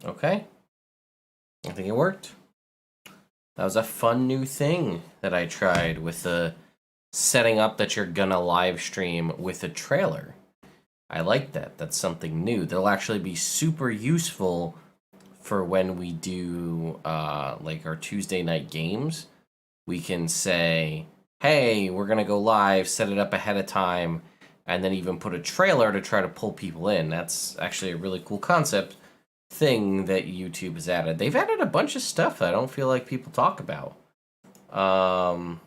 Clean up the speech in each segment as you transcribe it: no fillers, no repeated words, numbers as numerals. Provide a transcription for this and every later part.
Okay. I think it worked. That was a fun new thing that I tried with the setting up that you're gonna live stream with a trailer. I like that. That's something new. That'll actually be super useful for when we do like our Tuesday night games. We can say, hey, we're gonna go live, set it up ahead of time, and then even put a trailer to try to pull people in. That's actually a really cool concept thing that YouTube has added. They've added a bunch of stuff that I don't feel like people talk about. What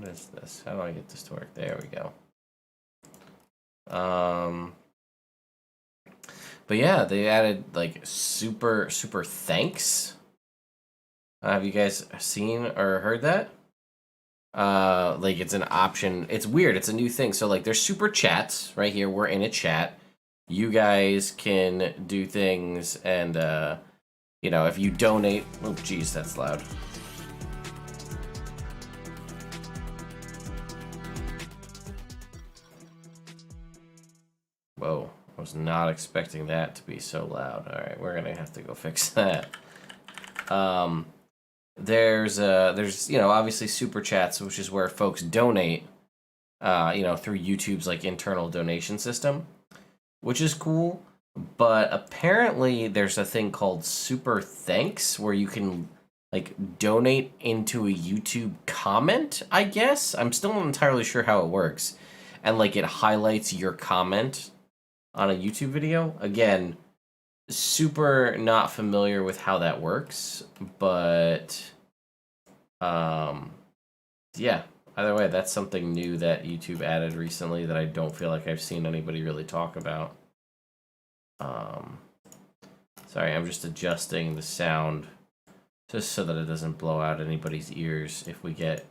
is this? How do I get this to work? There we go. But yeah, they added like super thanks. Have you guys seen or heard that? Like it's an option. It's weird. It's a new thing. So like there's super chats right here. We're in a chat. You guys can do things and you know, if you donate, oh geez, that's loud. Whoa, I was not expecting that to be so loud. All right, we're gonna have to go fix that. There's you know, obviously super chats, which is where folks donate, you know, through YouTube's like internal donation system, which is cool. But apparently there's a thing called super thanks where you can like donate into a YouTube comment, I guess. I'm still not entirely sure how it works. And like it highlights your comment on a YouTube video. Again, super not familiar with how that works, but yeah, either way, that's something new that YouTube added recently that I don't feel like I've seen anybody really talk about. Sorry, I'm just adjusting the sound just so that it doesn't blow out anybody's ears if we get,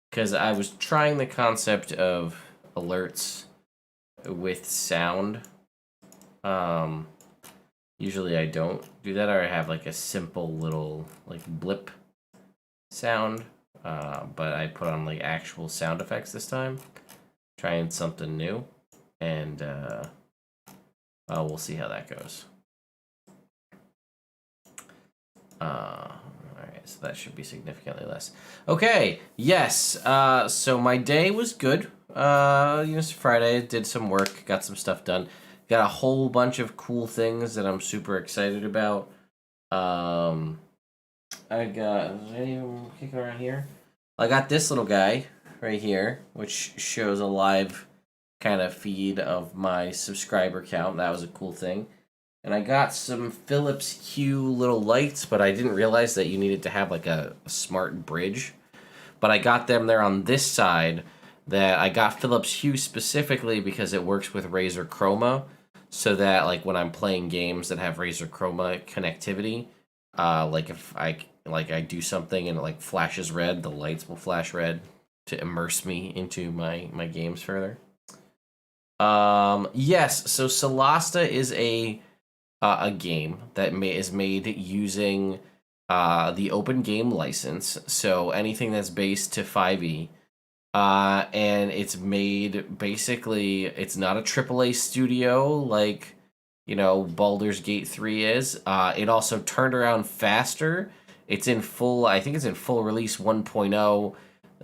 because I was trying the concept of alerts with sound. Usually I don't do that, or I have like a simple little like blip sound, but I put on like actual sound effects this time, trying something new, and we'll see how that goes. Alright, so that should be significantly less. Okay, yes, so my day was good. You know, it's Friday, did some work, got some stuff done. Got a whole bunch of cool things that I'm super excited about. I got, is there anyone kicking around here? I got this little guy right here, which shows a live kind of feed of my subscriber count. That was a cool thing. And I got some Philips Hue little lights, but I didn't realize that you needed to have like a smart bridge. But I got them there on this side. That I got Philips Hue specifically because it works with Razer Chroma, so that like when I'm playing games that have Razer Chroma connectivity, like if I do something and it like flashes red, the lights will flash red to immerse me into my games further. Yes, so Solasta is a game that is made using the open game license. So anything that's based to 5e. And it's made basically, it's not a AAA studio like, you know, Baldur's Gate 3 is. It also turned around faster. It's in full, I think it's in full release 1.0.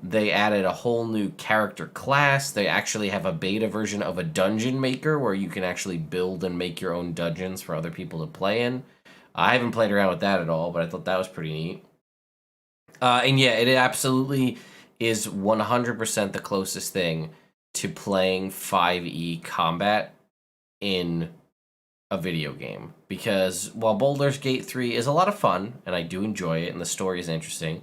They added a whole new character class. They actually have a beta version of a dungeon maker where you can actually build and make your own dungeons for other people to play in. I haven't played around with that at all, but I thought that was pretty neat. And yeah, it absolutely is 100% the closest thing to playing 5e combat in a video game. Because while Baldur's Gate 3 is a lot of fun, and I do enjoy it, and the story is interesting,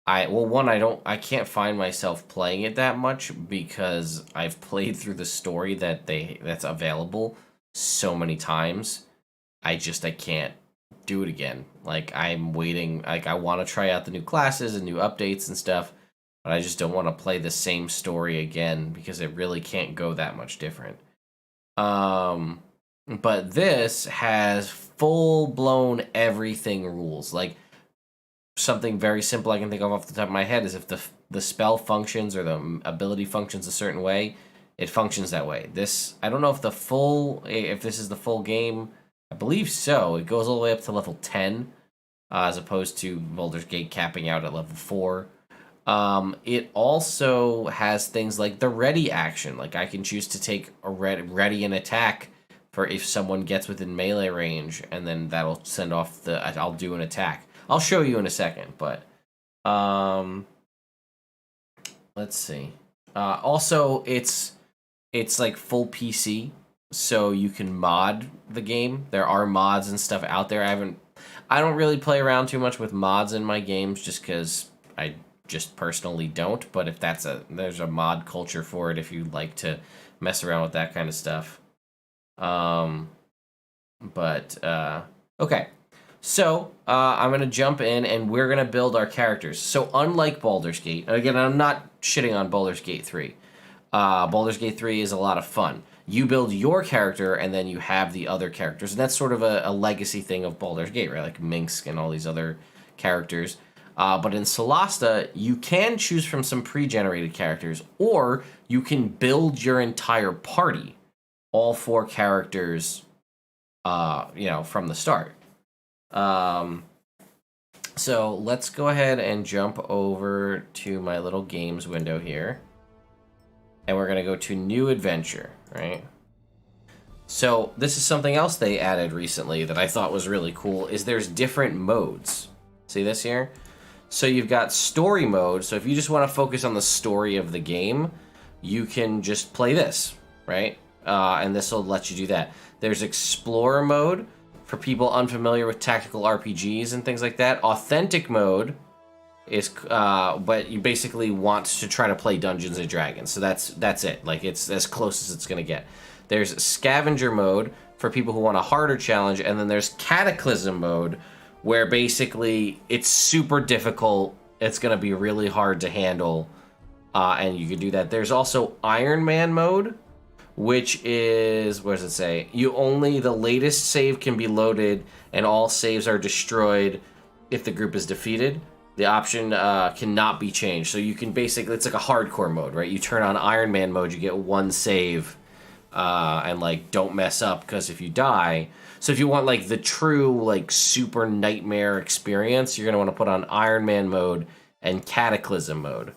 I can't find myself playing it that much because I've played through the story that's available so many times. I can't do it again. Like, I'm waiting, like, I want to try out the new classes and new updates and stuff, but I just don't want to play the same story again because it really can't go that much different. But this has full-blown everything rules. Like, something very simple I can think of off the top of my head is if the spell functions or the ability functions a certain way, it functions that way. This, I don't know if this is the full game. I believe so. It goes all the way up to level 10, as opposed to Baldur's Gate capping out at level 4. It also has things like the ready action. Like I can choose to take a ready an attack for if someone gets within melee range, and then that'll send off I'll do an attack. I'll show you in a second, but let's see. Also, it's like full PC, so you can mod the game. There are mods and stuff out there. I don't really play around too much with mods in my games, just because I just personally don't. But if there's a mod culture for it, if you like to mess around with that kind of stuff. Okay. So, I'm going to jump in, and we're going to build our characters. So, unlike Baldur's Gate, and again, I'm not shitting on Baldur's Gate 3. Baldur's Gate 3 is a lot of fun. You build your character, and then you have the other characters. And that's sort of a legacy thing of Baldur's Gate, right? Like Minsk and all these other characters. But in Solasta, you can choose from some pre-generated characters, or you can build your entire party. All 4 characters, from the start. So let's go ahead and jump over to my little games window here. And we're going to go to new adventure, right? So this is something else they added recently that I thought was really cool, is there's different modes. See this here? So you've got story mode. So if you just want to focus on the story of the game, you can just play this, right? And this will let you do that. There's explorer mode for people unfamiliar with tactical RPGs and things like that. Authentic mode is, but you basically want to try to play Dungeons and Dragons. So that's it. Like it's as close as it's gonna get. There's scavenger mode for people who want a harder challenge, and then there's cataclysm mode, where basically it's super difficult. It's gonna be really hard to handle, and you can do that. There's also Iron Man mode, which is, what does it say? The latest save can be loaded, and all saves are destroyed if the group is defeated. The option cannot be changed. So you can basically, it's like a hardcore mode, right? You turn on Iron Man mode, you get 1 save, and like don't mess up, because if you die. So if you want like the true like super nightmare experience, you're gonna want to put on Iron Man mode and Cataclysm mode,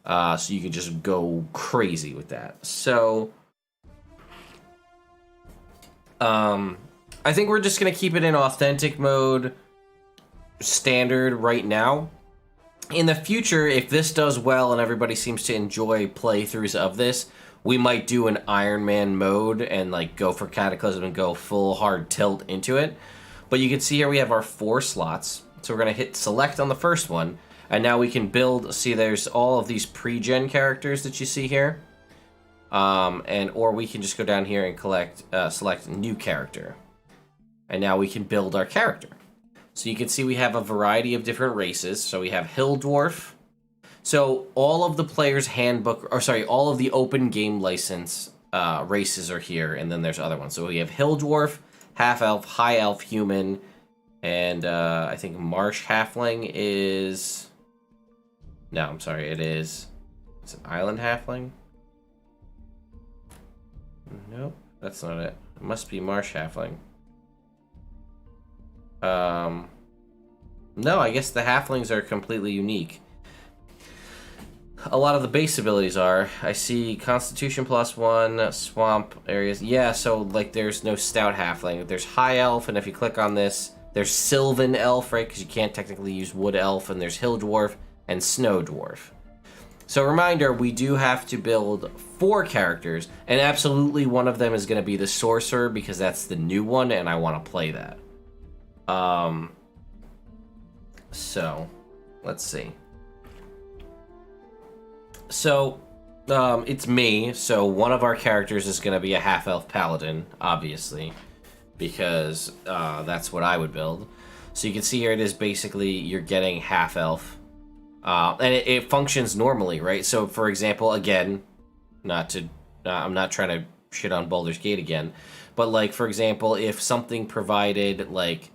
so you can just go crazy with that. So I think we're just going to keep it in authentic mode standard right now. In the future, if this does well and everybody seems to enjoy playthroughs of this, we might do an Iron Man mode and like go for Cataclysm and go full hard tilt into it. But you can see here we have our 4 slots. So we're going to hit select on the first one, and now we can build. See, there's all of these pre-gen characters that you see here. Or we can just go down here and select new character. And now we can build our character. So you can see we have a variety of different races. So we have Hill Dwarf. So all of the player's handbook, all of the open game license races are here, and then there's other ones. So we have Hill Dwarf, Half Elf, High Elf, Human, and I think Marsh Halfling is. No, I'm sorry, it's an Island Halfling. Nope, that's not it. It must be Marsh Halfling. No, I guess the Halflings are completely unique. A lot of the base abilities are. I see Constitution +1, Swamp areas. Yeah, so like there's no Stout Halfling. There's High Elf, and if you click on this, there's Sylvan Elf, right? Because you can't technically use Wood Elf, and there's Hill Dwarf and Snow Dwarf. So reminder, we do have to build 4 characters, and absolutely one of them is going to be the Sorcerer, because that's the new one, and I want to play that. So, let's see. So, it's me, so one of our characters is going to be a half-elf paladin, obviously, because that's what I would build. So you can see here it is basically you're getting half-elf. And it functions normally, right? So, for example, again, I'm not trying to shit on Baldur's Gate again, but like, for example, if something provided like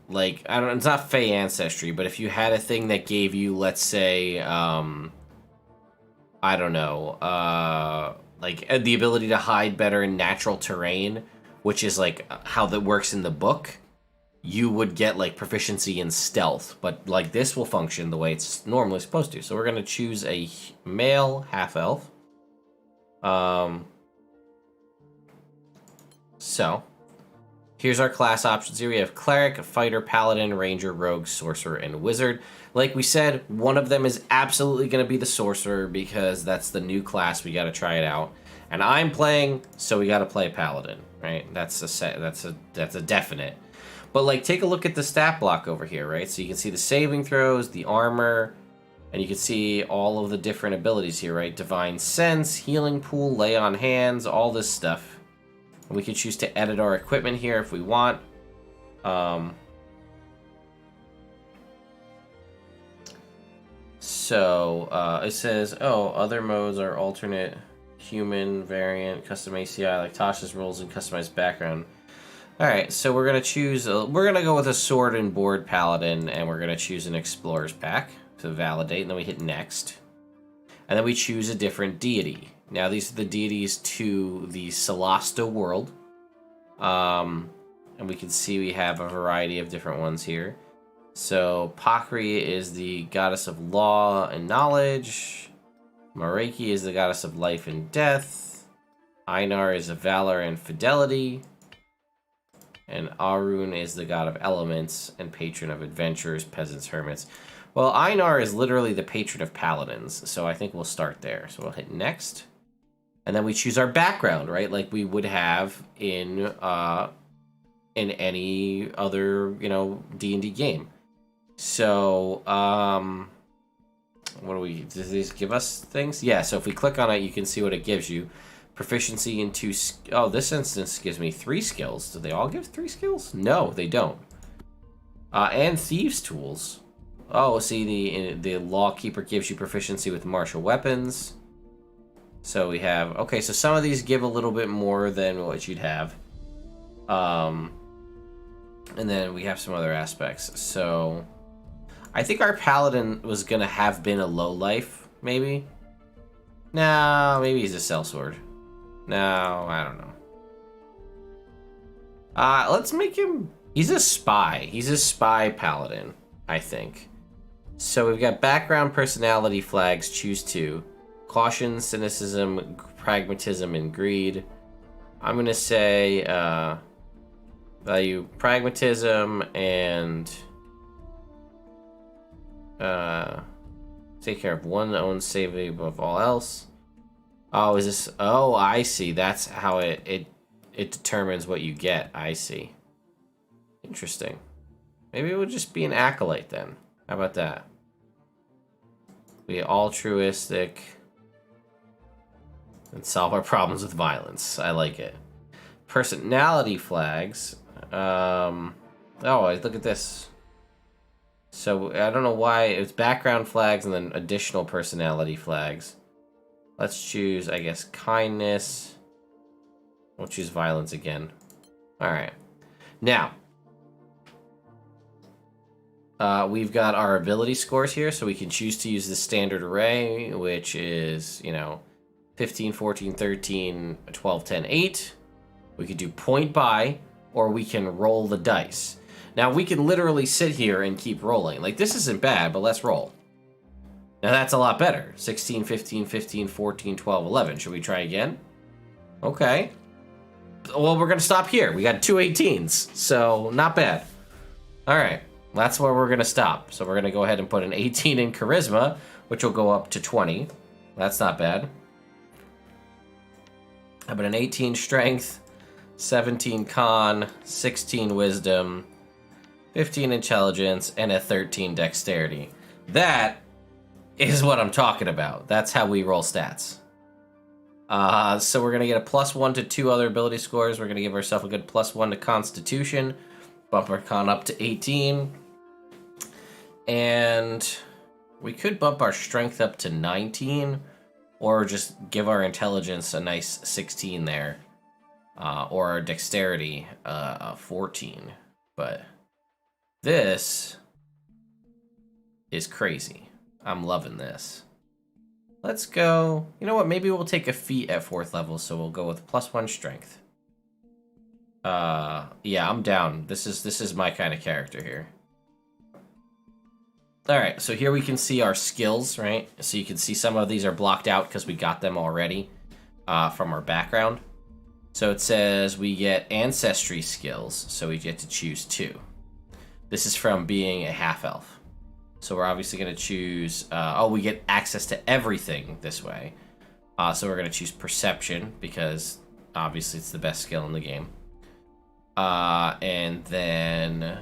it's not Fey Ancestry, but if you had a thing that gave you, let's say, like the ability to hide better in natural terrain, which is like how that works in the book, you would get like proficiency in stealth, but like this will function the way it's normally supposed to. So we're gonna choose a male half-elf. So here's our class options here. We have Cleric, Fighter, Paladin, Ranger, Rogue, Sorcerer, and Wizard. Like we said, one of them is absolutely going to be the Sorcerer because that's the new class. We got to try it out. And I'm playing, so we got to play Paladin, right? That's a definite. But like, take a look at the stat block over here, right? So you can see the saving throws, the armor, and you can see all of the different abilities here, right? Divine Sense, Healing Pool, Lay on Hands, all this stuff. And we can choose to edit our equipment here if we want. It says, oh, other modes are alternate, human, variant, custom ACI, like Tasha's rules, and customized background. Alright, so we're going to choose, we're going to go with a sword and board paladin, and we're going to choose an explorer's pack to validate, and then we hit next. And then we choose a different deity. Now, these are the deities to the Solasta world. And we can see we have a variety of different ones here. So, Pakri is the goddess of law and knowledge. Mareki is the goddess of life and death. Einar is of valor and fidelity. And Arun is the god of elements and patron of adventurers, peasants, hermits. Well, Einar is literally the patron of paladins, so I think we'll start there. So we'll hit next. And then we choose our background, right? Like we would have in any other, D&D game. So, what do we, does these give us things? Yeah, so if we click on it, you can see what it gives you. Proficiency in this instance gives me 3 skills. Do they all give 3 skills? No, they don't. And Thieves' Tools. Oh, see, the Lawkeeper gives you proficiency with martial weapons. So we have, okay, so some of these give a little bit more than what you'd have. And then we have some other aspects. So I think our Paladin was going to have been a low life, maybe. No, maybe he's a sellsword. No, I don't know. Let's make him, he's a spy. He's a spy Paladin, I think. So we've got background personality flags, choose 2. Caution, cynicism, pragmatism, and greed. I'm going to say value pragmatism and take care of one own saving above all else. Oh, is this? Oh, I see. That's how it determines what you get. I see. Interesting. Maybe it would just be an acolyte then. How about that? Be altruistic. And solve our problems with violence. I like it. Personality flags. Oh, look at this. So, I don't know why. It's background flags and then additional personality flags. Let's choose, I guess, kindness. We'll choose violence again. Alright. Now. We've got our ability scores here, so we can choose to use the standard array, which is, 15, 14, 13, 12, 10, 8. We could do point buy, or we can roll the dice. Now, we can literally sit here and keep rolling. Like, this isn't bad, but let's roll. Now, that's a lot better. 16, 15, 15, 14, 12, 11. Should we try again? Okay. Well, we're going to stop here. We got 2 18s, so not bad. All right. That's where we're going to stop. So we're going to go ahead and put an 18 in charisma, which will go up to 20. That's not bad. How about an 18 strength, 17 con, 16 wisdom, 15 intelligence, and a 13 dexterity. That is what I'm talking about. That's how we roll stats. So we're going to get a +1 to 2 other ability scores. We're going to give ourselves a good +1 to Constitution. Bump our con up to 18. And we could bump our strength up to 19. Or just give our intelligence a nice 16 there. Or our dexterity 14. But this is crazy. I'm loving this. Let's go. You know what? Maybe we'll take a feat at 4th level, so we'll go with +1 strength. Yeah, I'm down. This is my kind of character here. All right, so here we can see our skills, right? So you can see some of these are blocked out because we got them already from our background. So it says we get ancestry skills, so we get to choose 2. This is from being a half-elf. So we're obviously going to choose... oh, we get access to everything this way. So we're going to choose perception, because obviously it's the best skill in the game. And then...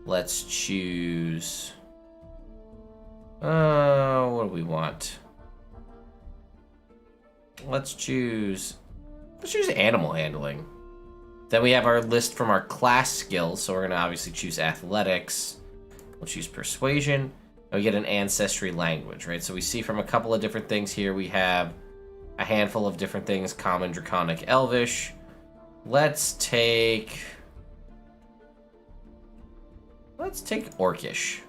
let's choose... what do we want? Let's choose animal handling. Then we have our list from our class skills, so we're going to obviously choose athletics. We'll choose persuasion. And we get an ancestry language, right? So we see from a couple of different things here, we have a handful of different things: common, draconic, elvish. Let's take orcish.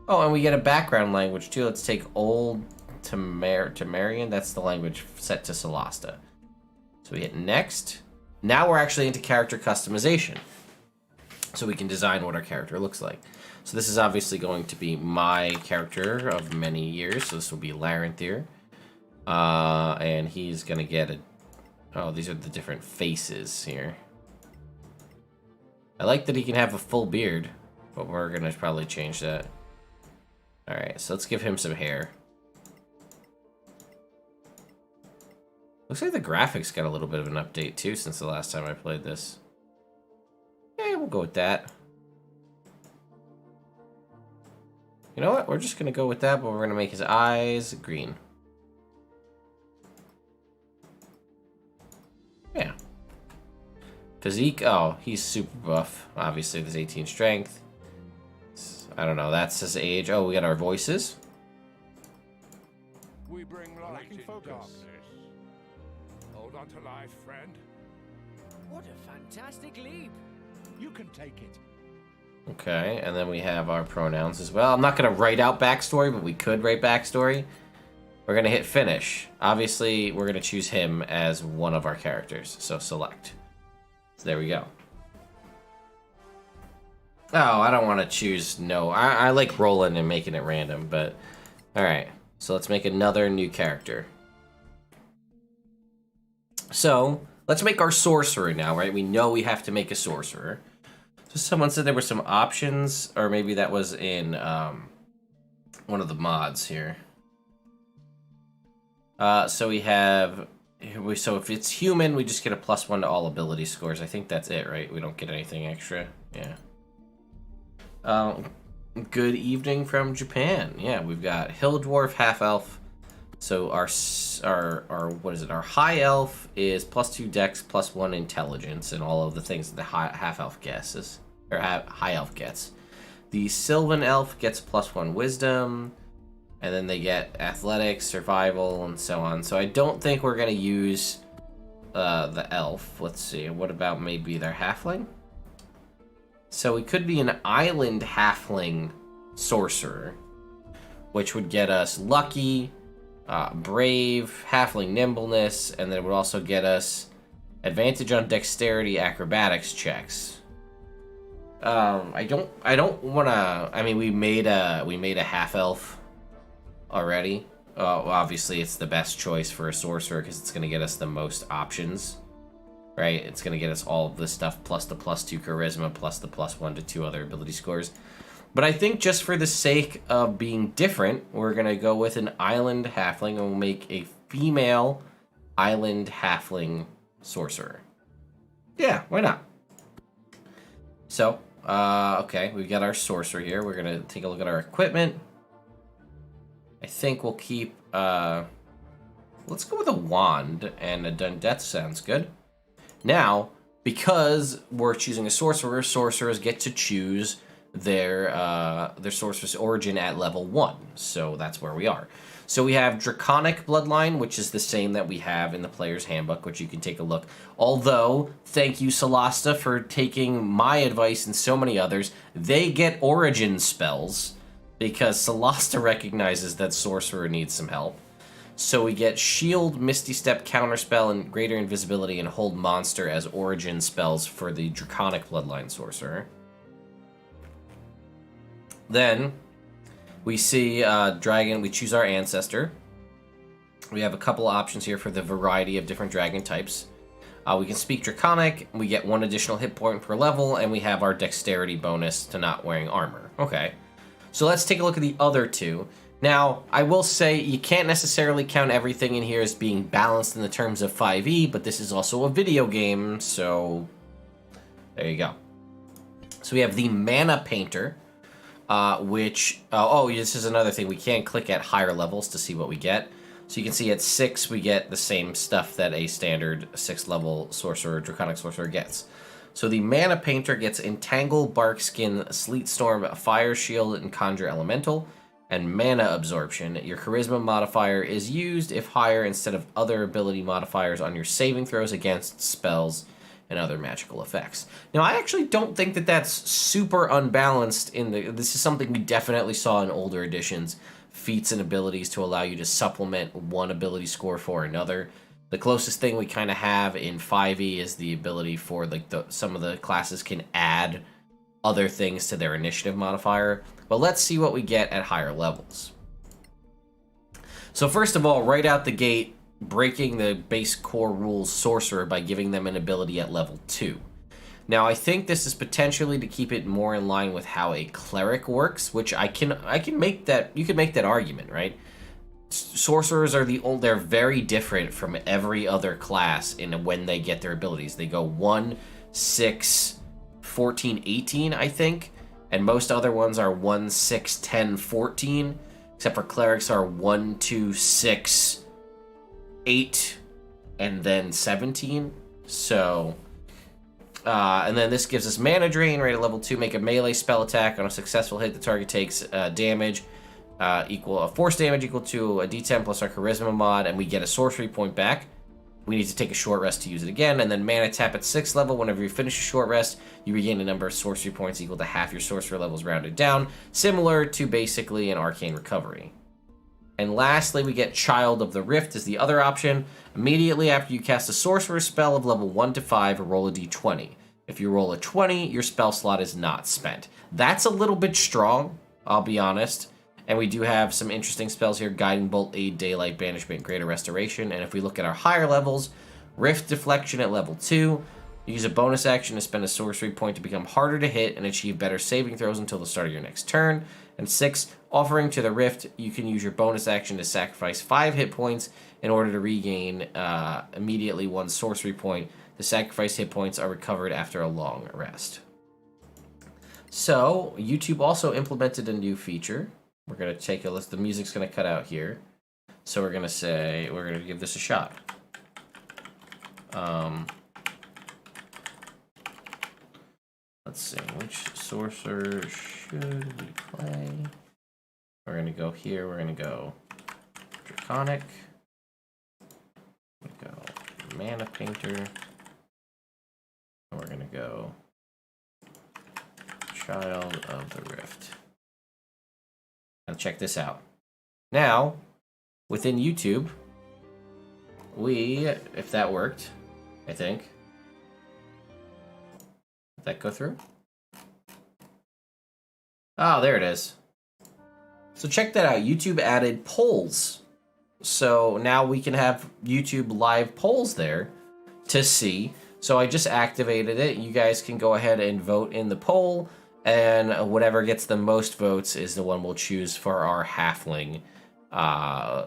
Oh, and we get a background language too. Let's take old Temerian. That's the language set to Solasta. So we hit next. Now we're actually into character customization. So we can design what our character looks like. So this is obviously going to be my character of many years. So this will be Larenthir. And he's going to get a... oh, these are the different faces here. I like that he can have a full beard, but we're going to probably change that. Alright, so let's give him some hair. Looks like the graphics got a little bit of an update too since the last time I played this. Yeah, we'll go with that. You know what? We're just going to go with that, but we're going to make his eyes green. Yeah. Physique, oh, he's super buff. Obviously, there's 18 strength. I don't know, that's his age. Oh, we got our voices. We bring light in darkness. Hold on to life, friend. What a fantastic leap! You can take it. Okay, and then we have our pronouns as well. I'm not going to write out backstory, but we could write backstory. We're going to hit finish. Obviously, we're going to choose him as one of our characters, so select. So there we go. Oh, I don't want to choose no. I like rolling and making it random, but... alright, so let's make another new character. So, let's make our sorcerer now, right? We know we have to make a sorcerer. So someone said there were some options, or maybe that was in one of the mods here. So we have... so if it's human, we just get a +1 to all ability scores. I think that's it, right? We don't get anything extra. Yeah. Good evening from Japan. Yeah, we've got Hill Dwarf, Half Elf. So our what is it? Our High Elf is +2 Dex, +1 Intelligence, and all of the things that the Half Elf guesses or High Elf gets. The Sylvan Elf gets +1 Wisdom, and then they get Athletics, Survival, and so on. So I don't think we're gonna use the Elf. Let's see. What about maybe their Halfling? So we could be an Island Halfling Sorcerer, which would get us Lucky, Brave, Halfling Nimbleness, and then it would also get us advantage on Dexterity Acrobatics checks. I don't want to. I mean, we made a half elf already. Obviously, it's the best choice for a sorcerer because it's going to get us the most options. Right, it's going to get us all of this stuff, plus the +2 charisma, plus the +1 to 2 other ability scores. But I think just for the sake of being different, we're going to go with an island halfling, and we'll make a female island halfling sorcerer. Yeah, why not? So, okay, we've got our sorcerer here. We're going to take a look at our equipment. I think we'll keep, let's go with a wand, and a done death sounds good. Now, because we're choosing a sorcerer, sorcerers get to choose their sorcerer's origin at level 1. So that's where we are. So we have Draconic Bloodline, which is the same that we have in the player's handbook, which you can take a look. Although, thank you, Solasta, for taking my advice and so many others. They get origin spells because Solasta recognizes that sorcerer needs some help. So we get Shield, Misty Step, Counterspell, and Greater Invisibility, and Hold Monster as origin spells for the Draconic Bloodline Sorcerer. Then we see Dragon. We choose our Ancestor. We have a couple of options here for the variety of different dragon types. We can speak Draconic, we get 1 additional hit point per level, and we have our Dexterity bonus to not wearing armor. Okay, so let's take a look at the other two. Now, I will say you can't necessarily count everything in here as being balanced in the terms of 5e, but this is also a video game, so there you go. So we have the Mana Painter, which... this is another thing. We can click at higher levels to see what we get. So you can see at 6, we get the same stuff that a standard 6th level sorcerer, Draconic Sorcerer gets. So the Mana Painter gets Entangle, Barkskin, Sleet Storm, Fire Shield, and Conjure Elemental, and Mana Absorption. Your Charisma modifier is used if higher instead of other ability modifiers on your saving throws against spells and other magical effects. Now, I actually don't think that that's super unbalanced in the... This is something we definitely saw in older editions. Feats and abilities to allow you to supplement one ability score for another. The closest thing we kind of have in 5e is the ability for like some of the classes can add other things to their initiative modifier. But let's see what we get at higher levels. So first of all, right out the gate, breaking the base core rules Sorcerer by giving them an ability at level 2. Now, I think this is potentially to keep it more in line with how a Cleric works, which I can make that... You could make that argument, right? Sorcerers are they're very different from every other class in when they get their abilities. They go 1, 6, 14, 18, I think. And most other ones are 1, 6, 10, 14. Except for Clerics are 1, 2, 6, 8, and then 17. So... and then this gives us Mana Drain, right at level 2. Make a melee spell attack. On a successful hit, the target takes damage, force damage equal to a d10 plus our Charisma mod, and we get a sorcery point back. We need to take a short rest to use it again, and then Mana Tap at 6th level. Whenever you finish a short rest, you regain a number of sorcery points equal to half your sorcerer levels rounded down, similar to basically an Arcane Recovery. And lastly, we get Child of the Rift as the other option. Immediately after you cast a sorcerer spell of level 1 to 5, roll a d20. If you roll a 20, your spell slot is not spent. That's a little bit strong, I'll be honest. And we do have some interesting spells here. Guiding Bolt, Aid, Daylight, Banishment, Greater Restoration. And if we look at our higher levels, Rift Deflection at level 2. Use a bonus action to spend a sorcery point to become harder to hit and achieve better saving throws until the start of your next turn. And 6, Offering to the Rift, you can use your bonus action to sacrifice 5 hit points in order to regain immediately 1 sorcery point. The sacrifice hit points are recovered after a long rest. So, YouTube also implemented a new feature. We're going to take a list. The music's going to cut out here. So we're going to give this a shot. Let's see, which sorcerer should we play? We're going to go here. We're going to go Draconic. We go Mana Painter. And we're going to go Child of the Rift. Now check this out. Now, within YouTube, if that worked, I think. Did that go through? Oh, there it is. So check that out. YouTube added polls. So now we can have YouTube live polls there to see. So I just activated it. You guys can go ahead and vote in the poll. And whatever gets the most votes is the one we'll choose for our halfling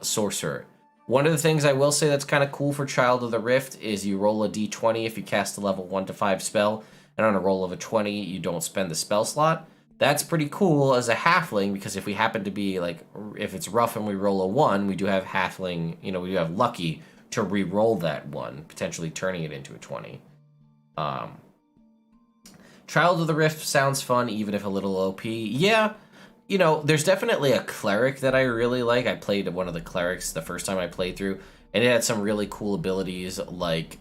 sorcerer. One of the things I will say that's kind of cool for Child of the Rift is you roll a d20 if you cast a level 1 to 5 spell. And on a roll of a 20, you don't spend the spell slot. That's pretty cool as a halfling, because if we happen to be, like, if it's rough and we roll a 1, we do have halfling, we do have lucky to re-roll that 1, potentially turning it into a 20. Child of the Rift sounds fun, even if a little OP. Yeah, there's definitely a Cleric that I really like. I played one of the Clerics the first time I played through, and it had some really cool abilities, like,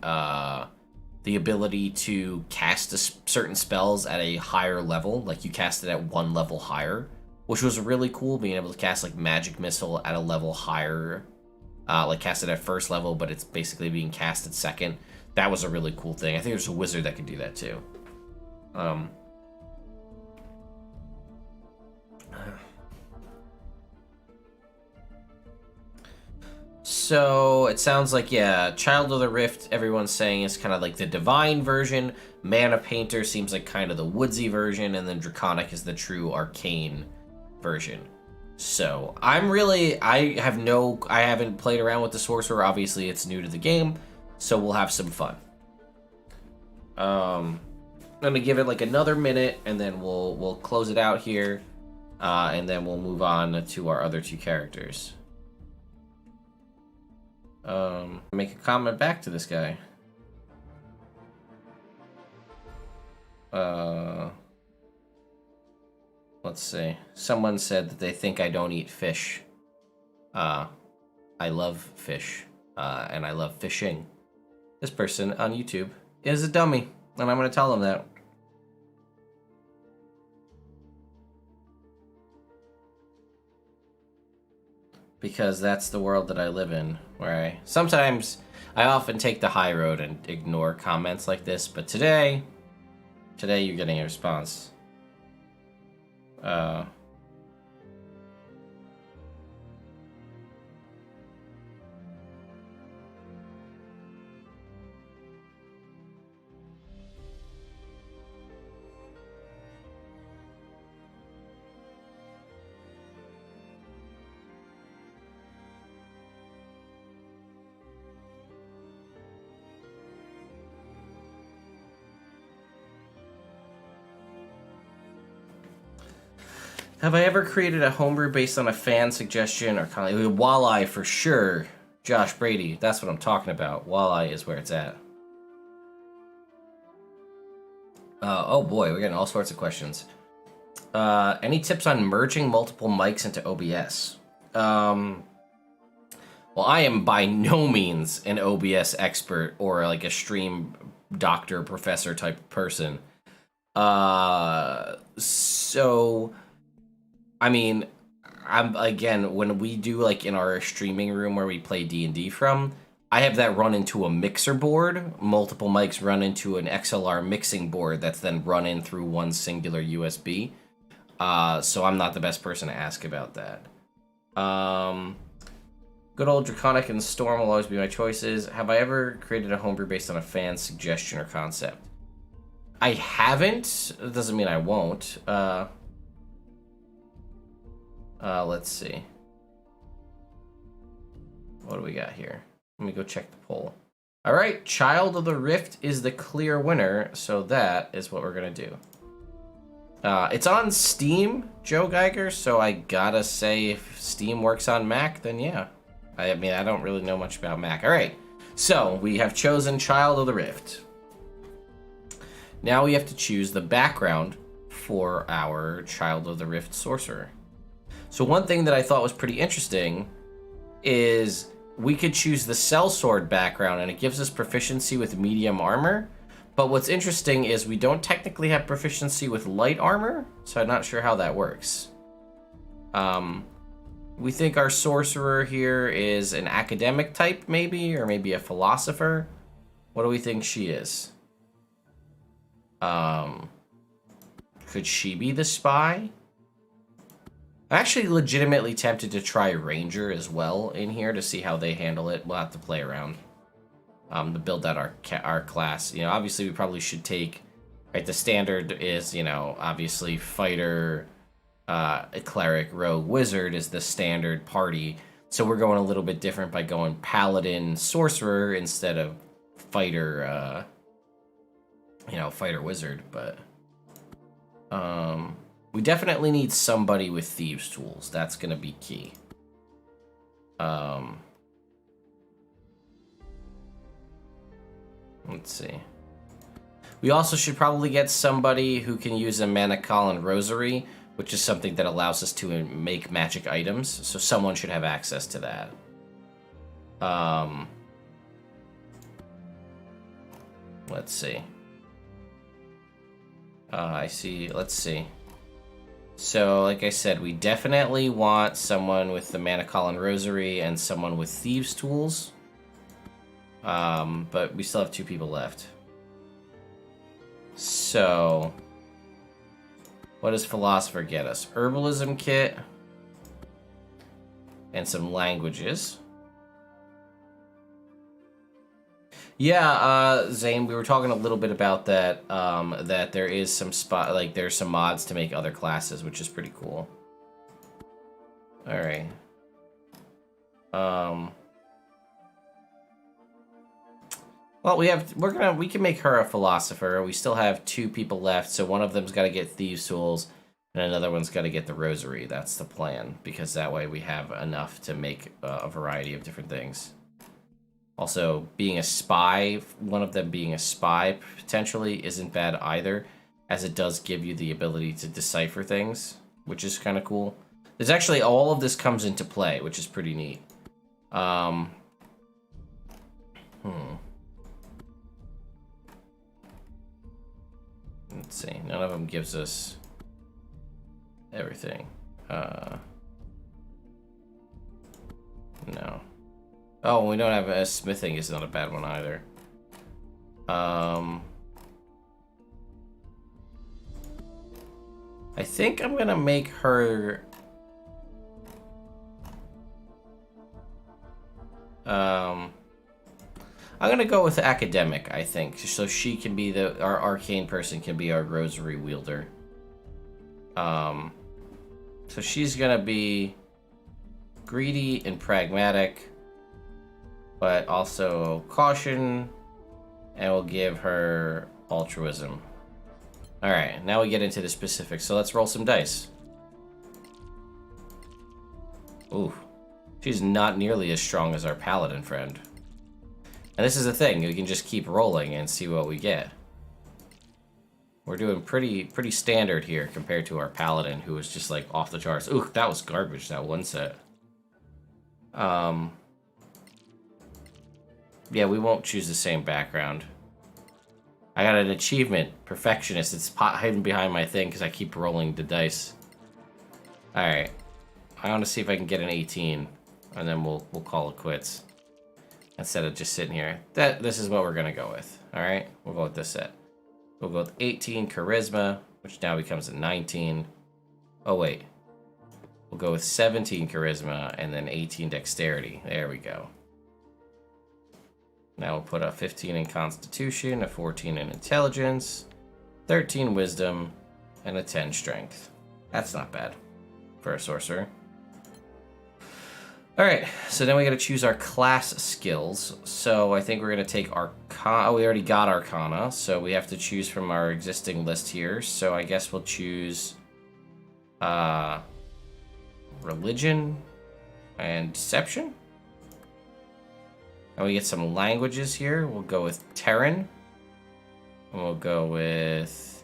the ability to cast certain spells at a higher level, like you cast it at 1 level higher, which was really cool, being able to cast like Magic Missile at a level higher like cast it at first level, but it's basically being cast at second. That was a really cool thing. I think there's a wizard that could do that too. So it sounds like, yeah, Child of the Rift, everyone's saying is kind of like the divine version. Mana Painter seems like kind of the woodsy version, and then Draconic is the true arcane version. So I haven't played around with the Sorcerer. Obviously, it's new to the game, so we'll have some fun. I'm gonna give it like another minute, and then we'll close it out here, and then we'll move on to our other two characters. Make a comment back to this guy. Let's see. Someone said that they think I don't eat fish. I love fish, and I love fishing. This person on YouTube is a dummy, and I'm gonna tell him that. Because that's the world that I live in, where I often take the high road and ignore comments like this, but today you're getting a response. Have I ever created a homebrew based on a fan suggestion or kind of Walleye for sure? Josh Brady, that's what I'm talking about. Walleye is where it's at. Oh boy, we're getting all sorts of questions. Any tips on merging multiple mics into OBS? Well, I am by no means an OBS expert or like a stream doctor, professor type person. So, I mean, again, when we do like in our streaming room where we play D&D from, I have that run into a mixer board. Multiple mics run into an XLR mixing board that's then run in through one singular USB. So I'm not the best person to ask about that. Good old Draconic and Storm will always be my choices. Have I ever created a homebrew based on a fan suggestion or concept? I haven't. It doesn't mean I won't. Let's see. What do we got here? Let me go check the poll. All right, Child of the Rift is the clear winner, so that is what we're gonna do. It's on Steam, Joe Geiger, so I gotta say if Steam works on Mac, then yeah. I mean, I don't really know much about Mac. All right, so we have chosen Child of the Rift. Now we have to choose the background for our Child of the Rift Sorcerer. So one thing that I thought was pretty interesting is we could choose the sellsword background, and it gives us proficiency with medium armor. But what's interesting is we don't technically have proficiency with light armor, so I'm not sure how that works. We think our sorcerer here is an academic type, maybe, or maybe a philosopher. What do we think she is? Could she be the spy? I'm actually legitimately tempted to try Ranger as well in here to see how they handle it. We'll have to play around to build out our class. You know, obviously we probably should take, right, the standard is, you know, obviously fighter, a cleric, rogue, wizard is the standard party. So we're going a little bit different by going paladin, sorcerer instead of fighter, you know, fighter, wizard. But we definitely need somebody with thieves' tools. That's going to be key. Let's see. We also should probably get somebody who can use a Manical and Rosary, which is something that allows us to make magic items. So someone should have access to that. Let's see. I see. Let's see. So, like I said, we definitely want someone with the Mana Call and Rosary and someone with Thieves' Tools. But we still have 2 people left. So, what does Philosopher get us? Herbalism kit and some languages. Yeah, Zane, we were talking a little bit about that, that there is some there's some mods to make other classes, which is pretty cool. Alright. Well, we can make her a philosopher. We still have 2 people left, so one of them's got to get Thieves' Tools, and another one's got to get the Rosary. That's the plan, because that way we have enough to make a variety of different things. Also, being a spy, one of them being a spy potentially isn't bad either, as it does give you the ability to decipher things, which is kind of cool. There's actually, all of this comes into play, which is pretty neat. Let's see, none of them gives us everything. No. Oh, we don't have smithing is not a bad one either. I think I'm gonna make her I'm gonna go with academic, I think, so she can be our arcane person can be our rosary wielder. So she's gonna be greedy and pragmatic, but also caution, and we'll give her altruism. All right, now we get into the specifics. So let's roll some dice. Ooh, she's not nearly as strong as our paladin friend. And this is the thing, we can just keep rolling and see what we get. We're doing pretty standard here compared to our paladin, who was just like off the charts. Ooh, that was garbage, that one set. Yeah, we won't choose the same background. I got an achievement, perfectionist. It's hidden behind my thing because I keep rolling the dice. All right, I want to see if I can get an 18, and then we'll call it quits. Instead of just sitting here, this is what we're gonna go with. All right, we'll go with this set. We'll go with 18 charisma, which now becomes a 19. Oh wait, we'll go with 17 charisma and then 18 dexterity. There we go. Now we'll put a 15 in Constitution, a 14 in Intelligence, 13 Wisdom, and a 10 Strength. That's not bad for a Sorcerer. Alright, so then we gotta choose our class skills. So I think we're gonna take Arcana. Oh, we already got Arcana, so we have to choose from our existing list here. So I guess we'll choose Religion and Deception. And we get some languages here. We'll go with Terran. And we'll go with...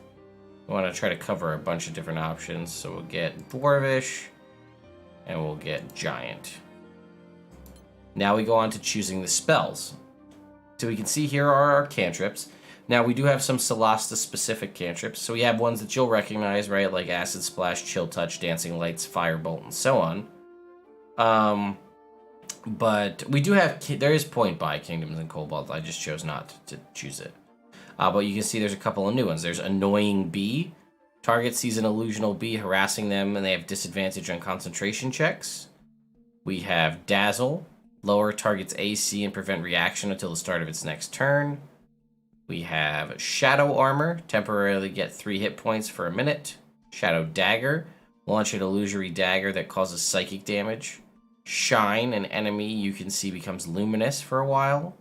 We want to try to cover a bunch of different options. So we'll get Dwarvish. And we'll get Giant. Now we go on to choosing the spells. So we can see here are our cantrips. Now we do have some Solasta specific cantrips. So we have ones that you'll recognize, right? Like Acid Splash, Chill Touch, Dancing Lights, Firebolt, and so on. But we do have, there is Point Buy Kingdoms and Cobalt. I just chose not to choose it. But you can see there's a couple of new ones. There's Annoying Bee. Target sees an illusional bee harassing them and they have disadvantage on concentration checks. We have Dazzle. Lower target's AC and prevent reaction until the start of its next turn. We have Shadow Armor. Temporarily get 3 hit points for a minute. Shadow Dagger. Launch an illusory dagger that causes psychic damage. Shine, an enemy you can see becomes luminous for a while.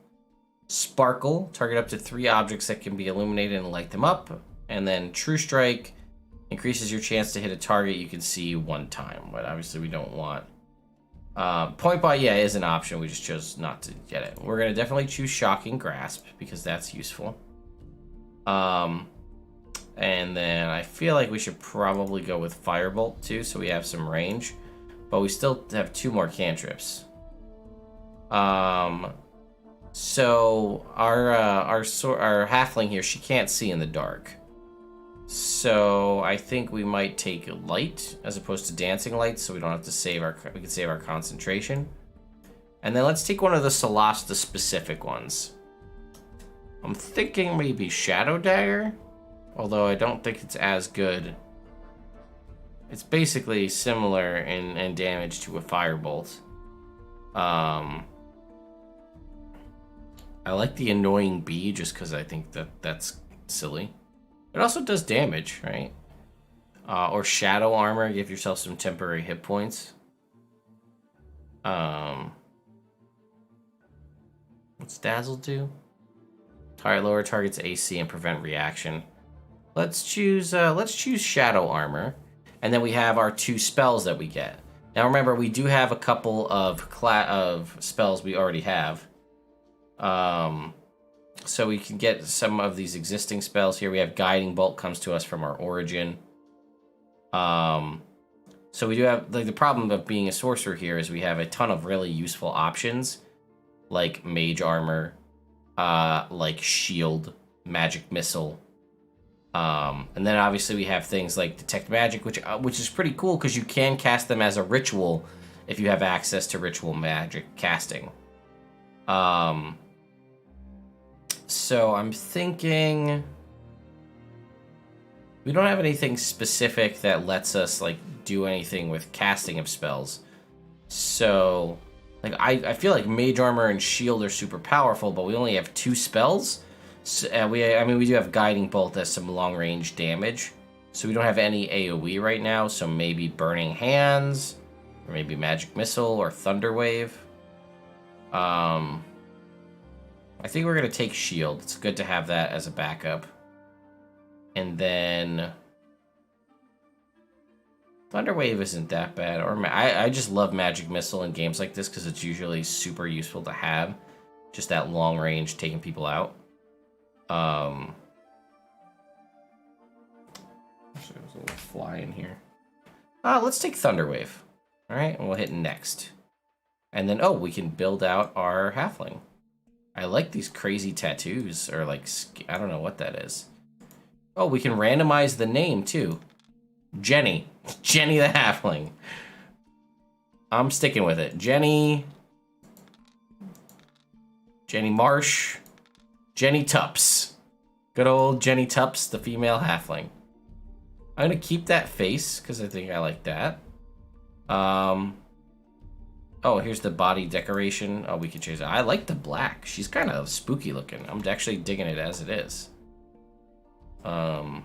Sparkle, target up to 3 objects that can be illuminated and light them up. And then True Strike, increases your chance to hit a target you can see 1 time, but obviously we don't want. Point Buy, yeah, is an option, we just chose not to get it. We're going to definitely choose Shocking Grasp, because that's useful. And then I feel like we should probably go with Firebolt too, so we have some range. But we still have 2 more cantrips. So our halfling here, she can't see in the dark. So I think we might take light as opposed to dancing light, so we don't have to save our. We can save our concentration. And then let's take one of the Solasta specific ones. I'm thinking maybe Shadow Dagger, although I don't think it's as good. It's basically similar in damage to a Firebolt. I like the Annoying Bee just because I think that's silly. It also does damage, right? Or Shadow Armor, give yourself some temporary hit points. What's Dazzle do? Lower target's AC and prevent reaction. Let's choose Shadow Armor, and then we have our 2 spells that we get. Now remember, we do have a couple of spells we already have. So we can get some of these existing spells here. We have Guiding Bolt comes to us from our origin. So we do have the problem of being a sorcerer here is we have a ton of really useful options, like Mage Armor, like Shield, Magic Missile. And then obviously we have things like Detect Magic, which is pretty cool because you can cast them as a ritual if you have access to ritual magic casting. So I'm thinking we don't have anything specific that lets us like do anything with casting of spells. So like I feel like Mage Armor and Shield are super powerful, but we only have 2 spells. So, we do have Guiding Bolt as some long range damage. So we don't have any AoE right now, so maybe Burning Hands, or maybe Magic Missile or Thunder Wave. I think we're going to take Shield. It's good to have that as a backup. And then Thunder Wave isn't that bad. Or I just love Magic Missile in games like this because it's usually super useful to have. Just that long range taking people out. There's a little fly in here. Let's take Thunder Wave. All right, and we'll hit next. And then, we can build out our halfling. I like these crazy tattoos, or like, I don't know what that is. Oh, we can randomize the name too. Jenny. Jenny the halfling. I'm sticking with it. Jenny Marsh. Jenny Tups. Good old Jenny Tups, the female halfling. I'm going to keep that face, because I think I like that. Oh, here's the body decoration. Oh, we can change it. I like the black. She's kind of spooky looking. I'm actually digging it as it is. I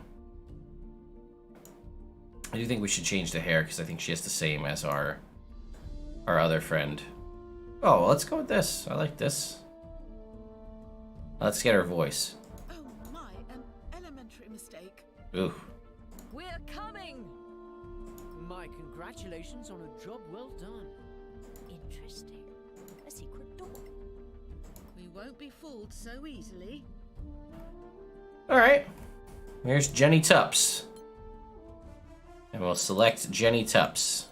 do think we should change the hair, because I think she has the same as our other friend. Oh, well, let's go with this. I like this. Let's get her voice. Oh my, an elementary mistake. Ooh. We're coming! My congratulations on a job well done. Interesting. A secret door. We won't be fooled so easily. Alright. Here's Jenny Tups. And we'll select Jenny Tups.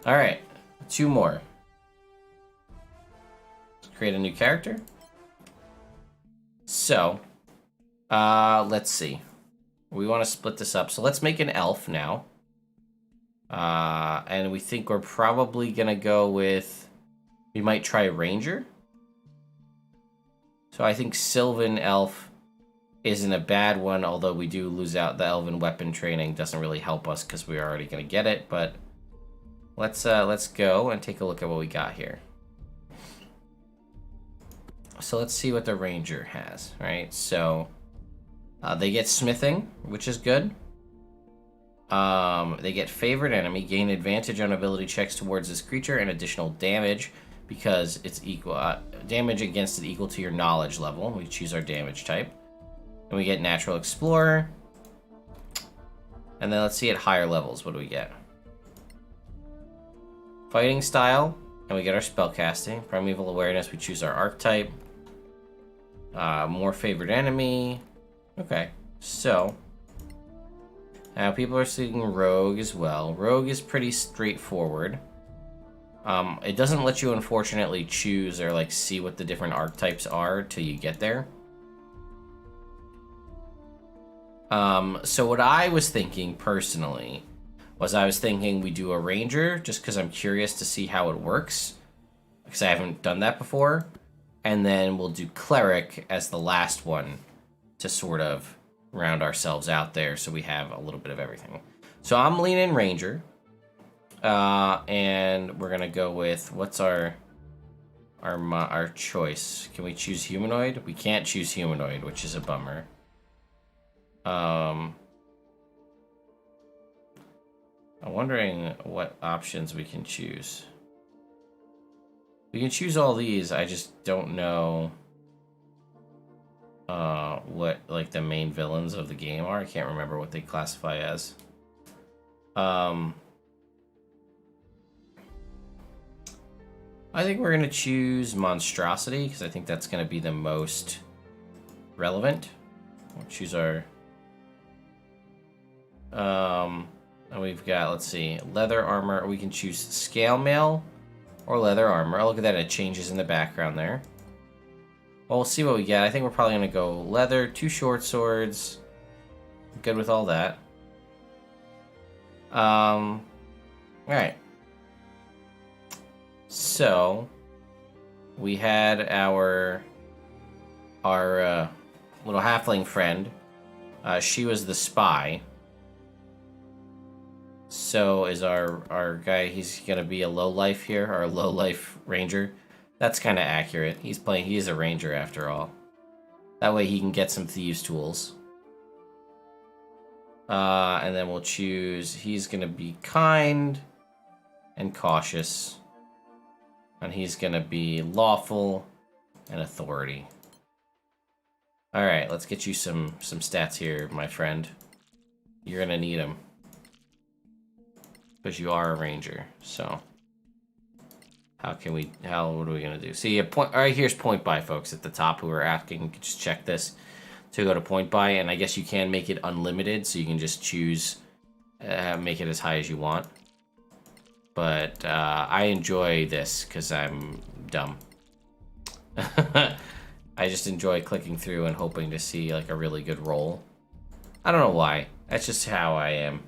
Alright. 2 more. Let's create a new character. So, let's see. We want to split this up. So let's make an elf now. And we think we're probably going to go with... We might try Ranger. So I think Sylvan Elf isn't a bad one, although we do lose out the Elven weapon training. Doesn't really help us because we're already going to get it. But let's go and take a look at what we got here. So let's see what the Ranger has, right? So they get Smithing, which is good. They get Favorite Enemy, gain advantage on ability checks towards this creature, and additional damage because it's equal damage against it equal to your knowledge level. We choose our damage type. And we get Natural Explorer. And then let's see at higher levels, what do we get? Fighting Style, and we get our Spellcasting. Primeval Awareness, we choose our Archetype. More Favorite Enemy. Okay, so now people are seeing Rogue as well. Rogue is pretty straightforward. It doesn't let you, unfortunately, choose or like see what the different archetypes are till you get there. So what I was thinking personally was we do a ranger just because I'm curious to see how it works because I haven't done that before, and then we'll do cleric as the last one to sort of round ourselves out there so we have a little bit of everything. So I'm leaning ranger, and we're gonna go with what's our choice. Can we choose humanoid? We can't choose humanoid, which is a bummer. I'm wondering what options we can choose. We can choose all these, I just don't know what like the main villains of the game are. I can't remember what they classify as. I think we're gonna choose monstrosity because I think that's gonna be the most relevant. We'll choose our and we've got, let's see, leather armor. We can choose scale mail or leather armor. Oh, look at that, it changes in the background there. Well, we'll see what we get. I think we're probably gonna go leather, 2 short swords. Good with all that. Alright. So we had our little halfling friend. She was the spy. So is our guy, he's gonna be a low life here, our low life ranger. That's kind of accurate. He is a ranger after all. That way he can get some thieves tools. And then we'll choose, he's gonna be kind and cautious. And he's gonna be lawful and authority. Alright, let's get you some stats here, my friend. You're gonna need them. Because you are a ranger, so what are we gonna do? See, alright, here's point buy, folks, at the top who are asking. You can just check this to go to point buy, and I guess you can make it unlimited, so you can just choose, make it as high as you want. But I enjoy this because I'm dumb. I just enjoy clicking through and hoping to see like a really good roll. I don't know why. That's just how I am.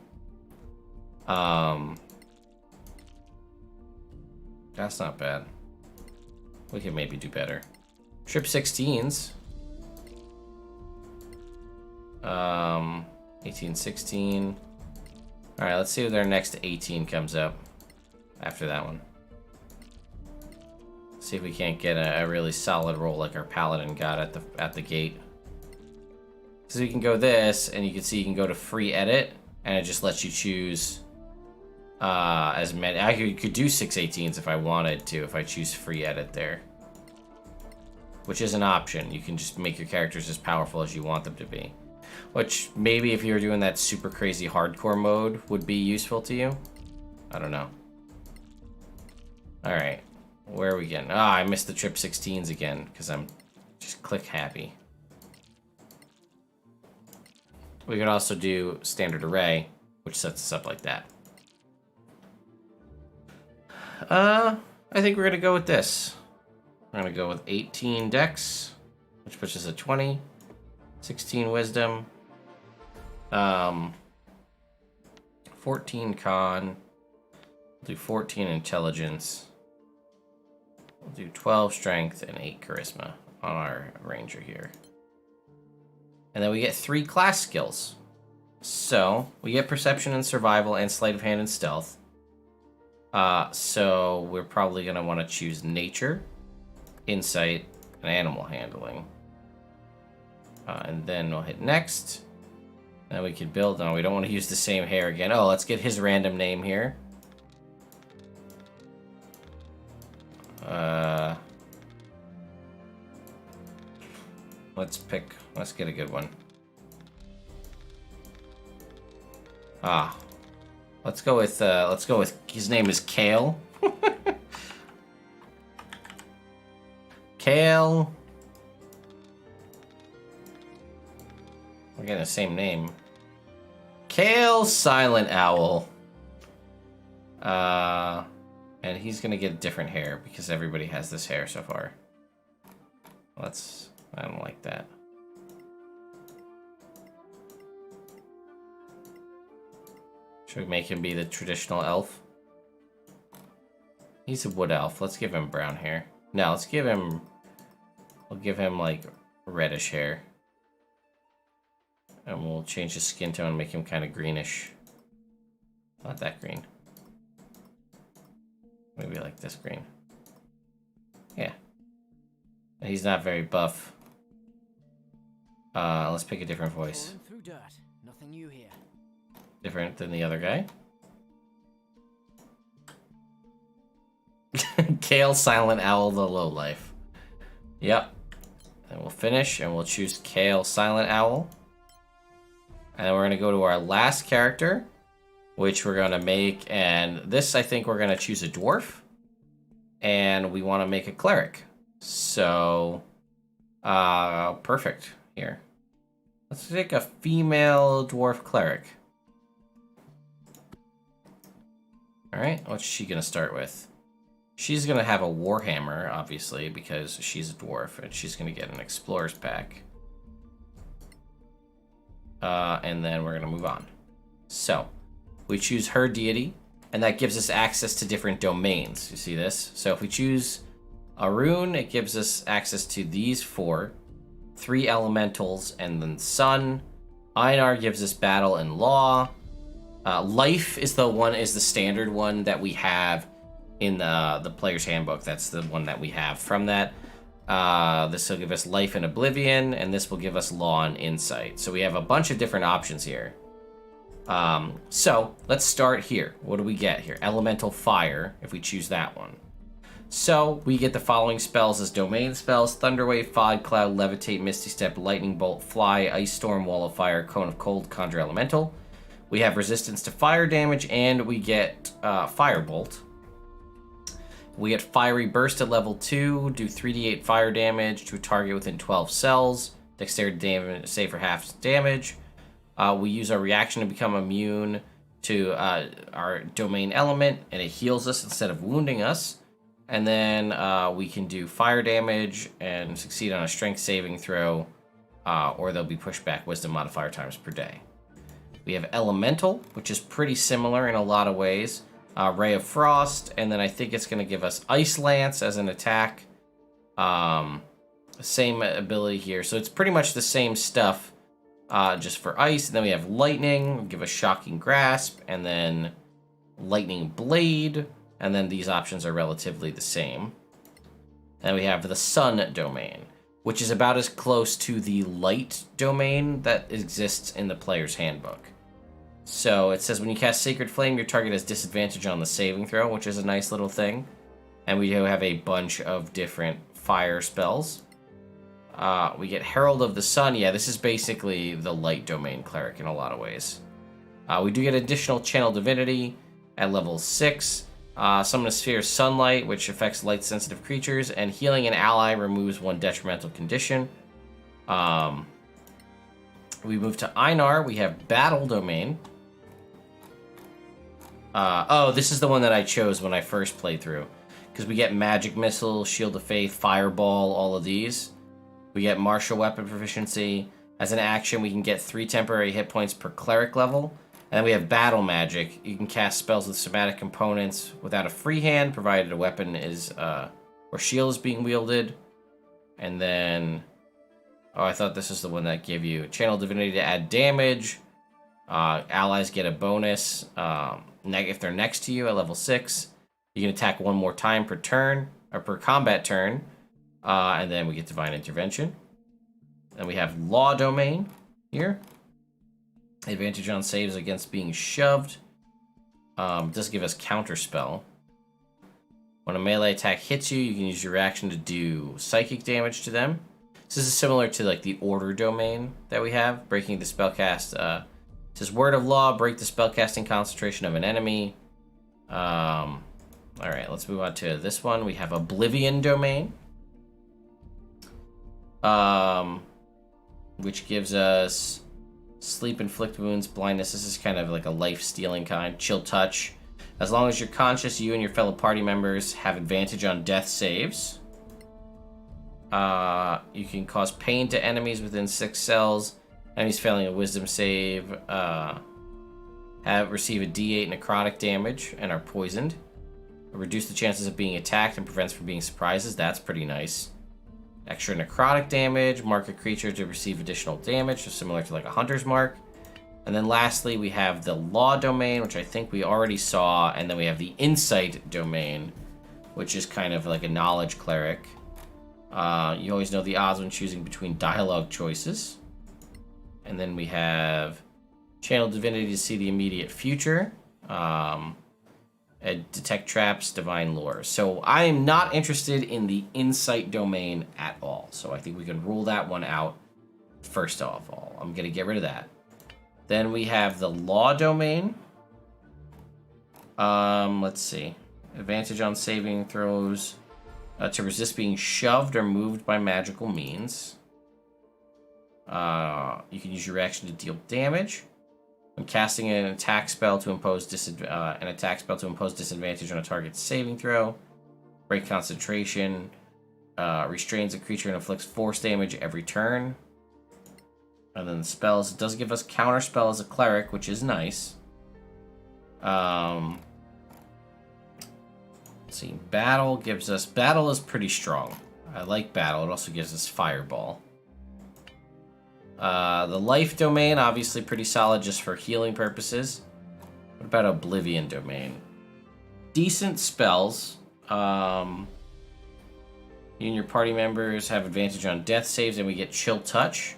That's not bad. We can maybe do better. Trip 16s. 18, 16. Alright, let's see if their next 18 comes up after that one. See if we can't get a really solid roll like our Paladin got at the gate. So you can go this, and you can see you can go to free edit, and it just lets you choose as many. I could do 6 18s if I wanted to, if I choose free edit there. Which is an option. You can just make your characters as powerful as you want them to be. Which, maybe if you were doing that super crazy hardcore mode, would be useful to you. I don't know. Alright. Where are we getting? Ah, I missed the trip 16s again, because I'm just click happy. We could also do standard array, which sets us up like that. I think we're gonna go with this. We're gonna go with 18 dex, which puts us at 20, 16 wisdom, 14 con, we'll do 14 intelligence, we'll do 12 strength and 8 charisma on our ranger here. And then we get 3 class skills. So we get perception and survival and sleight of hand and stealth. So we're probably gonna want to choose nature, insight, and animal handling. And then we'll hit next. And we can build. No, we don't want to use the same hair again. Oh, let's get his random name here. Let's get a good one. Let's go with his name is Kale. Kale. We're getting the same name. Kale Silent Owl. And he's gonna get different hair because everybody has this hair so far. I don't like that. Should we make him be the traditional elf? He's a wood elf. Let's give him brown hair. No, let's give him... We'll give him, like, reddish hair. And we'll change his skin tone and make him kind of greenish. Not that green. Maybe like this green. Yeah. He's not very buff. Let's pick a different voice. Falling through dirt. Nothing new here. Different than the other guy. Kale Silent Owl the Lowlife. Yep. And we'll finish and we'll choose Kale Silent Owl. And then we're going to go to our last character, which we're going to make, and this I think we're going to choose a dwarf. And we want to make a cleric. So, perfect here. Let's take a female dwarf cleric. Alright, what's she going to start with? She's going to have a warhammer, obviously, because she's a dwarf, and she's going to get an explorer's pack. And then we're going to move on. So, we choose her deity, and that gives us access to different domains. You see this? So if we choose a rune, it gives us access to these 4. 3 elementals, and then sun. Einar gives us battle and law. Life is the standard one that we have in the player's handbook. That's the one that we have from that. This will give us life and oblivion, and this will give us law and insight. So we have a bunch of different options here. So let's start here. What do we get here? Elemental fire, if we choose that one. So we get the following spells as domain spells: Thunderwave, Fog Cloud, Levitate, Misty Step, Lightning Bolt, Fly, Ice Storm, Wall of Fire, Cone of Cold, Conjure Elemental. We have resistance to fire damage, and we get Firebolt. We get Fiery Burst at level 2, do 3d8 fire damage to a target within 12 cells. Dexterity damage, save for half damage. We use our reaction to become immune to our domain element, and it heals us instead of wounding us. And then we can do fire damage and succeed on a strength saving throw, or they'll be pushed back wisdom modifier times per day. We have Elemental, which is pretty similar in a lot of ways. Ray of Frost, and then I think it's going to give us Ice Lance as an attack. Same ability here. So it's pretty much the same stuff, just for ice. And then we have Lightning, we'll give us Shocking Grasp, and then Lightning Blade. And then these options are relatively the same. And we have the Sun domain, which is about as close to the Light domain that exists in the player's handbook. So it says when you cast Sacred Flame, your target has disadvantage on the saving throw, which is a nice little thing. And we do have a bunch of different fire spells. We get Herald of the Sun. Yeah, this is basically the Light domain cleric in a lot of ways. We do get additional Channel Divinity at level 6. Summon a Sphere of Sunlight, which affects light-sensitive creatures, and Healing an Ally removes 1 detrimental condition. We move to Einar. We have Battle Domain. Oh, this is the one that I chose when I first played through, because we get Magic Missile, Shield of Faith, Fireball, all of these. We get Martial Weapon Proficiency. As an action, we can get 3 temporary hit points per cleric level. And then we have Battle Magic. You can cast spells with somatic components without a free hand, provided a weapon is, or shield is being wielded. And then, oh, I thought this was the one that gave you Channel Divinity to add damage. Allies get a bonus if they're next to you at level 6. You can attack 1 more time per turn, or per combat turn. And then we get Divine Intervention. Then we have Law Domain here. Advantage on saves against being shoved. It does give us Counterspell. When a melee attack hits you, you can use your reaction to do psychic damage to them. This is similar to like the Order domain that we have. Breaking the spellcast. It says Word of Law, break the spellcasting concentration of an enemy. Alright, let's move on to this one. We have Oblivion domain. Which gives us Sleep, Inflict Wounds, Blindness. This is kind of like a life-stealing kind. Chill Touch. As long as you're conscious, you and your fellow party members have advantage on death saves. You can cause pain to enemies within 6 cells. Enemies failing a wisdom save. receive a D8 necrotic damage and are poisoned. Reduce the chances of being attacked and prevents from being surprises. That's pretty nice. Extra necrotic damage. Mark a creature to receive additional damage, so similar to like a hunter's mark. And then lastly, we have the law domain, which I think we already saw. And then we have the insight domain, which is kind of like a knowledge cleric. You always know the odds when choosing between dialogue choices. And then we have channel divinity to see the immediate future. Detect traps, divine lore. So I am not interested in the insight domain at all. So I think we can rule that one out first of all. I'm going to get rid of that. Then we have the law domain. Let's see. Advantage on saving throws to resist being shoved or moved by magical means. You can use your reaction to deal damage. When casting an attack spell to impose disadvantage on a target's saving throw. Break concentration. Restrains a creature and inflicts force damage every turn. And then the spells, it does give us counterspell as a cleric, which is nice. Let's see, battle gives us, battle is pretty strong. I like battle, it also gives us fireball. The life domain, obviously pretty solid just for healing purposes. What about oblivion domain? Decent spells. You and your party members have advantage on death saves and we get chill touch.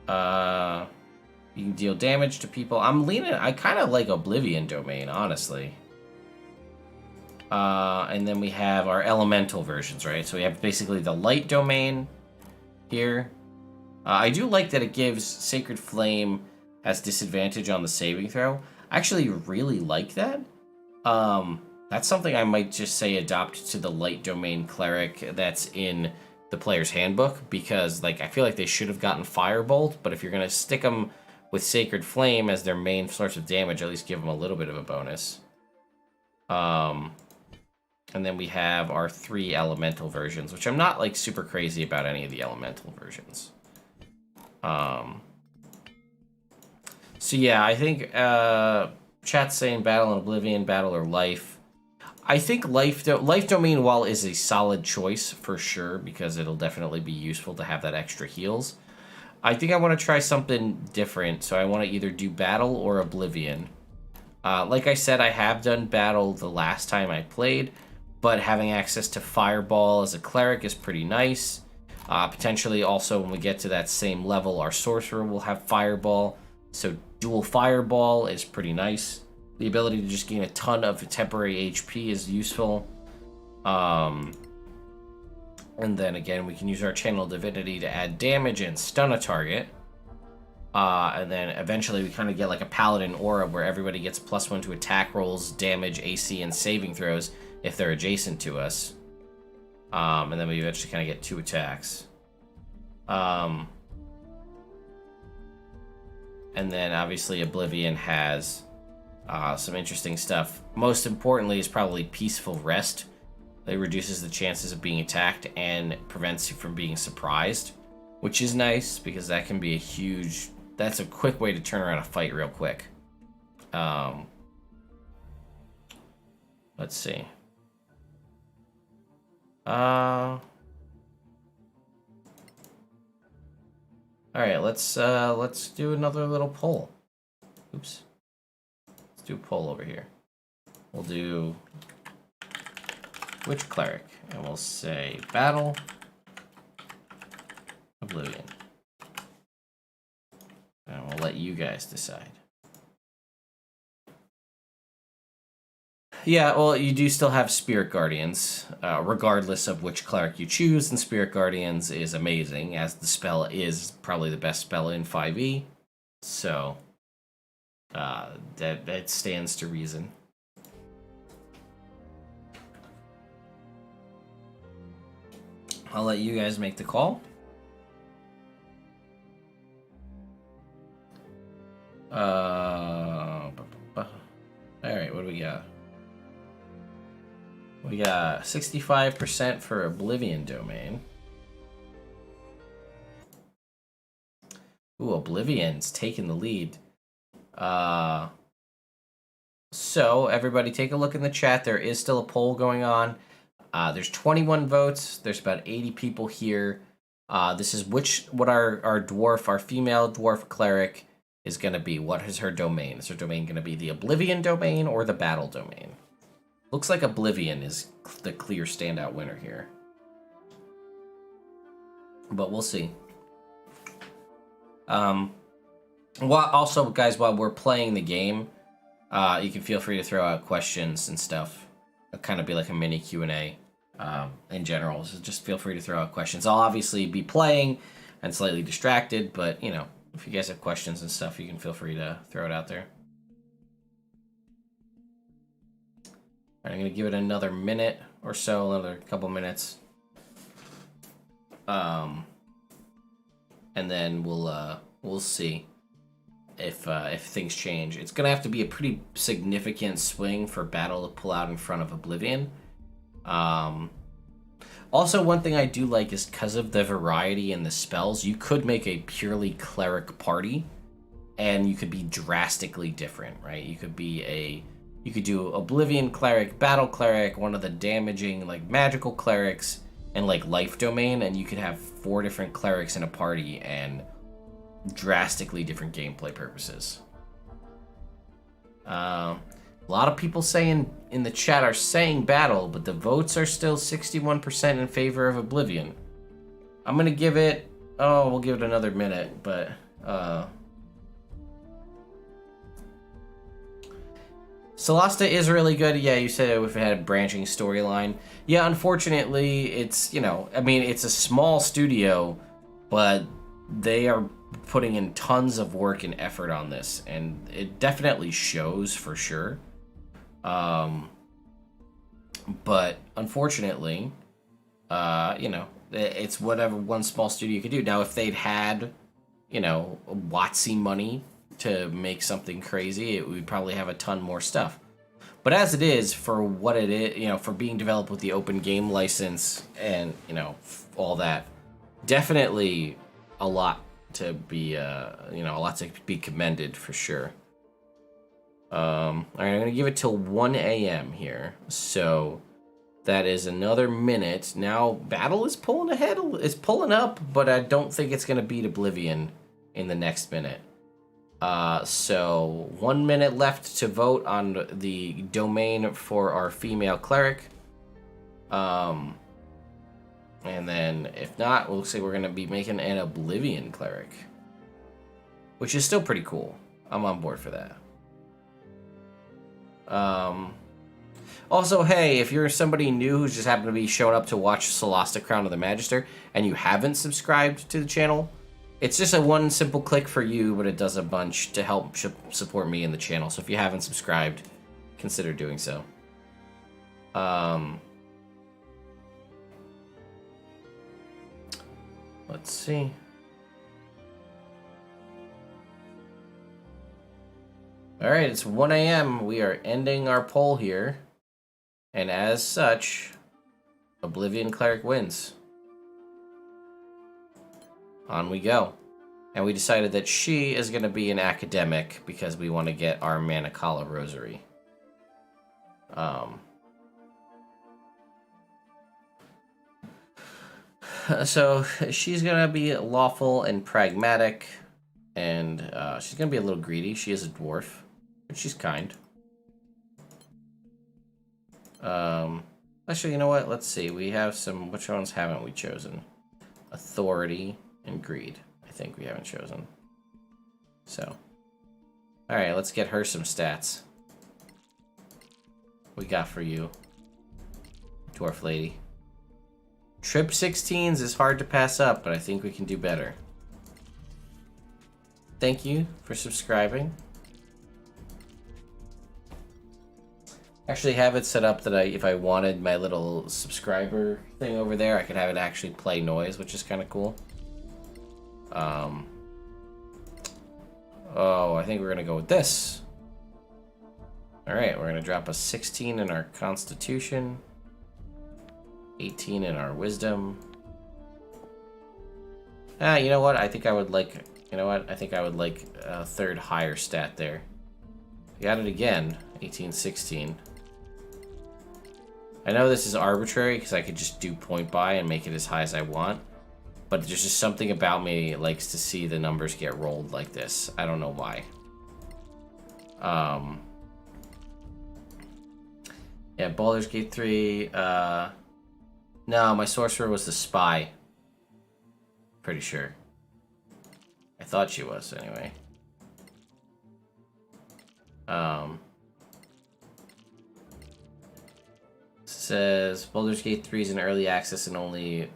You can deal damage to people. I kind of like Oblivion Domain, honestly. And then we have our elemental versions, right? So we have basically the light domain here. I do like that it gives Sacred Flame has disadvantage on the saving throw. I actually really like that. That's something I might just say adopt to the light domain cleric that's in the player's handbook, because like I feel like they should have gotten Firebolt, but if you're gonna stick them with Sacred Flame as their main source of damage, at least give them a little bit of a bonus. And then we have our 3 elemental versions, which I'm not like super crazy about any of the elemental versions. So yeah, I think chat's saying battle and oblivion, battle or life. I think life domain while is a solid choice for sure, because it'll definitely be useful to have that extra heals. I think I want to try something different, so I want to either do battle or oblivion. Like I said, I have done battle the last time I played, but having access to fireball as a cleric is pretty nice. Potentially also when we get to that same level, our sorcerer will have fireball, so dual fireball is pretty nice. The ability to just gain a ton of temporary HP is useful. And then again, we can use our channel divinity to add damage and stun a target. And then eventually we kind of get like a paladin aura where everybody gets +1 to attack rolls, damage, AC, and saving throws if they're adjacent to us. And then we eventually kind of get 2 attacks. And then obviously Oblivion has some interesting stuff. Most importantly is probably Peaceful Rest. It reduces the chances of being attacked and prevents you from being surprised, which is nice because that can be a huge... That's a quick way to turn around a fight real quick. Let's see. All right, let's do another little poll. Oops. Let's do a poll over here. We'll do which cleric, and we'll say battle, oblivion. And we'll let you guys decide. Yeah, well, you do still have Spirit Guardians, regardless of which cleric you choose, and Spirit Guardians is amazing, as the spell is probably the best spell in 5e. So, that stands to reason. I'll let you guys make the call. Alright, what do we got? We got 65% for Oblivion Domain. Ooh, Oblivion's taking the lead. So everybody take a look in the chat. There is still a poll going on. There's 21 votes. There's about 80 people here. This is what our dwarf, our female dwarf cleric is going to be. What is her domain? Is her domain going to be the Oblivion domain or the Battle domain? Looks like Oblivion is the clear standout winner here. But we'll see. Also, guys, while we're playing the game, you can feel free to throw out questions and stuff. It'll kind of be like a mini Q&A in general. So just feel free to throw out questions. I'll obviously be playing and slightly distracted, but, you know, if you guys have questions and stuff, you can feel free to throw it out there. All right, I'm going to give it another minute or so, another couple minutes. And then we'll see if things change. It's gonna have to be a pretty significant swing for Battle to pull out in front of Oblivion. Also, one thing I do like is because of the variety in the spells, you could make a purely cleric party, and you could be drastically different, right? You could do Oblivion cleric, Battle cleric, one of the damaging like magical clerics, and like life domain, and you could have 4 different clerics in a party and drastically different gameplay purposes. A lot of people saying in the chat are saying Battle, but the votes are still 61% in favor of Oblivion. I'm gonna give it, we'll give it another minute, but Solasta is really good. Yeah, you said if it had a branching storyline. Yeah, unfortunately, it's, you know, I mean, it's a small studio, but they are putting in tons of work and effort on this, and it definitely shows for sure. But unfortunately, you know, it's whatever one small studio could do. Now, if they'd had, you know, WotC money to make something crazy, we'd probably have a ton more stuff. But as it is, for what it is, you know, for being developed with the open game license and, you know, all that, definitely a lot to be, you know, a lot to be commended for sure. All right, I'm gonna give it till 1 a.m. here, so that is another minute. Now, Battle is pulling ahead, is pulling up, but I don't think it's gonna beat Oblivion in the next minute. So 1 minute left to vote on the domain for our female cleric. And then if not, we'll say we're going to be making an Oblivion cleric, which is still pretty cool. I'm on board for that. Also, hey, if you're somebody new who's just happened to be showing up to watch Solasta Crown of the Magister and you haven't subscribed to the channel, it's just a one simple click for you, but it does a bunch to help support me in the channel. So if you haven't subscribed, consider doing so. Let's see. All right, it's 1 a.m. We are ending our poll here. And as such, Oblivion Cleric wins. On we go. And we decided that she is going to be an academic because we want to get our Manicala Rosary. So she's going to be lawful and pragmatic. And she's going to be a little greedy. She is a dwarf, but she's kind. Actually, you know what? Let's see. We have some... Which ones haven't we chosen? Authority and greed. I think we haven't chosen. So. Alright, let's get her some stats. What we got for you, dwarf lady? Trip 16s is hard to pass up, but I think we can do better. Thank you for subscribing. Actually have it set up that if I wanted my little subscriber thing over there, I could have it actually play noise, which is kind of cool. Oh, I think we're going to go with this. Alright, we're going to drop a 16 in our Constitution. 18 in our Wisdom. You know what? I think I would like You know what? I think I would like a third higher stat there. Got it again. 1816. I know this is arbitrary because I could just do point buy and make it as high as I want. But there's just something about me that likes to see the numbers get rolled like this. I don't know why. Yeah, Baldur's Gate 3. No, my Sorcerer was the spy. Pretty sure. I thought she was, anyway. Says Baldur's Gate 3 is in early access and only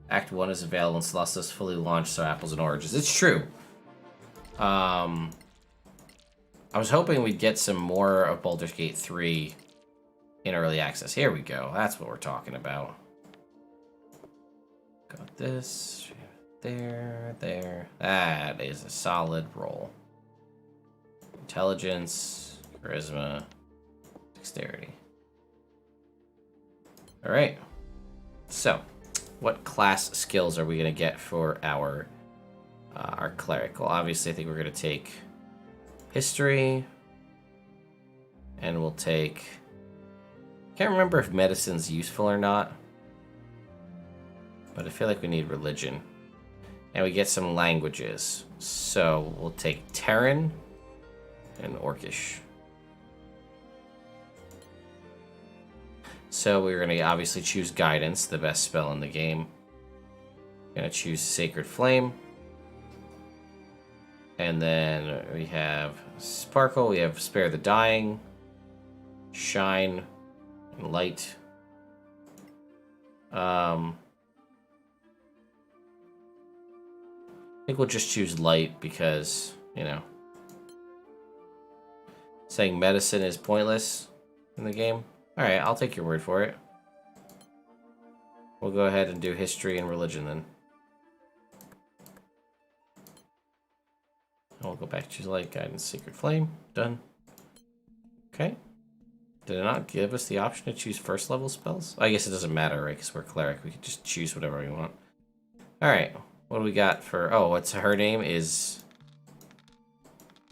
Act 1 is available and Solasta is fully launched, so apples and oranges. It's true. I was hoping we'd get some more of Baldur's Gate 3 in early access. Here we go. That's what we're talking about. Got this. There, there. That is a solid roll. Intelligence, charisma, dexterity. Alright. So, what class skills are we going to get for our cleric? Well, obviously, I think we're going to take history. And we'll take... Can't remember if medicine's useful or not. But I feel like we need religion. And we get some languages. So we'll take Terran and Orcish. So we're going to obviously choose Guidance, the best spell in the game. Going to choose Sacred Flame. And then we have Sparkle, we have Spare the Dying, Shine, and Light. I think we'll just choose Light because, you know, saying Medicine is pointless in the game. Alright, I'll take your word for it. We'll go ahead and do History and Religion then. I'll go back to Light, Guidance, Sacred Flame. Done. Okay. Did it not give us the option to choose first level spells? I guess it doesn't matter, right? Because we're Cleric. We can just choose whatever we want. Alright. What do we got for... Oh, what's her name is...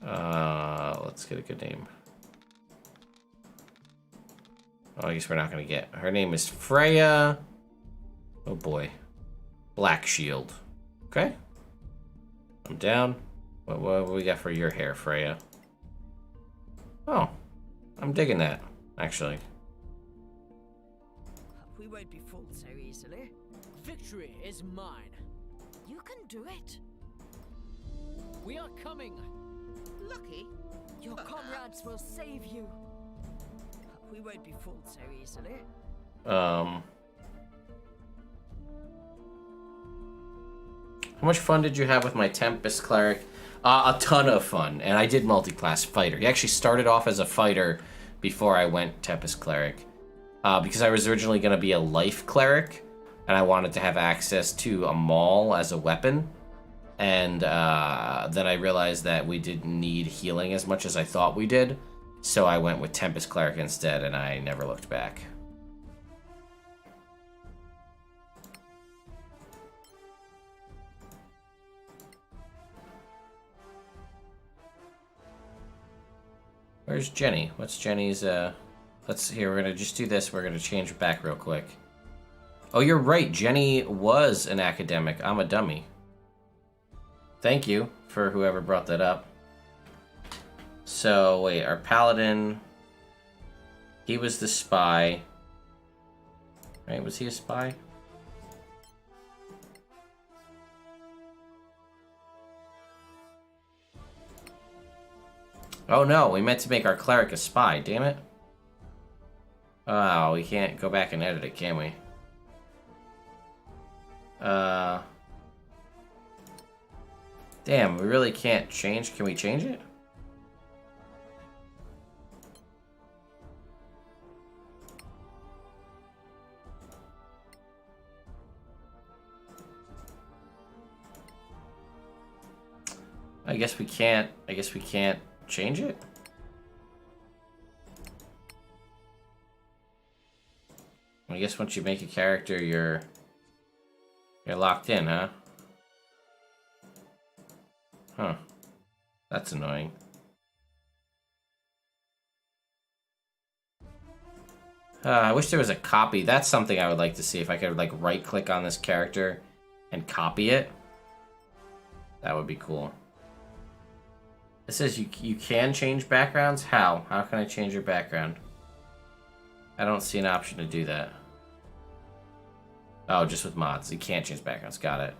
let's get a good name. Oh, I guess we're not going to get... Her name is Freya. Oh, boy. Black Shield. Okay. I'm down. What do we got for your hair, Freya? Oh. I'm digging that, actually. We won't be fooled so easily. Victory is mine. You can do it. We are coming. Lucky. Your comrades will save you. We won't be fooled so easily. How much fun did you have with my Tempest Cleric? A ton of fun, and I did multi-class fighter. He actually started off as a fighter before I went Tempest Cleric. Because I was originally going to be a life cleric, and I wanted to have access to a maul as a weapon. And then I realized that we didn't need healing as much as I thought we did. So I went with Tempest Cleric instead, and I never looked back. Where's Jenny? What's Jenny's, let's, here, we're gonna just do this. We're gonna change back real quick. Oh, you're right. Jenny was an academic. I'm a dummy. Thank you for whoever brought that up. So, wait, our Paladin, he was the spy. Right, was he a spy? Oh no, we meant to make our cleric a spy, damn it. Oh, we can't go back and edit it, can we? Damn, we really can't change. Can we change it? I guess we can't change it? I guess once you make a character, you're locked in, huh? That's annoying. I wish there was a copy. That's something I would like to see. If I could like right click on this character and copy it. That would be cool. It says you can change backgrounds? How? How can I change your background? I don't see an option to do that. Oh, just with mods. You can't change backgrounds. Got it.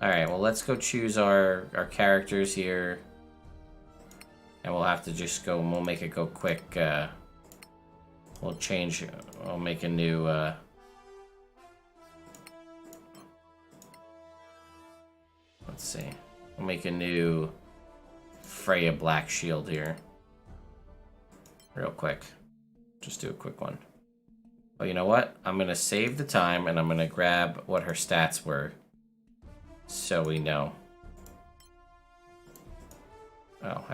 Alright, well let's go choose our characters here. And we'll have to just go, and we'll make it go quick. We'll change, we'll make a new, let's see. We'll make a new Freya Black Shield here. Real quick. Just do a quick one. Oh, you know what? I'm going to save the time, and I'm going to grab what her stats were. So we know. Oh,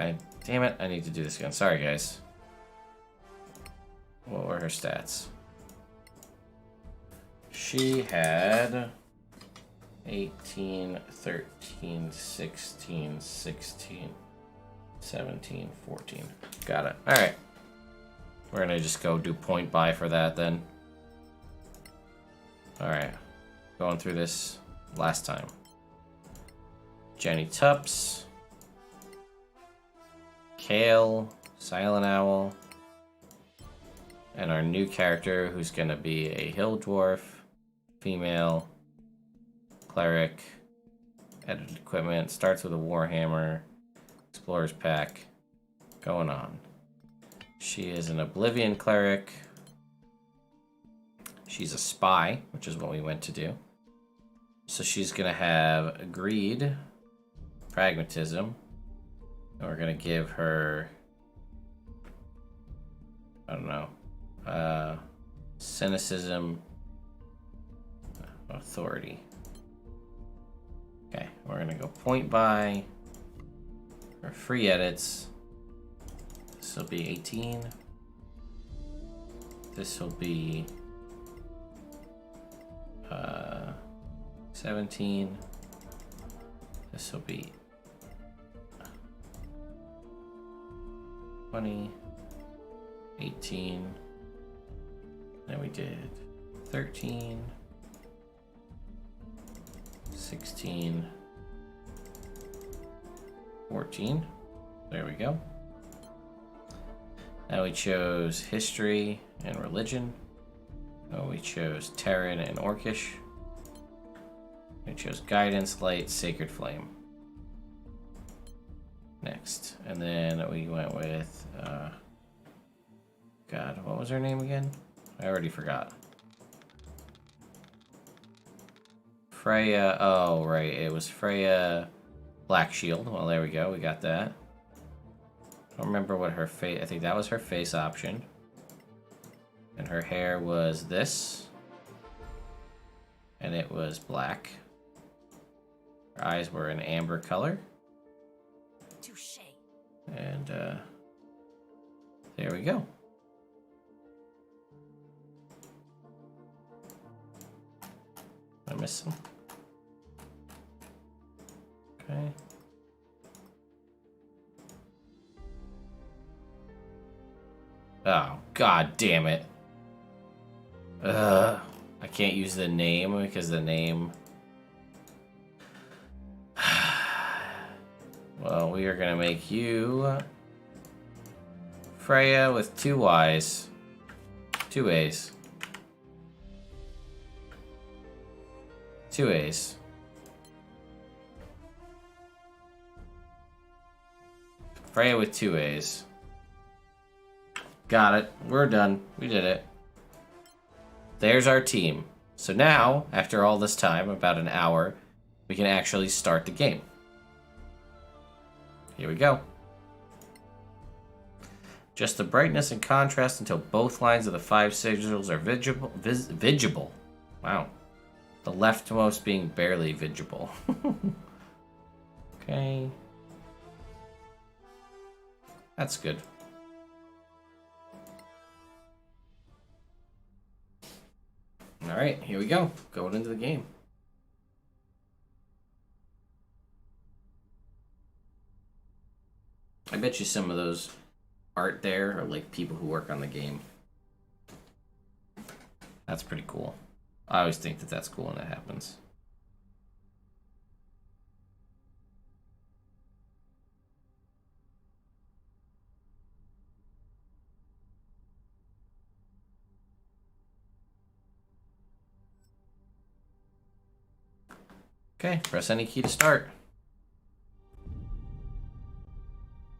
damn it. I need to do this again. Sorry, guys. What were her stats? She had 18, 13, 16, 16, 17, 14. Got it. Alright. We're gonna just go do point buy for that then. Alright. Going through this last time. Jenny Tups. Kale. Silent Owl. And our new character, who's gonna be a Hill Dwarf. Female. Cleric. Edited equipment. Starts with a Warhammer. Explorer's pack. Going on. She is an Oblivion Cleric. She's a spy, which is what we went to do. So she's gonna have Greed, Pragmatism, and we're gonna give her, I don't know, Cynicism, Authority. Okay, we're gonna go point buy for free edits. This will be 18. This will be 17. This will be 20, 18. Then we did 13, 16, 14. There we go. Now we chose History and Religion. Oh, we chose Terran and Orcish. We chose Guidance, Light, Sacred Flame. Next. And then we went with, God, what was her name again? I already forgot. Freya, oh, right, it was Freya Black Shield. Well, there we go, we got that. I don't remember what her face, I think that was her face option. And her hair was this. And it was black. Her eyes were an amber color. Touché. And there we go. I missed some. Okay. Oh, god damn it. I can't use the name because the name... Well, we are going to make you Freya with 2 Ys. 2 A's. 2 A's. Freya with 2 A's. Got it. We're done. We did it. There's our team. So now, after all this time, about an hour, we can actually start the game. Here we go. Just the brightness and contrast until both lines of the 5 sigils are visible. Wow. The leftmost being barely visible. Okay. That's good. Alright, here we go. Going into the game. bet you some of those art there are like people who work on the game. That's pretty cool. I always think that that's cool when that happens. Okay, press any key to start.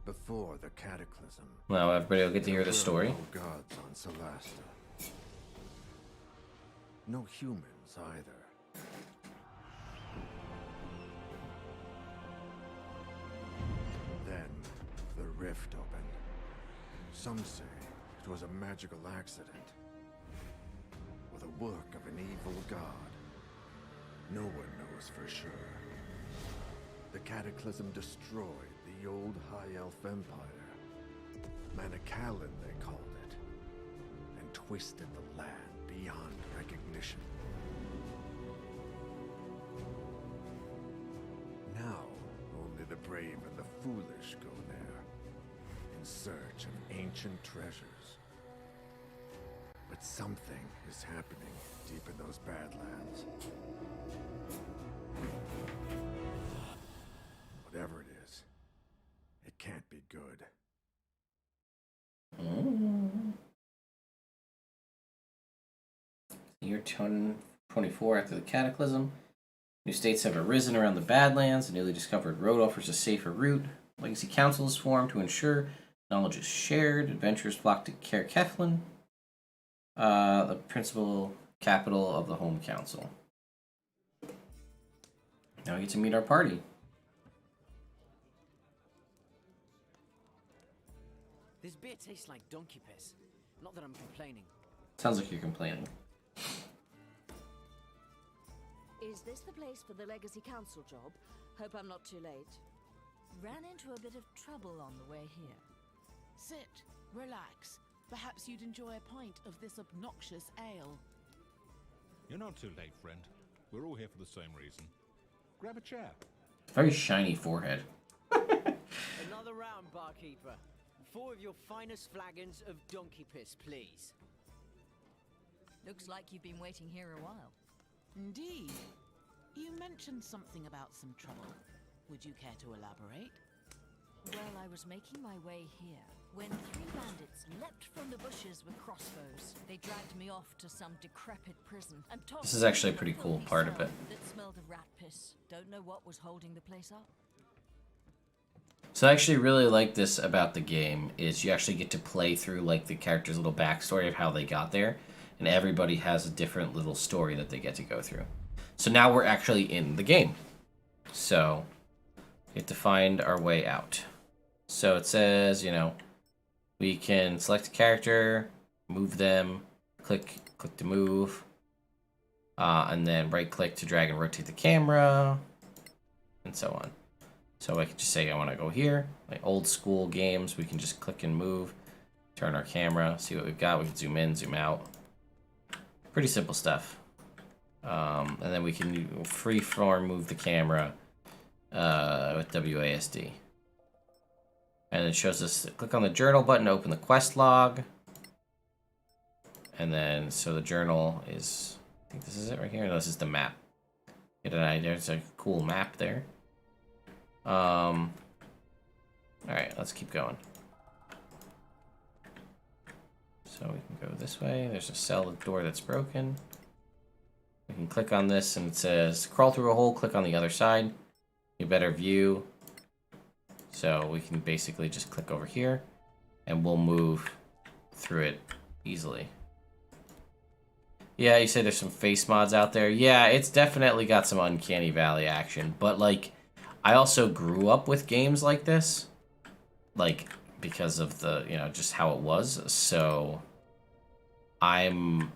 Before the cataclysm. Now everybody will get to hear the story. No gods on Solasta. No humans either. Then the rift opened. Some say it was a magical accident, or the work of an evil god. No one knows for sure. The cataclysm destroyed the old High Elf Empire. Manacalon, they called it. And twisted the land beyond recognition. Now, only the brave and the foolish go there, in search of ancient treasures. But something is happening deep in those Badlands. Whatever it is, it can't be good. Year 24 after the cataclysm. New states have arisen around the Badlands. A newly discovered road offers a safer route. Legacy Council is formed to ensure knowledge is shared. Adventurers flock to Caer Keflin, the principal capital of the Home Council. Now we get to meet our party. This beer tastes like donkey piss. Not that I'm complaining. Sounds like you're complaining. Is this the place for the Legacy Council job? Hope I'm not too late. Ran into a bit of trouble on the way here. Sit, relax. Perhaps you'd enjoy a pint of this obnoxious ale. You're not too late, friend. We're all here for the same reason. Grab a chair. Very shiny forehead. Another round, barkeeper. 4 of your finest flagons of donkey piss, please. Looks like you've been waiting here a while. Indeed. You mentioned something about some trouble. Would you care to elaborate? Well, I was making my way here when 3 bandits leapt from the bushes with crossbows. They dragged me off to some decrepit prison and tossed This is actually me a pretty in cool filthy part of cell it. That smelled of rat piss. Don't know what was holding the place up. So I actually really like this about the game is you actually get to play through like the character's little backstory of how they got there, and everybody has a different little story that they get to go through. So now we're actually in the game. So we have to find our way out. So it says, you know, we can select a character, move them, click to move, and then right click to drag and rotate the camera, and so on. So I can just say I want to go here. Like old school games, we can just click and move, turn our camera, see what we've got. We can zoom in, zoom out. Pretty simple stuff. And then we can freeform move the camera with WASD. And it shows us, click on the journal button to open the quest log. And then, so the journal is, I think this is it right here. No, this is the map. Get an idea, there's a cool map there. Alright, let's keep going. So we can go this way. There's a cell door that's broken. We can click on this and it says crawl through a hole, click on the other side. Get a better view. So we can basically just click over here and we'll move through it easily. Yeah, you say there's some face mods out there. Yeah, it's definitely got some Uncanny Valley action, but like I also grew up with games like this, like because of the, you know, just how it was. So I'm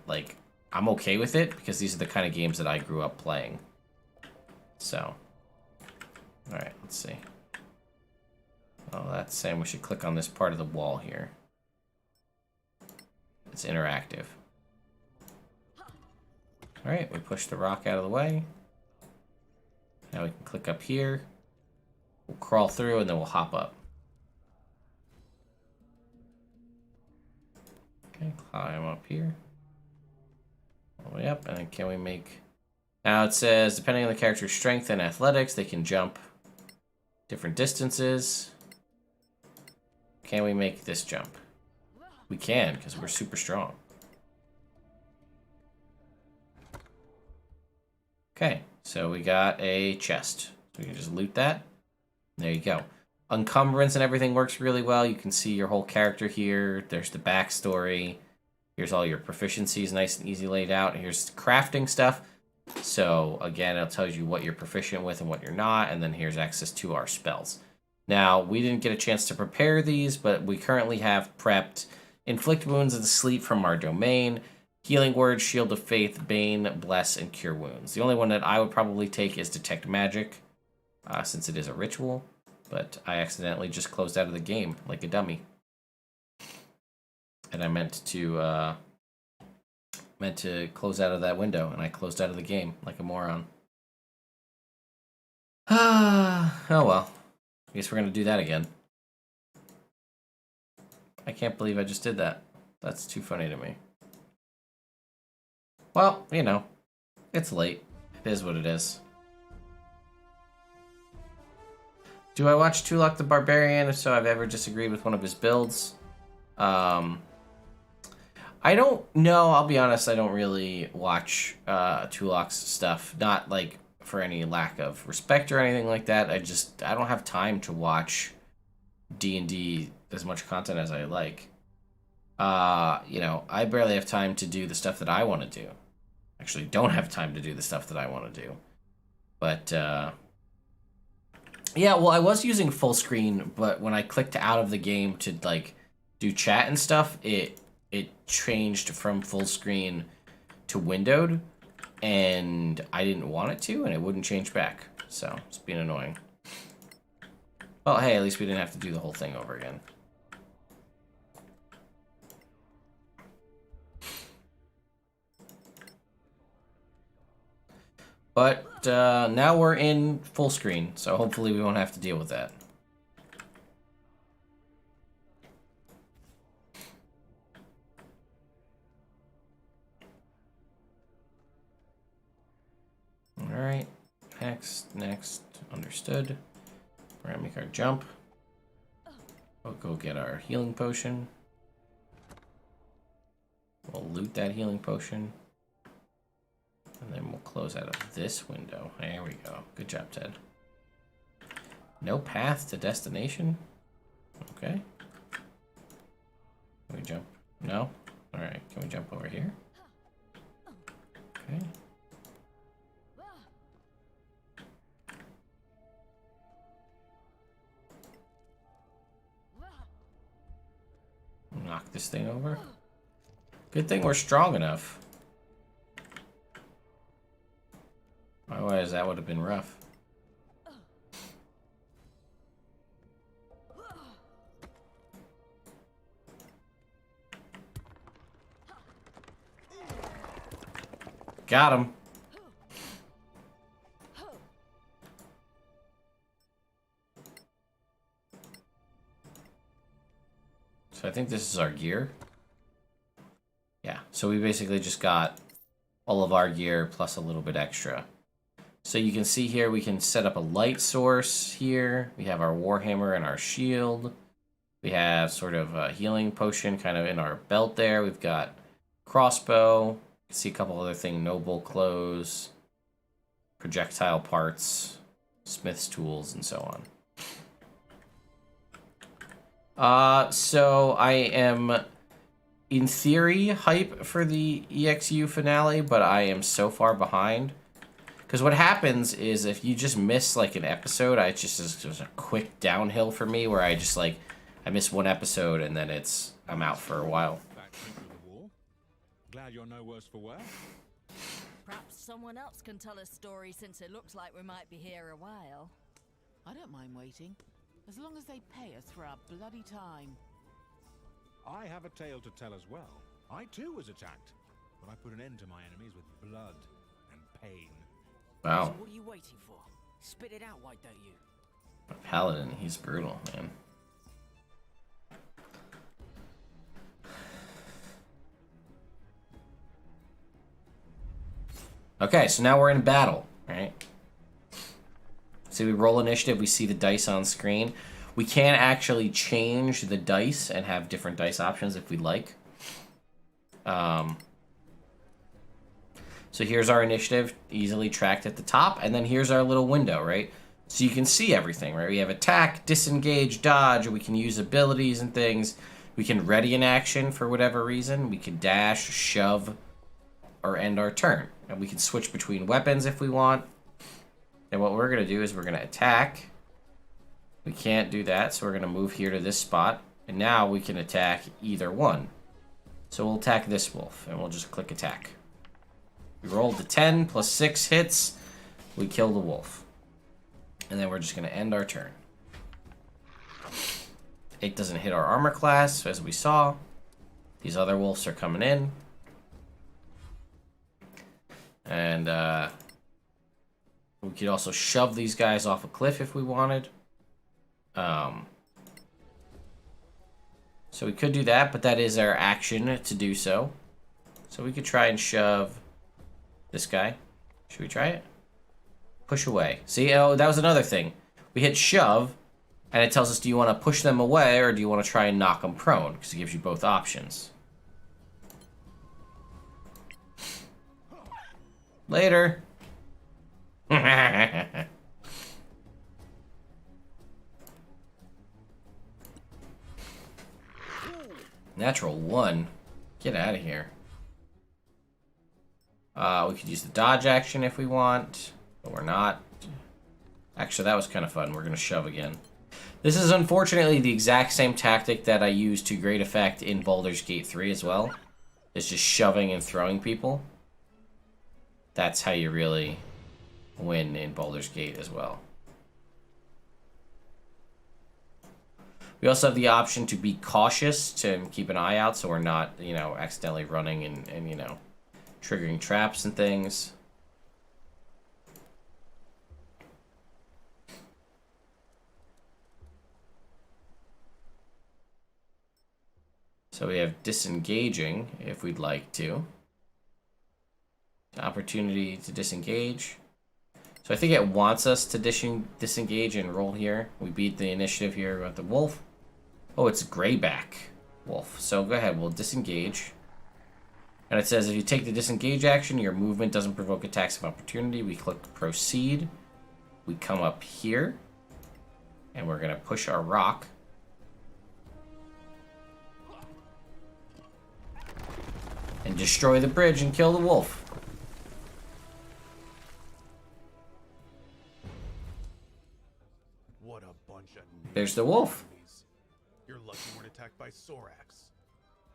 okay with it because these are the kind of games that I grew up playing. So, all right, let's see. Oh, that's saying we should click on this part of the wall here. It's interactive. All right, we push the rock out of the way. Now we can click up here. We'll crawl through and then we'll hop up. Okay, climb up here. All the way up, and then can we make... Now it says, depending on the character's strength and athletics, they can jump different distances. Can we make this jump? We can, because we're super strong. Okay, so we got a chest. So we can just loot that. There you go. Encumbrance and everything works really well. You can see your whole character here. There's the backstory. Here's all your proficiencies, nice and easy laid out. Here's crafting stuff. So again, it tells you what you're proficient with and what you're not. And then here's access to our spells. Now, we didn't get a chance to prepare these, but we currently have prepped Inflict Wounds of the Sleep from our domain, Healing Word, Shield of Faith, Bane, Bless, and Cure Wounds. The only one that I would probably take is Detect Magic, since it is a ritual, but I accidentally just closed out of the game like a dummy. And I meant to close out of that window, and I closed out of the game like a moron. Oh well. I guess we're gonna do that again. I can't believe I just did that. That's too funny to me. Well, you know, it's late. It is what it is. Do I watch Tulok the Barbarian? If so, I've ever disagreed with one of his builds. I don't know. I'll be honest. I don't really watch Tulok's stuff. Not like for any lack of respect or anything like that. I don't have time to watch D&D as much content as I like. You know, I barely have time to do the stuff that I want to do. Actually, don't have time to do the stuff that I want to do. But yeah, well, I was using full screen, but when I clicked out of the game to like do chat and stuff, it changed from full screen to windowed, and I didn't want it to, and it wouldn't change back. So it's being annoying. Well, hey, at least we didn't have to do the whole thing over again. But now we're in full screen, so hopefully we won't have to deal with that. Alright, next, understood. We're gonna make our jump. We'll go get our healing potion. We'll loot that healing potion. And then we'll close out of this window. There we go. Good job, Ted. No path to destination? Okay. Can we jump? No? Alright, can we jump over here? Okay. Knock this thing over. Good thing we're strong enough. Otherwise, that would have been rough. Got him. So I think this is our gear. Yeah, so we basically just got all of our gear plus a little bit extra. So you can see here we can set up a light source here. We have our warhammer and our shield. We have sort of a healing potion kind of in our belt there. We've got crossbow. You can see a couple other things, noble clothes, projectile parts, smith's tools, and so on. So I am, in theory, hype for the EXU finale, but I am so far behind. Because what happens is if you just miss like an episode, it's just a quick downhill for me where I just like, I miss one episode and then I'm out for a while. Glad you're no worse for wear. Perhaps someone else can tell a story since it looks like we might be here a while. I don't mind waiting, as long as they pay us for our bloody time. I have a tale to tell as well. I too was attacked, but I put an end to my enemies with blood and pain. Wow. So what are you waiting for? Spit it out, why don't you? Paladin, he's brutal, man. Okay, so now we're in battle, right? So we roll initiative, we see the dice on screen. We can actually change the dice and have different dice options if we like. So here's our initiative, easily tracked at the top, and then here's our little window, right? So you can see everything, right? We have attack, disengage, dodge, we can use abilities and things. We can ready an action for whatever reason. We can dash, shove, or end our turn. And we can switch between weapons if we want. And what we're going to do is we're going to attack. We can't do that, so we're going to move here to this spot. And now we can attack either one. So we'll attack this wolf, and we'll just click attack. We rolled the 10 plus 6 hits. We kill the wolf. And then we're just going to end our turn. It doesn't hit our armor class, as we saw. These other wolves are coming in. And we could also shove these guys off a cliff if we wanted. So we could do that, but that is our action to do so. So we could try and shove this guy. Should we try it? Push away. See, oh, that was another thing. We hit shove, and it tells us, do you want to push them away, or do you want to try and knock them prone? Because it gives you both options. Later. Natural 1. Get out of here. We could use the dodge action if we want, but we're not. Actually, that was kind of fun. We're going to shove again. This is unfortunately the exact same tactic that I used to great effect in Baldur's Gate 3 as well. It's just shoving and throwing people. That's how you really win in Baldur's Gate as well. We also have the option to be cautious, to keep an eye out so we're not, you know, accidentally running and you know, triggering traps and things. So we have disengaging if we'd like to. Opportunity to disengage. So I think it wants us to disengage and roll here. We beat the initiative here with the wolf. Oh, it's grayback wolf. So go ahead, we'll disengage. And it says if you take the disengage action, your movement doesn't provoke attacks of opportunity. We click proceed. We come up here. And we're going to push our rock. And destroy the bridge and kill the wolf. What a bunch of There's the wolf. You're lucky you weren't attacked by Sorax.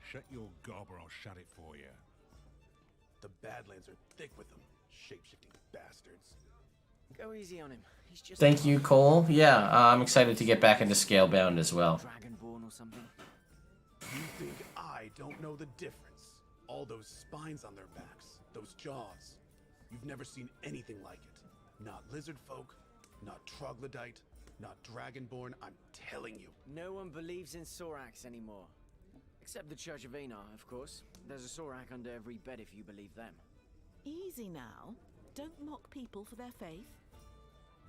Shut your gob or I'll shut it for you. The Badlands are thick with them, shape-shifting bastards. Go easy on him. He's just Thank you, Cole. Yeah, I'm excited to get back into Scalebound as well. Dragonborn or something. You think I don't know the difference? All those spines on their backs, those jaws. You've never seen anything like it. Not lizard folk, not troglodyte, not dragonborn, I'm telling you. No one believes in Sorax anymore. Except the Church of Anar, of course. There's a Sorak under every bed if you believe them. Easy now. Don't mock people for their faith.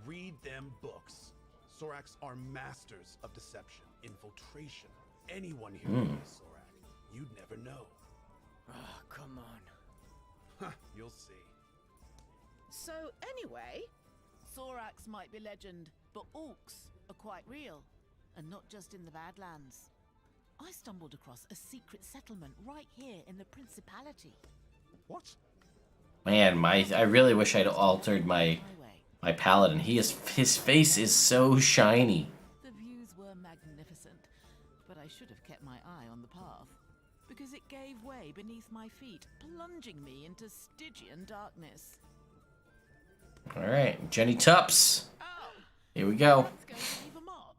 Read them books. Sorax are masters of deception, infiltration. Anyone here is a Sorak. You'd never know. Oh, come on. Huh, you'll see. So anyway, Sorax might be legend, but orcs are quite real. And not just in the Badlands. I stumbled across a secret settlement right here in the Principality. What? Man, I really wish I'd altered my Paladin. His face is so shiny. The views were magnificent, but I should have kept my eye on the path, because it gave way beneath my feet, plunging me into Stygian darkness. All right, Jenny Tups. Oh, Here we go. that's going to leave a mark.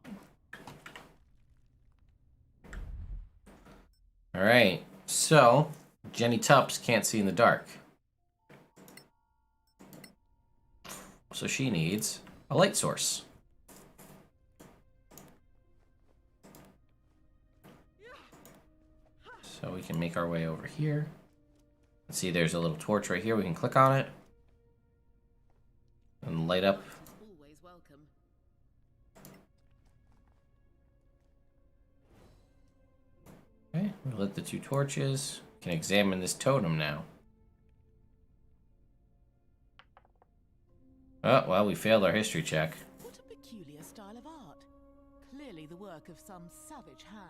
All right, so Jenny Tups can't see in the dark. So she needs a light source. So we can make our way over here. Let's see, there's a little torch right here. We can click on it. can light up. Always welcome. Okay, we lit the 2 torches. We can examine this totem now. Oh, well, we failed our history check. What a peculiar style of art. Clearly the work of some savage hand.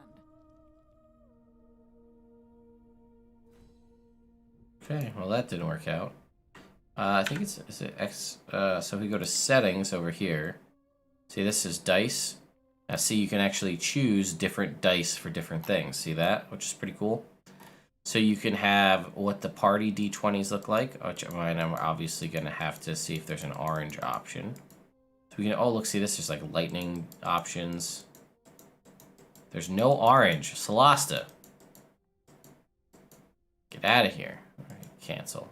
Okay, well that didn't work out. I think is it X, so if we go to settings over here, see this is dice. Now see, you can actually choose different dice for different things. See that? Which is pretty cool. So you can have what the party D20s look like, which mine I'm obviously going to have to see if there's an orange option. So we can, oh look, see this is like lightning options. There's no orange. Solasta. Get out of here. All right, cancel.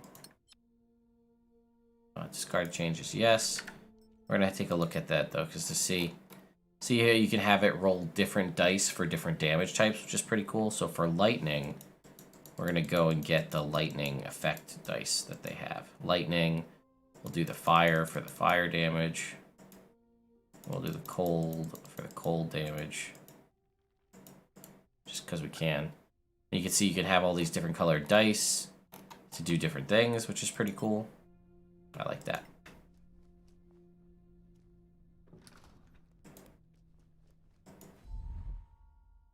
Discard changes, yes. We're going to take a look at that though, because to see here you can have it roll different dice for different damage types, which is pretty cool. So for lightning, we're going to go and get the lightning effect dice that they have. Lightning, we'll do the fire for the fire damage. We'll do the cold for the cold damage. Just because we can. And you can see you can have all these different colored dice to do different things, which is pretty cool. I like that.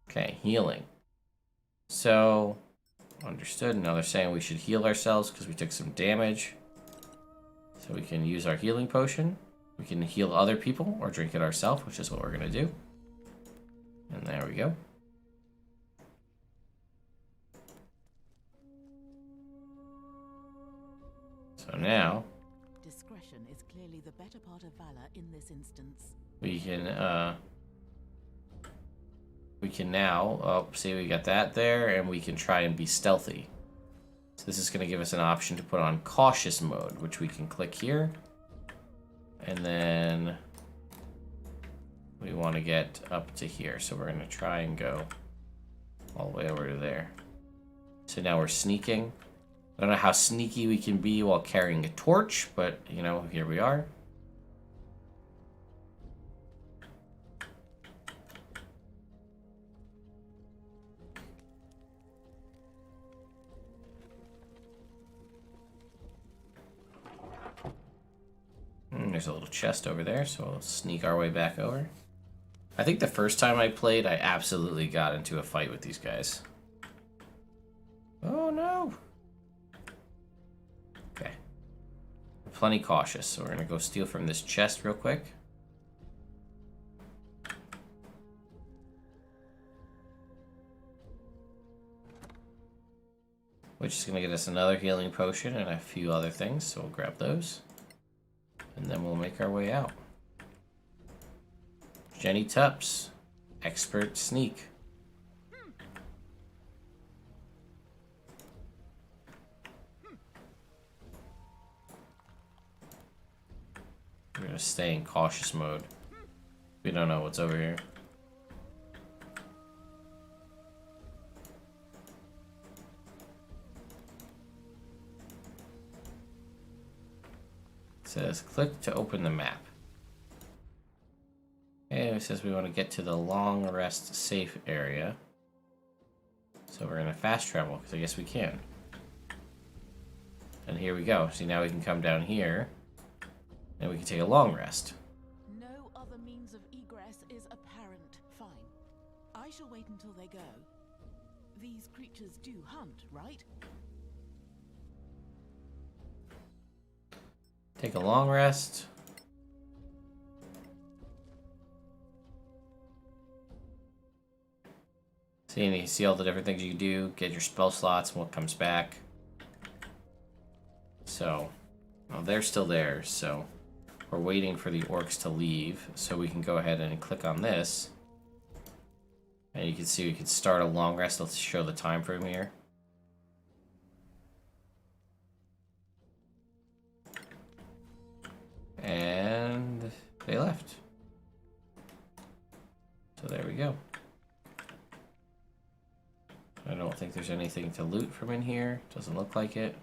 Okay, healing. So, understood. Now they're saying we should heal ourselves because we took some damage. So we can use our healing potion. We can heal other people or drink it ourselves, which is what we're going to do. And there we go. So now Discretion is clearly the better part of valor in this instance. we can now, oh, see we got that there, and we can try and be stealthy. So this is going to give us an option to put on cautious mode, which we can click here. And then we want to get up to here. So we're going to try and go all the way over to there. So now we're sneaking. I don't know how sneaky we can be while carrying a torch, but, you know, here we are. There's a little chest over there, so we'll sneak our way back over. I think the first time I played, I absolutely got into a fight with these guys. Oh no! Okay. We're plenty cautious, so we're gonna go steal from this chest real quick. Which is gonna get us another healing potion and a few other things, so we'll grab those. And then we'll make our way out. Jenny Tups, expert sneak. We're gonna stay in cautious mode. We don't know what's over here. It says click to open the map. And it says we want to get to the long rest safe area. So we're gonna fast travel, because I guess we can. And here we go. See, now we can come down here and we can take a long rest. No other means of egress is apparent. Fine. I shall wait until they go. These creatures do hunt, right? Take a long rest. See, and you see all the different things you can do. Get your spell slots and what comes back. So, well, they're still there, so we're waiting for the orcs to leave. So we can go ahead and click on this. And you can see we can start a long rest. Let's show the time frame here. And they left. So there we go. I don't think there's anything to loot from in here. Doesn't look like it.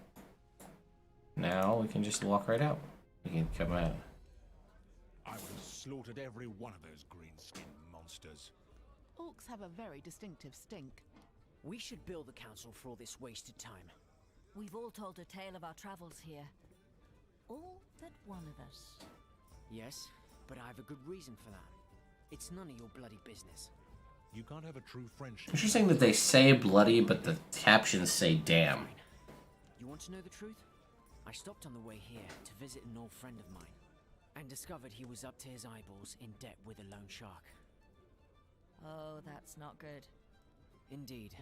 Now we can just walk right out. We can come out. slaughtered every one of those green-skinned monsters. Orcs have a very distinctive stink. We should bill the council for all this wasted time. We've all told a tale of our travels here. All but one of us. Yes, but I have a good reason for that. It's none of your bloody business. You can't have a true friendship. Interesting that they say bloody, but the captions say damn. You want to know the truth? I stopped on the way here to visit an old friend of mine, and discovered he was up to his eyeballs in debt with a loan shark. Oh, that's not good. Indeed.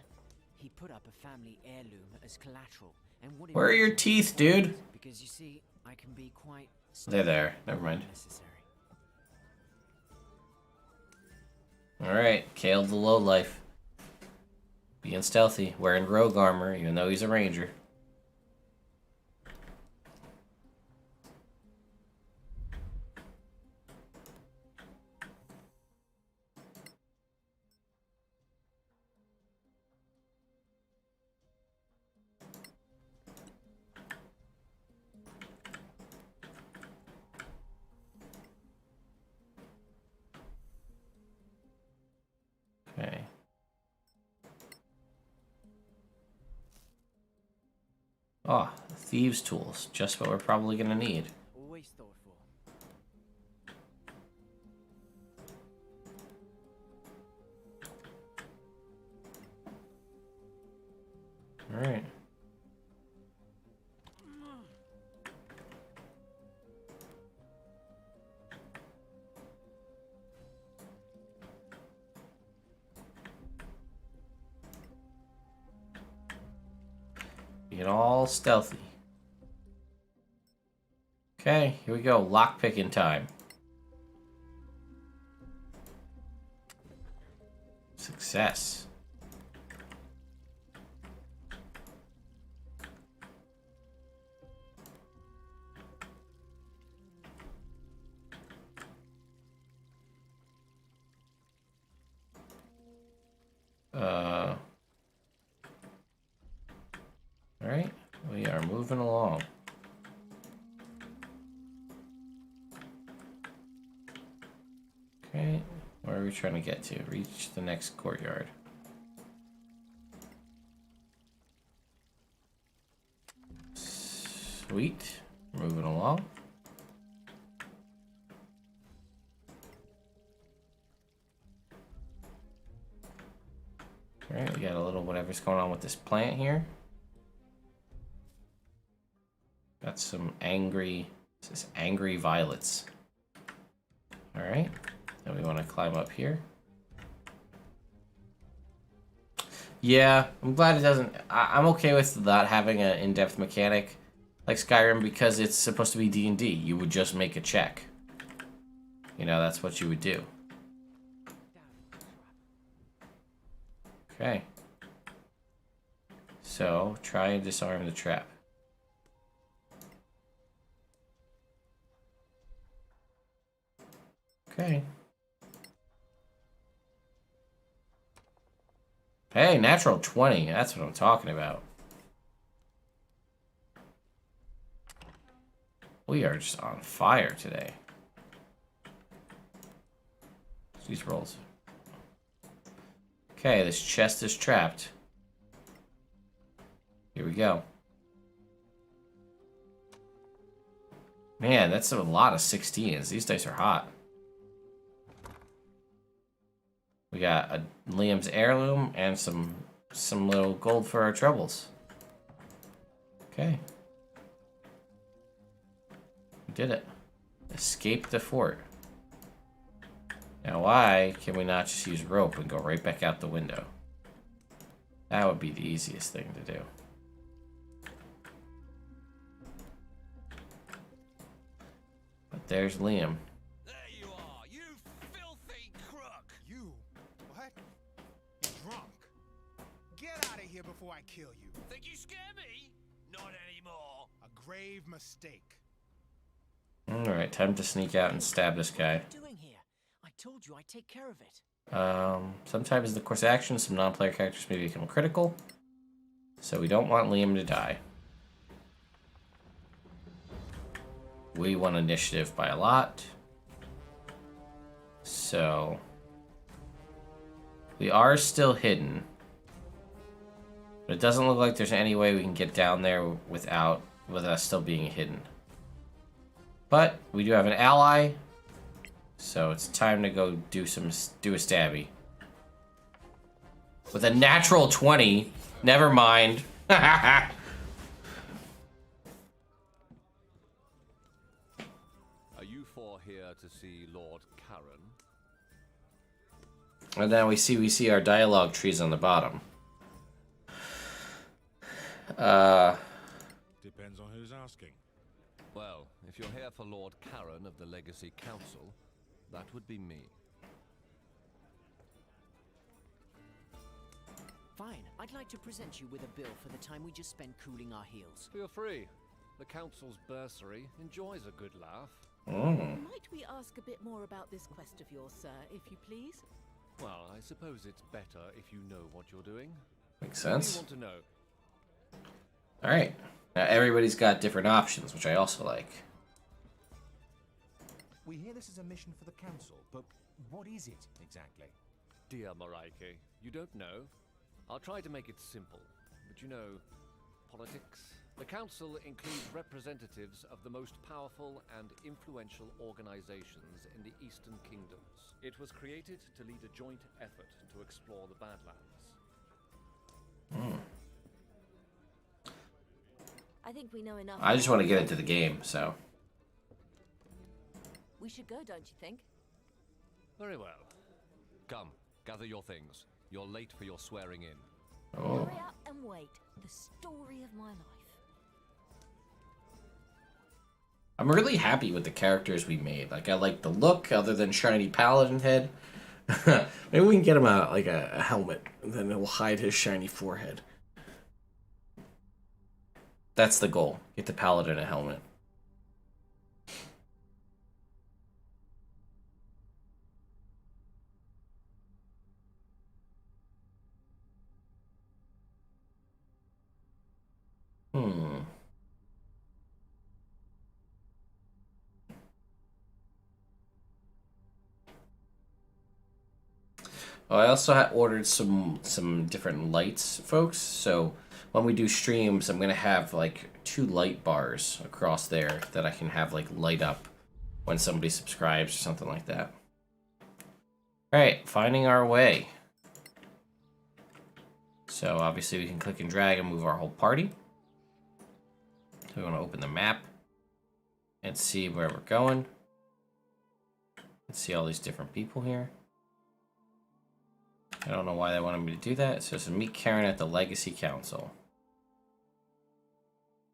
He put up a family heirloom as collateral, and wanted Where are your teeth, dude? because you see, I can be quite They're there. Never mind. necessary. Alright, Kale the lowlife. Being stealthy, wearing rogue armor, even though he's a ranger. Okay. Oh, thieves' tools. Just what we're probably gonna need. Always thoughtful. Alright. Get all stealthy. Okay, here we go. Lockpicking time. Success. Alright, we are moving along. Okay, where are we trying to get to? Reach the next courtyard. Sweet, moving along. Alright, we got a little whatever's going on with this plant here. Got some angry, this is angry violets. Alright, then we want to climb up here. Yeah, I'm glad it doesn't, I'm okay with not having an in-depth mechanic like Skyrim because it's supposed to be D&D. You would just make a check. You know, that's what you would do. Okay. So, try and disarm the trap. Okay. Hey, natural 20. That's what I'm talking about. We are just on fire today. These rolls. Okay, this chest is trapped. Here we go. Man, that's a lot of 16s. These dice are hot. We got a Liam's heirloom and some little gold for our troubles. Okay. We did it. Escape the fort. Now why can we not just use rope and go right back out the window? That would be the easiest thing to do. But there's Liam. There you are, you filthy crook! You? What? You're drunk. Get out of here before I kill you. Think you scare me? Not anymore. A grave mistake. Alright, time to sneak out and stab this guy. What are you doing here? I told you I'd take care of it. Sometimes in the course of action, some non-player characters may become critical. So we don't want Liam to die. We won initiative by a lot. So we are still hidden. But it doesn't look like there's any way we can get down there with us still being hidden. But we do have an ally, so it's time to go do a stabby. With a natural 20. Never mind. Are you four here to see Lord Karen? And then we see our dialogue trees on the bottom. Depends on who's asking. Well, if you're here for Lord Karen of the Legacy Council, that would be me. Fine, I'd like to present you with a bill for the time we just spent cooling our heels. Feel free. The Council's bursary enjoys a good laugh. Might we ask a bit more about this quest of yours, sir, if you please? Well, I suppose it's better if you know what you're doing. Makes sense. What do you want to know? Alright. Now everybody's got different options, which I also like. We hear this is a mission for the council, but what is it exactly? Dear Maraike, you don't know? I'll try to make it simple, but you know, politics. The council includes representatives of the most powerful and influential organizations in the Eastern Kingdoms. It was created to lead a joint effort to explore the Badlands. I think we know enough. I just want to get into the game, so. We should go, don't you think? Very well. Come, gather your things. You're late for your swearing in. Oh. Hurry up and wait. The story of my life. I'm really happy with the characters we made. Like, I like the look, other than shiny Paladin head. Maybe we can get him a helmet, and then it will hide his shiny forehead. That's the goal. Get the Paladin a helmet. Oh, I also ordered some different lights, folks. So when we do streams, I'm gonna have like 2 light bars across there that I can have like light up when somebody subscribes or something like that. All right, finding our way. So obviously we can click and drag and move our whole party. So we want to open the map and see where we're going. Let's see all these different people here. I don't know why they wanted me to do that. It says meet Karen at the Legacy Council.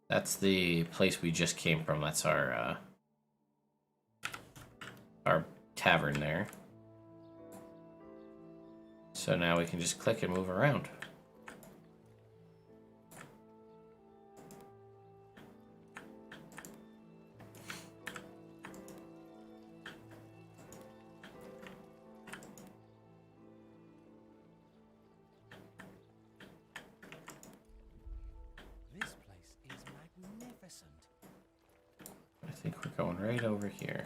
That's the place we just came from. That's our tavern there. So now we can just click and move around. I think we're going right over here.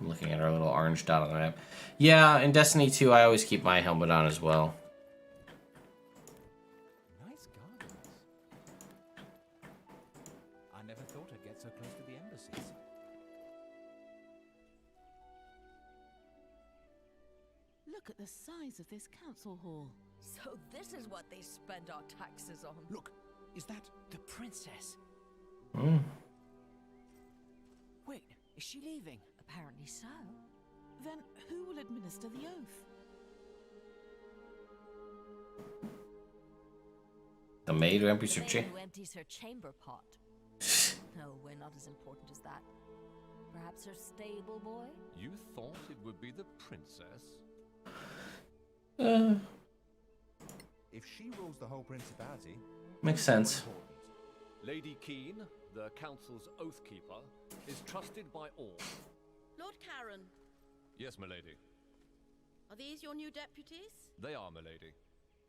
I'm looking at our little orange dot on the map. Yeah, in Destiny 2, I always keep my helmet on as well. Nice gardens. I never thought I'd get so close to the embassies. Look at the size of this council hall. So this is what they spend our taxes on. Look, is that The princess. Wait, is she leaving? Apparently so. Then who will administer the oath? The maid who empties The her maid chamber. who empties her chamber pot. No, we're not as important as that. Perhaps her stable boy? You thought it would be the princess? if she rules the whole principality? Makes sense. Lady Keen, the council's oathkeeper, is trusted by all. Lord Karen, Yes, milady. are these your new deputies? They are, milady.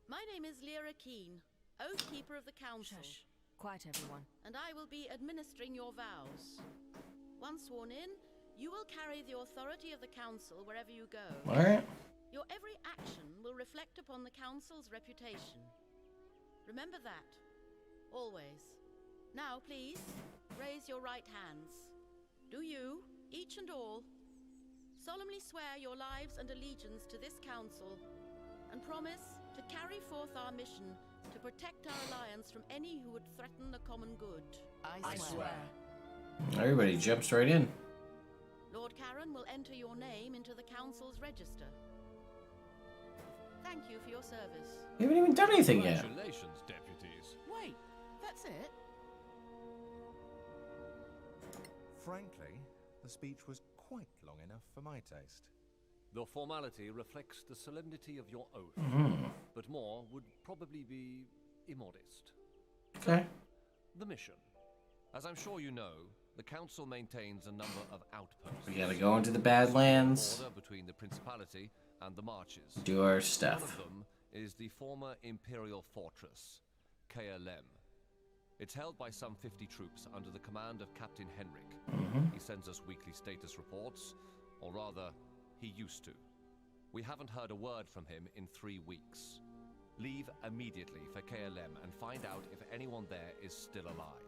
My name is Lyra Keen, Oathkeeper of the Council. Shush. quite everyone. And I will be administering your vows. Once sworn in, you will carry the authority of the council wherever you go. Alright. Your every action will reflect upon the council's reputation. Remember that. Always. Now, please, raise your right hands. Do you, each and all, solemnly swear your lives and allegiance to this council, and promise to carry forth our mission to protect our alliance from any who would threaten the common good? I swear. Everybody jumps right in. Lord Karen will enter your name into the council's register. Thank you for your service. We haven't even done anything yet. Congratulations, deputies. Wait, that's it? Frankly, the speech was quite long enough for my taste. The formality reflects the solemnity of your oath, but more would probably be immodest. Okay. The mission. As I'm sure you know, the council maintains a number of outposts. We gotta go into the Badlands. Border between the principality and the marches. Do our One stuff. of them is the former imperial fortress, KLM. It's held by some 50 troops under the command of Captain Henrik. He sends us weekly status reports, or rather, he used to. We haven't heard a word from him in 3 weeks. Leave immediately for KLM and find out if anyone there is still alive.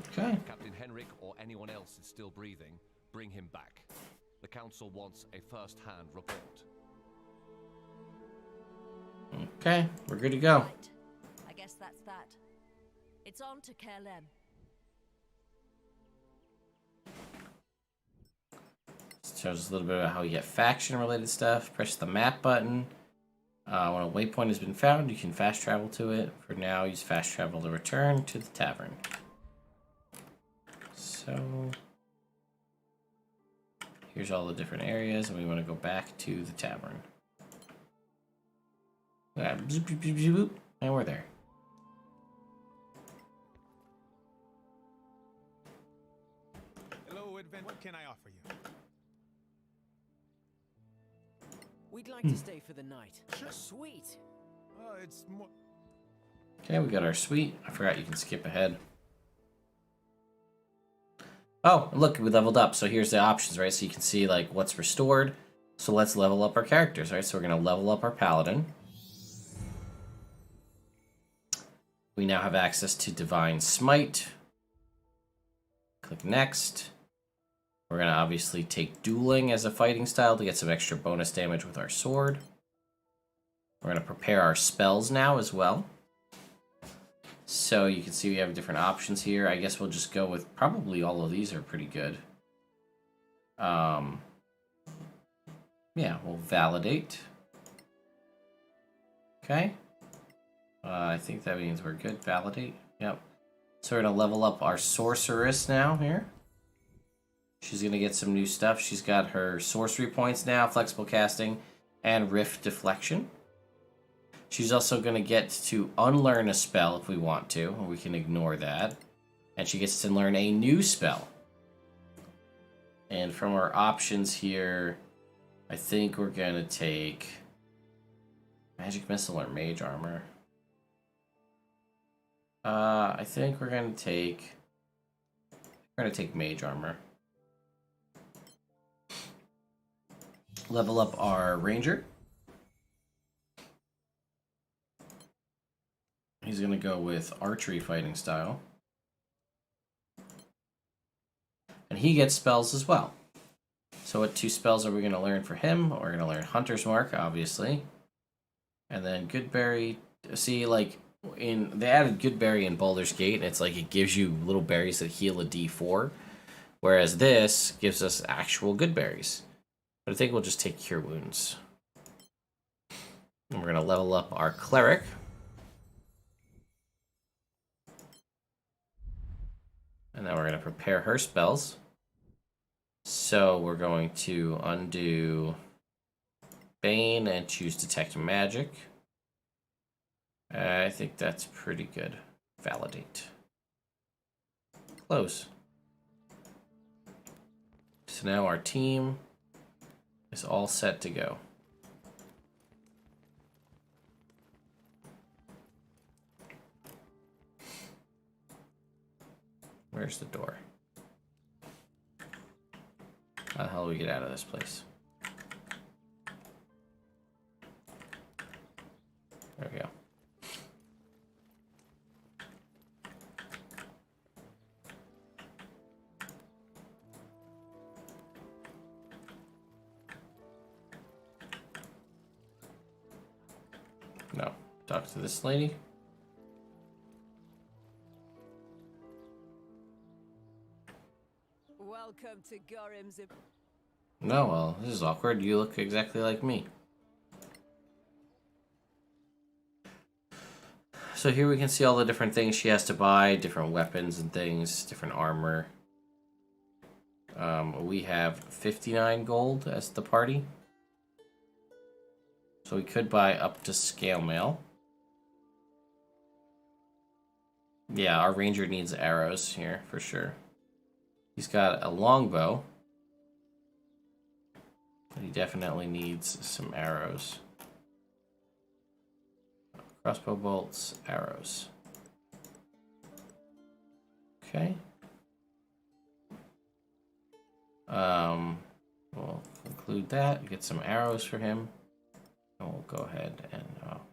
Okay. If Captain Henrik or anyone else is still breathing, bring him back. The council wants a first-hand report. Okay, we're good to go. Right. I guess that's that. It's on to KLM. This shows us a little bit about how you get faction-related stuff. Press the map button. When a waypoint has been found, you can fast travel to it. For now, use fast travel to return to the tavern. So, here's all the different areas, and we want to go back to the tavern. And we're there. Hello, Advent. What can I offer you? We'd like to stay for the night. Sweet. It's more. Okay, we got our suite. I forgot you can skip ahead. Oh, look, we leveled up. So here's the options, right? So you can see like what's restored. So let's level up our characters, right? So we're going to level up our Paladin. We now have access to Divine Smite. Click Next. We're going to obviously take Dueling as a fighting style to get some extra bonus damage with our sword. We're going to prepare our spells now as well. So you can see we have different options here. I guess we'll just go with probably all of these are pretty good. Yeah, we'll validate. Okay. I think that means we're good. Validate. Yep. So we're going to level up our Sorceress now here. She's going to get some new stuff. She's got her sorcery points now, flexible casting, and rift deflection. She's also going to get to unlearn a spell if we want to, or we can ignore that. And she gets to learn a new spell. And from our options here, I think we're going to take Magic Missile or Mage Armor. I think we're going to take Mage Armor. Level up our Ranger. He's going to go with Archery Fighting Style. And he gets spells as well. So what 2 spells are we going to learn for him? We're going to learn Hunter's Mark, obviously. And then Goodberry. See, like, they added Goodberry in Baldur's Gate, and it's like it gives you little berries that heal a D4. Whereas this gives us actual good berries. But I think we'll just take Cure Wounds. And we're going to level up our Cleric. And then we're going to prepare her spells. So we're going to undo Bane and choose Detect Magic. I think that's pretty good. Validate. Close. So now our team is all set to go. Where's the door? How the hell do we get out of this place? There we go. No. Talk to this lady. Welcome to Gorim's. No, well, this is awkward. You look exactly like me. So here we can see all the different things she has to buy, different weapons and things, different armor. We have 59 gold as the party. So we could buy up to scale mail. Yeah, our ranger needs arrows here for sure. He's got a longbow. But he definitely needs some arrows. Crossbow bolts, arrows. Okay. We'll include that. Get some arrows for him. And we'll go ahead and nope.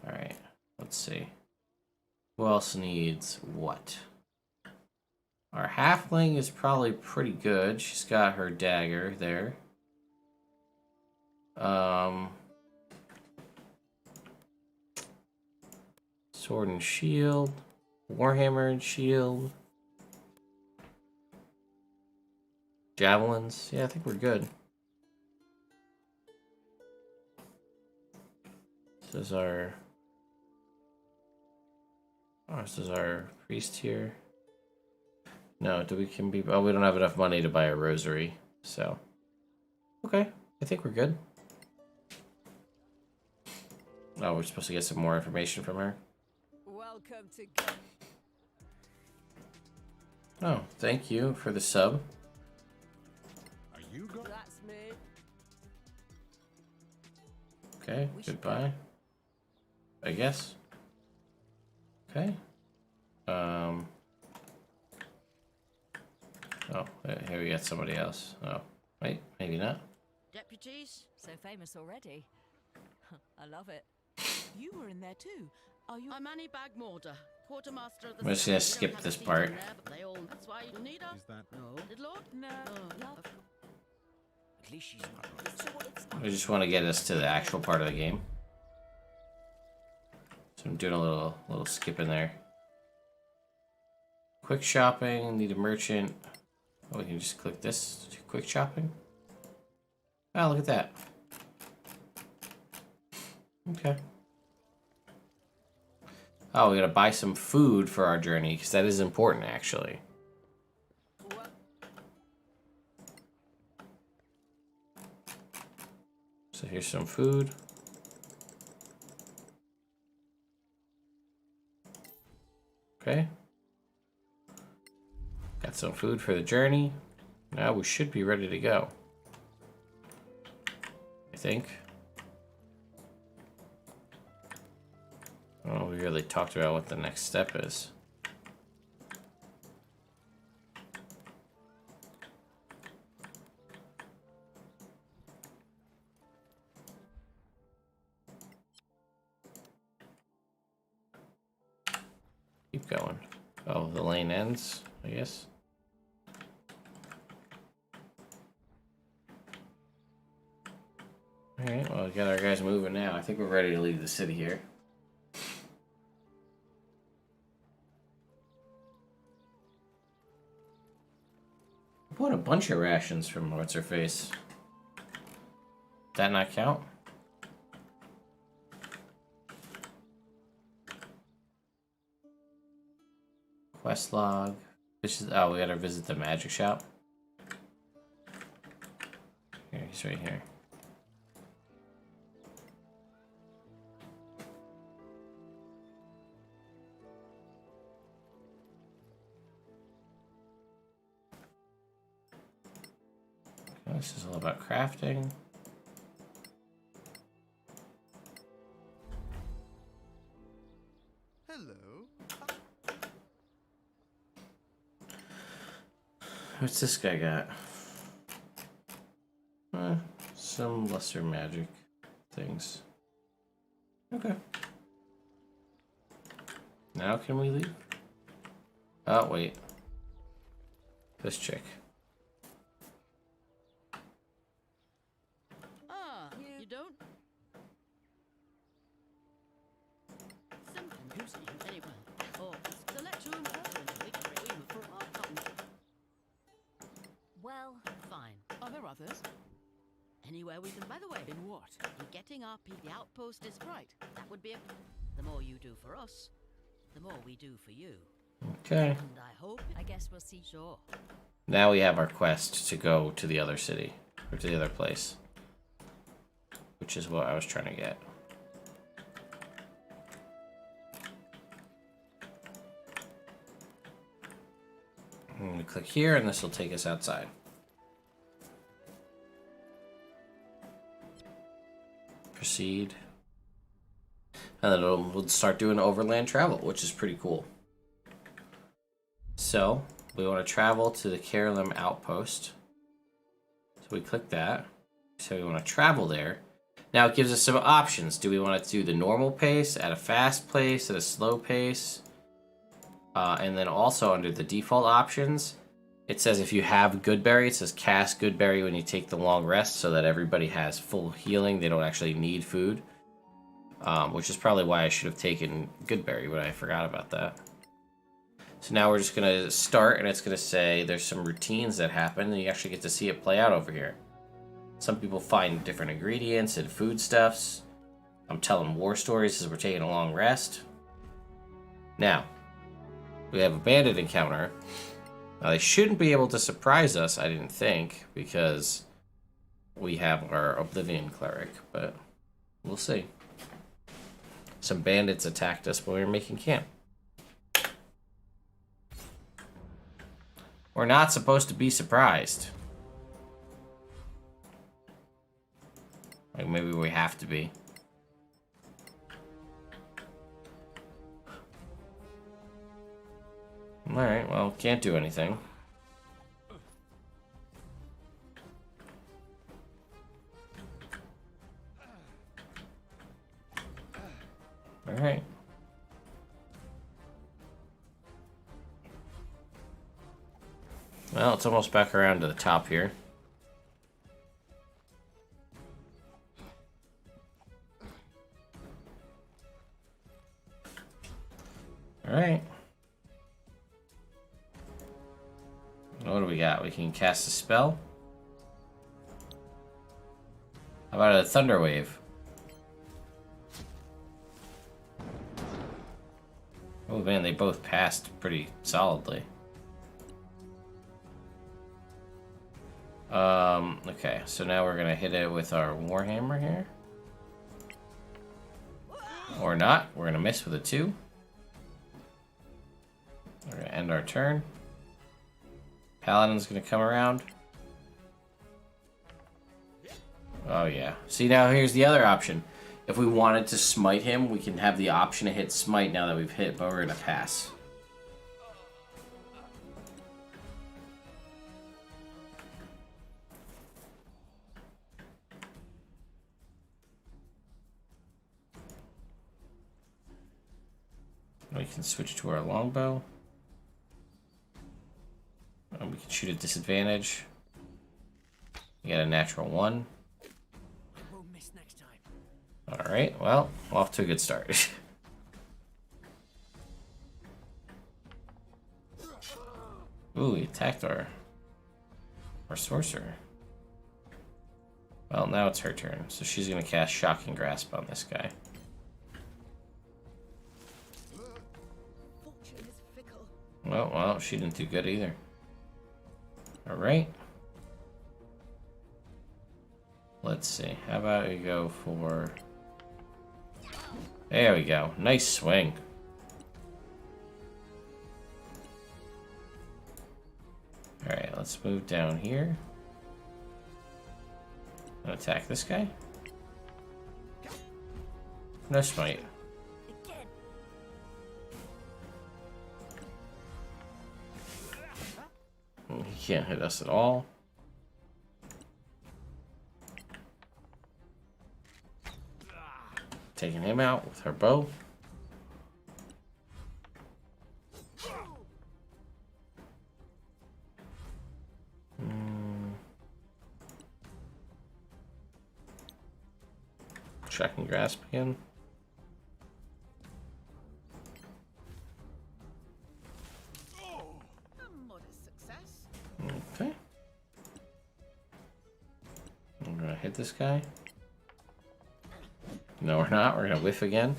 Alright, let's see. Who else needs what? Our halfling is probably pretty good. She's got her dagger there. Sword and shield. Warhammer and shield. Javelins. Yeah, I think we're good. This is our... Oh, this is our priest here. No, we don't have enough money to buy a rosary, so... Okay, I think we're good. Oh, we're supposed to get some more information from her. Welcome to. Oh, thank you for the sub. Are you going? That's me. Okay, goodbye. I guess. Okay. Oh, here we got somebody else. Oh, wait, maybe not. Deputies? So famous already. I love it. You were in there too. Are you? I'm Annie Bagmorder, quartermaster of the. I'm just gonna skip this part. That's why you need her. Is that? No. Did Lord? No. At least she's not. I just want to get us to the actual part of the game. So I'm doing a little skip in there. Quick shopping, need a merchant. Oh, we can just click this. Quick shopping. Oh, look at that. Okay. Oh, we gotta buy some food for our journey, because that is important, actually. So here's some food. Okay. Got some food for the journey. Now we should be ready to go. I think. Oh, we really talked about what the next step is. Keep going. Oh, the lane ends, I guess. Alright, well, we got our guys moving now. I think we're ready to leave the city here. I bought a bunch of rations from What's-Her-Face. Did that not count? Quest log. This is, oh, we gotta visit the magic shop. Here, he's right here. Okay, this is all about crafting. Hello. What's this guy got? Some lesser magic things. Okay. Now can we leave? Oh, wait. This chick. Ah, you don't? Simple. Anyway. Oh, so let's room for our company. Well, Fine. Are there others? Anywhere we can. By the way, In what? in getting our people, the outpost is Right. That would be the more you do for us, the more we do for you. Okay. And I hope. I guess we'll see. Sure. Now we have our quest to go to the other city. Or to the other place. Which is what I was trying to get. I'm going to click here and this will take us outside. Proceed. And then we'll start doing overland travel, which is pretty cool. So, we want to travel to the Carolim outpost. So we click that. So we want to travel there. Now it gives us some options. Do we want to do the normal pace, at a fast pace, at a slow pace? And then also under the default options, it says if you have Goodberry, it says cast Goodberry when you take the long rest so that everybody has full healing. They don't actually need food. Which is probably why I should have taken Goodberry, but I forgot about that. So now we're just going to start, and it's going to say there's some routines that happen, and you actually get to see it play out over here. Some people find different ingredients and foodstuffs. I'm telling war stories as we're taking a long rest. Now, we have a bandit encounter. Now, they shouldn't be able to surprise us, I didn't think, because we have our Oblivion Cleric, but we'll see. Some bandits attacked us when we were making camp. We're not supposed to be surprised. Like, maybe we have to be. Alright, well, can't do anything. Alright. Well, it's almost back around to the top here. Alright. What do we got? We can cast a spell. How about a thunder wave? Oh man, they both passed pretty solidly. Okay, so now we're gonna hit it with our Warhammer here. Or not, we're gonna miss with a 2. We're gonna end our turn. Paladin's gonna come around. Oh yeah. See, now here's the other option. If we wanted to smite him, we can have the option to hit smite now that we've hit, but we're gonna pass. We can switch to our longbow. And we can shoot at disadvantage. You got a natural 1. We'll miss next time. Alright, well, off to a good start. Ooh, he attacked our sorcerer. Well, now it's her turn, so she's gonna cast Shocking Grasp on this guy. Fortune is fickle. Well, she didn't do good either. Alright. Let's see. How about we go for... There we go. Nice swing. Alright, let's move down here. And attack this guy. No smite. He Can't hit us at all. Taking him out with her bow. Tracking grasp again. A modest success. Okay. I'm gonna hit this guy. No, we're not. We're gonna whiff again.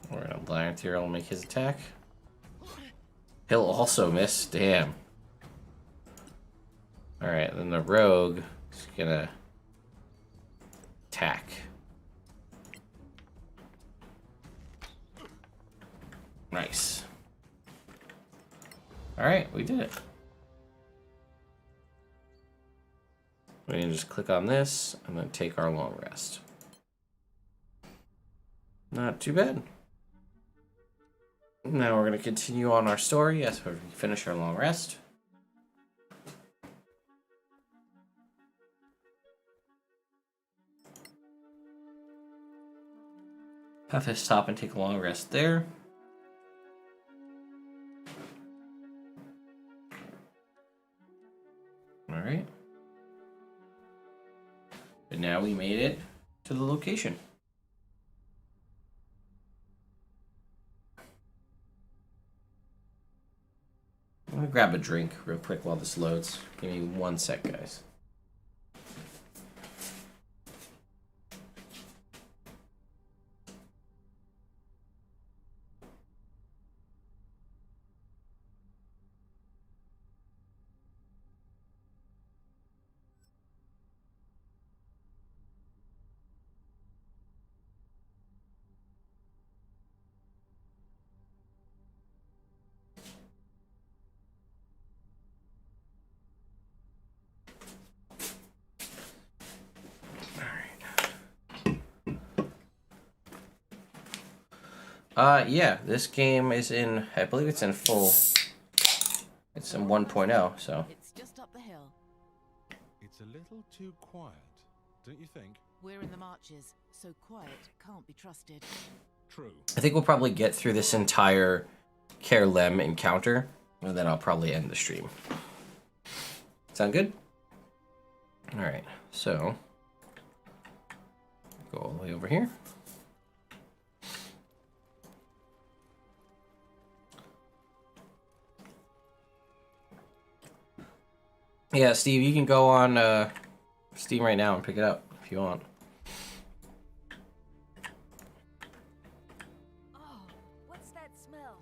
We're gonna Blind Ethereal and make his attack. He'll also miss. Damn. Alright, then the rogue is gonna attack. Nice. Alright, we did it. We can just click on this and then take our long rest. Not too bad. Now we're going to continue on our story as we finish our long rest. Have to stop and take a long rest there. Alright. And now we made it to the location. I'm gonna grab a drink real quick while this loads. Give me 1 sec, guys. Yeah, this game is in, I believe it's in full, it's in 1.0, so. It's just up the hill. It's a little too quiet, don't you think? We're in the marches, so quiet can't be trusted. True. I think we'll probably get through this entire Kerlem encounter, and then I'll probably end the stream. Sound good? Alright, so, go all the way over here. Yeah, Steve, you can go on Steam right now and pick it up if you want. Oh, what's that smell?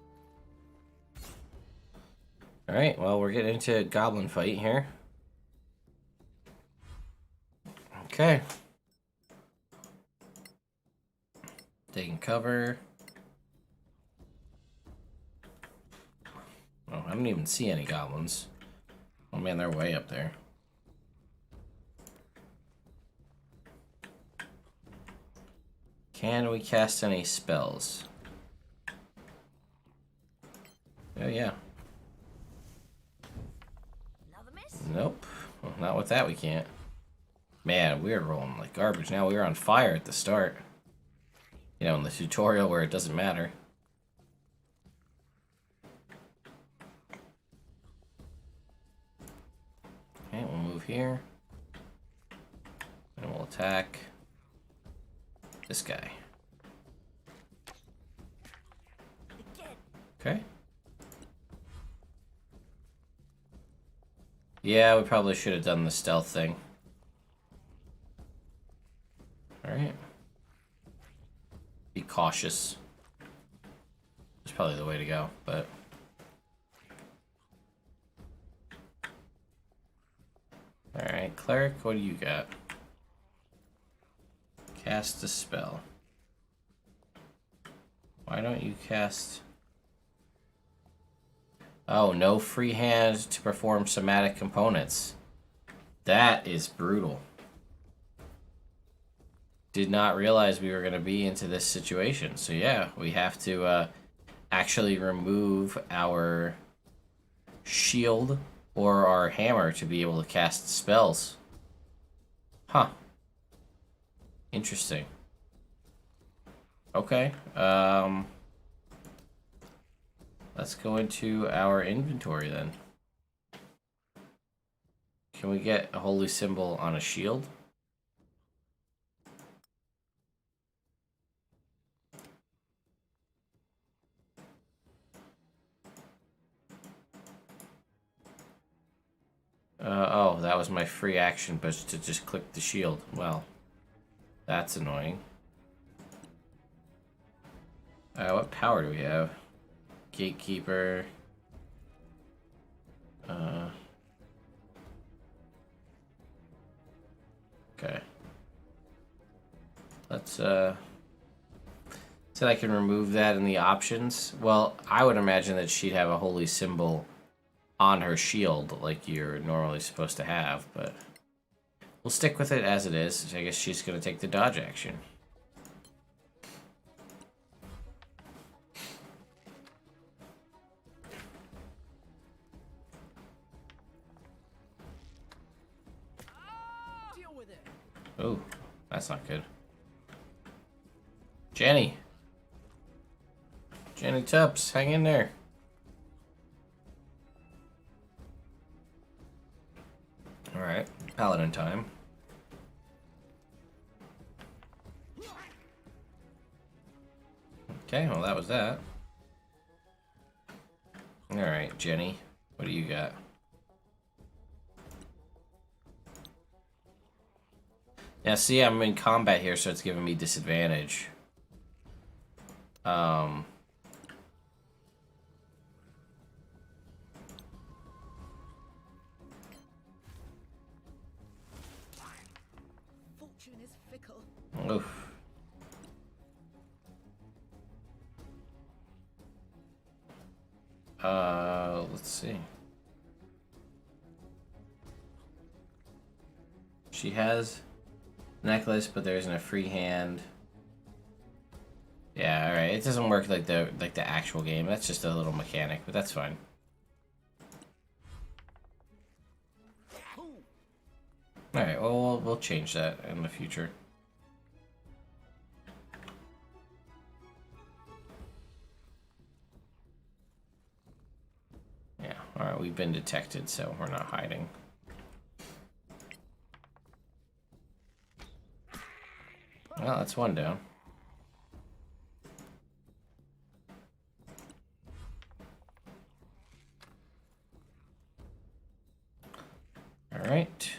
Alright, well, we're getting into a goblin fight here. Okay. Taking cover. Oh, I don't even see any goblins. Oh man, they're way up there. Can we cast any spells? Oh yeah. Another miss? Nope. Well, not with that we can't. Man, we're rolling like garbage now. We were on fire at the start. You know, in the tutorial where it doesn't matter. Okay, we'll move here. And we'll attack this guy. Okay. Yeah, we probably should have done the stealth thing. Alright. Be cautious. It's probably the way to go, but... Alright, Cleric, what do you got? Cast a spell. Why don't you cast... Oh, no free hand to perform somatic components. That is brutal. Did not realize we were going to be into this situation. So yeah, we have to actually remove our shield or our hammer to be able to cast spells. Huh. Interesting. Okay. Let's go into our inventory then. Can we get a holy symbol on a shield? Oh, that was my free action, but to just click the shield. Well, that's annoying. What power do we have? Gatekeeper. Okay. Let's, said I can remove that in the options. Well, I would imagine that she'd have a holy symbol on her shield like you're normally supposed to have, but we'll stick with it as it is. I guess she's going to take the dodge action. Deal with it. Oh, that's not good. Jenny. Jenny Tubbs, hang in there. Alright, Paladin time. Okay, well that was that. Alright, Jenny, what do you got? Now see, I'm in combat here, so it's giving me disadvantage. Fortune is fickle. Oof. Let's see. She has necklace, but there isn't a free hand. Yeah, all right. It doesn't work like the actual game. That's just a little mechanic, but that's fine. All right. Well, we'll change that in the future. Yeah. All right. We've been detected, so we're not hiding. Well, that's one down. Alright.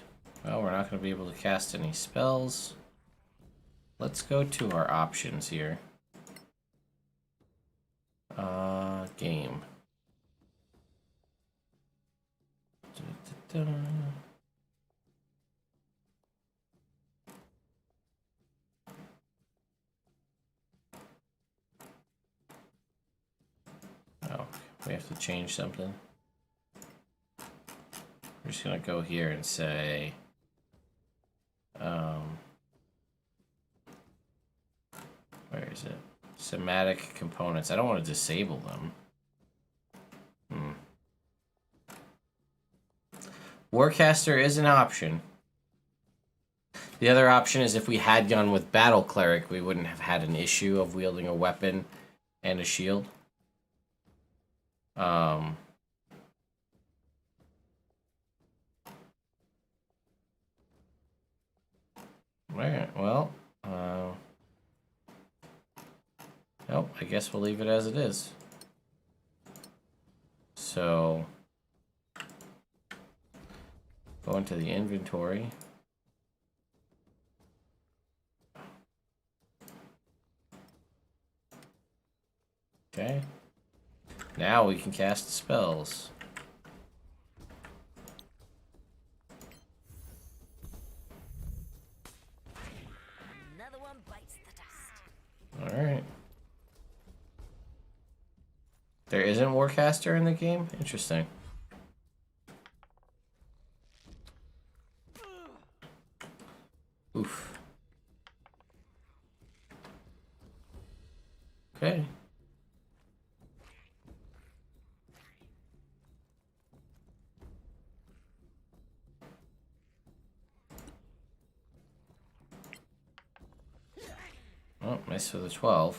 Well, we're not going to be able to cast any spells. Let's go to our options here. Game. Da-da-da-da. Oh, we have to change something. We're just gonna go here and say, where is it? Somatic components. I don't want to disable them. Warcaster is an option. The other option is if we had gone with Battle Cleric, we wouldn't have had an issue of wielding a weapon and a shield. Alright, well, nope, I guess we'll leave it as it is. So, go into the inventory. Okay. Now we can cast spells. Another one bites the dust. Alright. There isn't Warcaster in the game? Interesting. Oof. Oh, nice for the 12.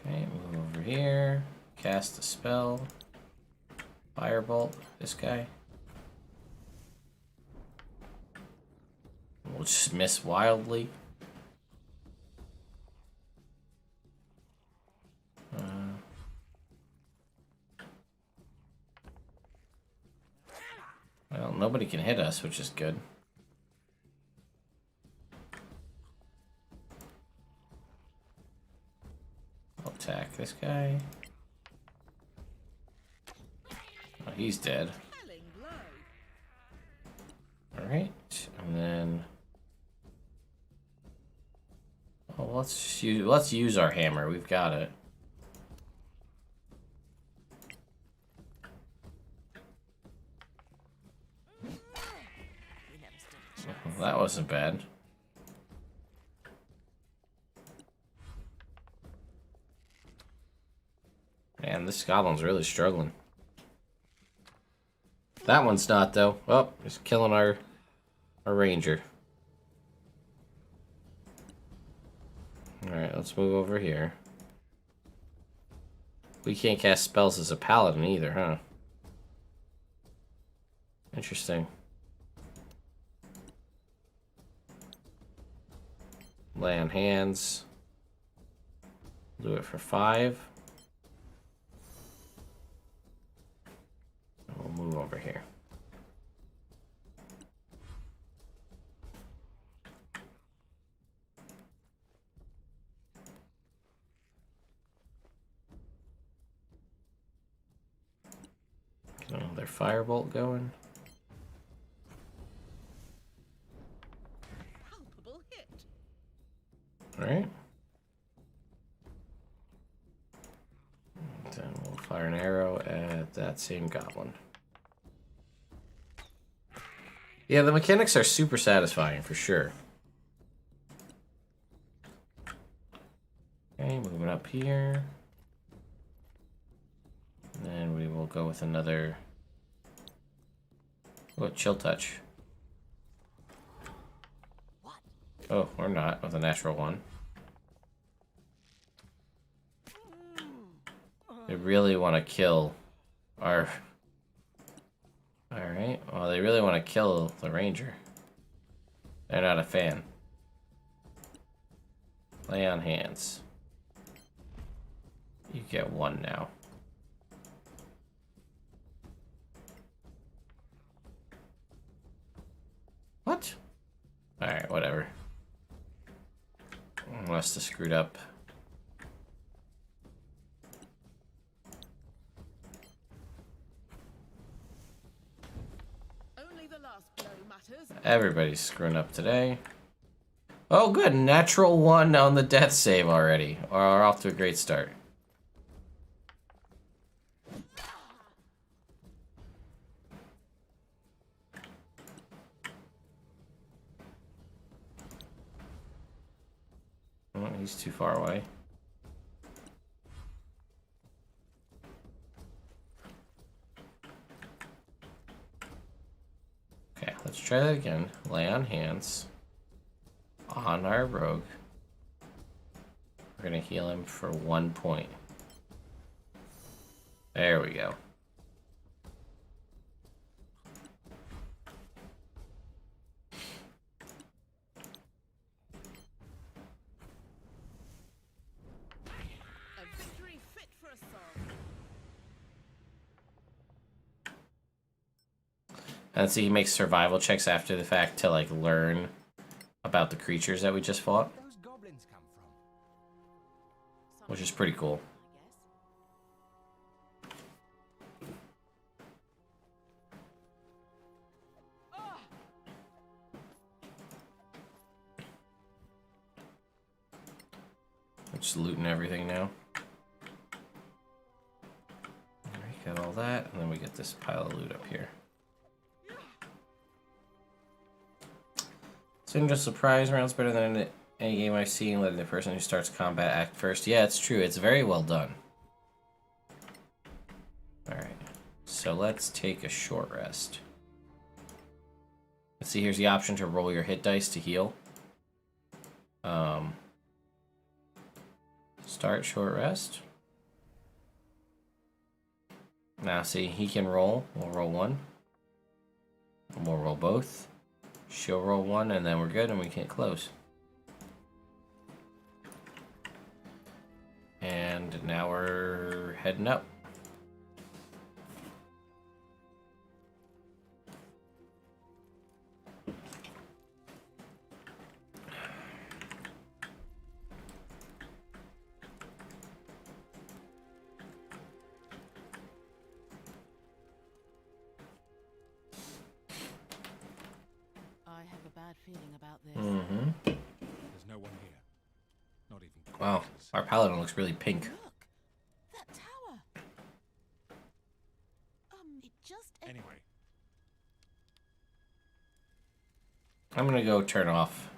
Okay, move over here. Cast a spell. Firebolt. This guy. We'll just miss wildly. Well, nobody can hit us, which is good. I'll attack this guy. Oh, he's dead. Alright, and then... Oh, let's use our hammer. We've got it. Well, that wasn't bad. Man, this goblin's really struggling. That one's not, though. Oh, just killing our ranger. Alright, let's move over here. We can't cast spells as a paladin either, huh? Interesting. Lay on hands. Do it for 5. We'll move over here. Another firebolt going. Palpable hit. All right. Then we'll fire an arrow at that same goblin. Yeah, the mechanics are super satisfying for sure. Okay, moving up here. And then we will go with another... Oh, chill touch. Oh, or not, with a natural one. They really want to kill our... Alright, well, they really want to kill the ranger. They're not a fan. Lay on hands. You get 1 now. What? Alright, whatever. Must have screwed up. Only the last blow matters. Everybody's screwing up today. Oh, good. Natural 1 on the death save already. We're off to a great start. Oh, he's too far away. Okay, let's try that again. Lay on hands on our rogue. We're gonna heal him for 1 point. There we go. A victory fit for a song. And see, he makes survival checks after the fact to like learn about the creatures that we just fought, Those goblins come from. which is pretty cool. We're just looting everything now. Alright, got all that, and then we get this pile of loot up here. Syndrome surprise rounds better than any game I've seen, letting the person who starts combat act first. Yeah, it's true. It's very well done. Alright. So let's take a short rest. Let's see, here's the option to roll your hit dice to heal. Start, short rest. Now see, he can roll. We'll roll one. We'll roll both. She'll roll one, and then we're good, and we can't close. And now we're heading up. I have a bad feeling about this. Mm-hmm. There's no one here. Not even. Wow, corpses. our paladin looks really pink. Look, that tower. It just. Anyway, I'm gonna go turn off.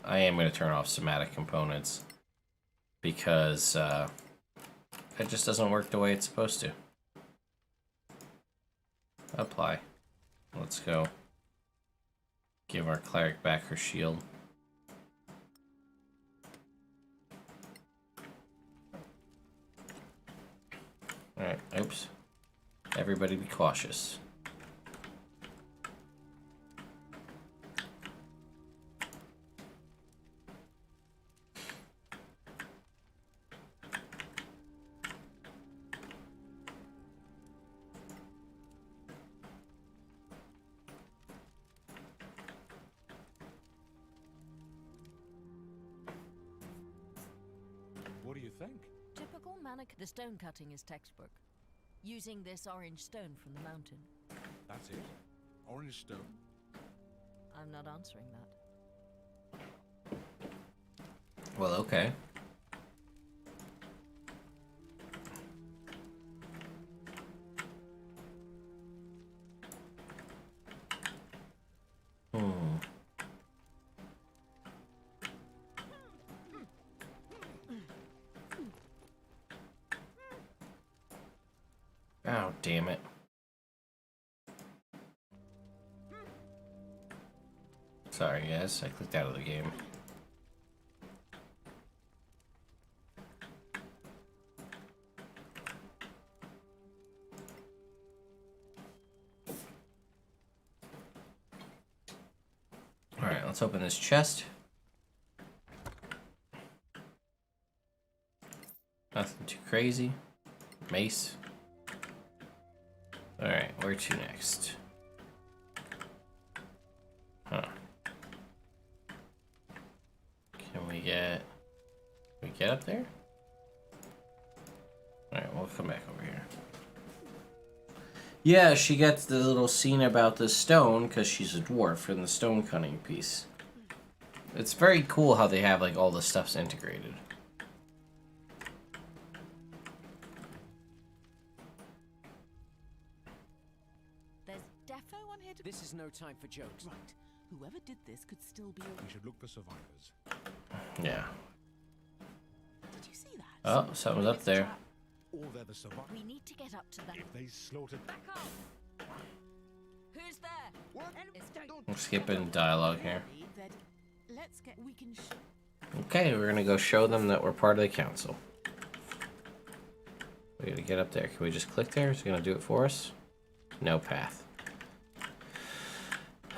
I am gonna turn off somatic components because it just doesn't work the way it's supposed to. Apply. Let's go. Give our cleric back her shield. Alright, oops. Everybody be cautious. what do you think? Typical mana. The stone cutting is textbook. Using this orange stone from the mountain. That's it? Orange stone? I'm not answering that. Well, okay. Oh, damn it. Sorry, guys. I clicked out of the game. Alright, let's open this chest. Nothing too crazy. Mace. Alright, where to next? Huh. Can we get up there? Alright, we'll come back over here. Yeah, she gets the little scene about the stone because she's a dwarf in the stone cutting piece. It's very cool how they have like all the stuff's integrated. There's defo one here to. This is no time for jokes. Right. Whoever did this could still be. We should look for survivors. Yeah. Did you see that? Oh, something's up there. Or they're the survivors. We need to get up to that. If they slaughtered. Back off! Who's there? What? I'm skipping dialogue here. That let's get. We can. Okay, we're gonna go show them that we're part of the council. We gotta get up there. Can we just click there? Is it gonna do it for us? No path.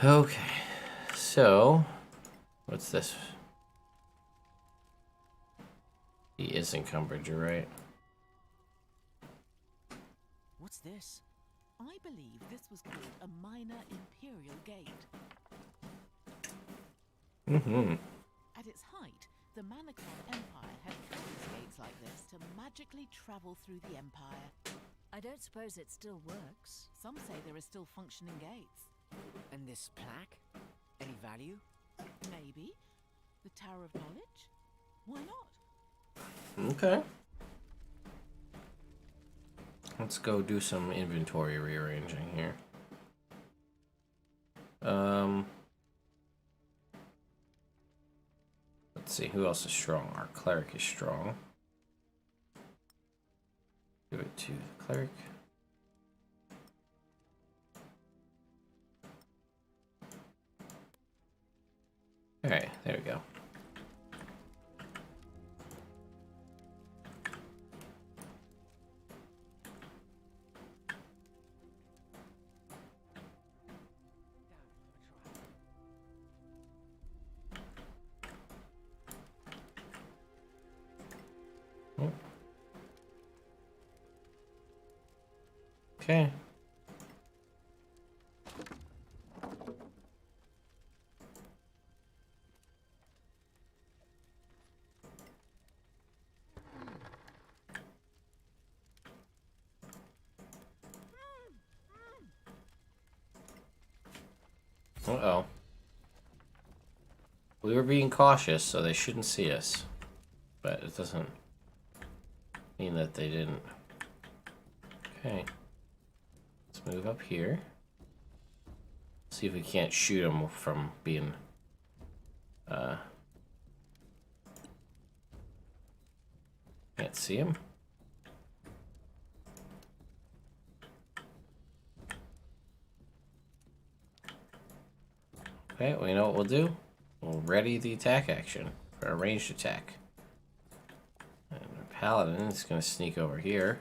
Okay, so what's this? He is encumbered, you're right. What's this? I believe this was called a minor imperial gate. Mm-hmm. At its height, the Manacon Empire had countless gates like this to magically travel through the empire. I don't suppose it still works. Some say there are still functioning gates. And this plaque? Any value? Maybe. The Tower of Knowledge? Why not? Okay. Let's go do some inventory rearranging here. Let's see, who else is strong? Our cleric is strong. Give it to the cleric. Alright, there we go. Okay. Uh-oh. We were being cautious, so they shouldn't see us. But it doesn't mean that they didn't. Okay. Let's move up here. See if we can't shoot them from being... Can't see him. Okay, well, you know what we'll do? We'll ready the attack action for a ranged attack. And our Paladin is going to sneak over here.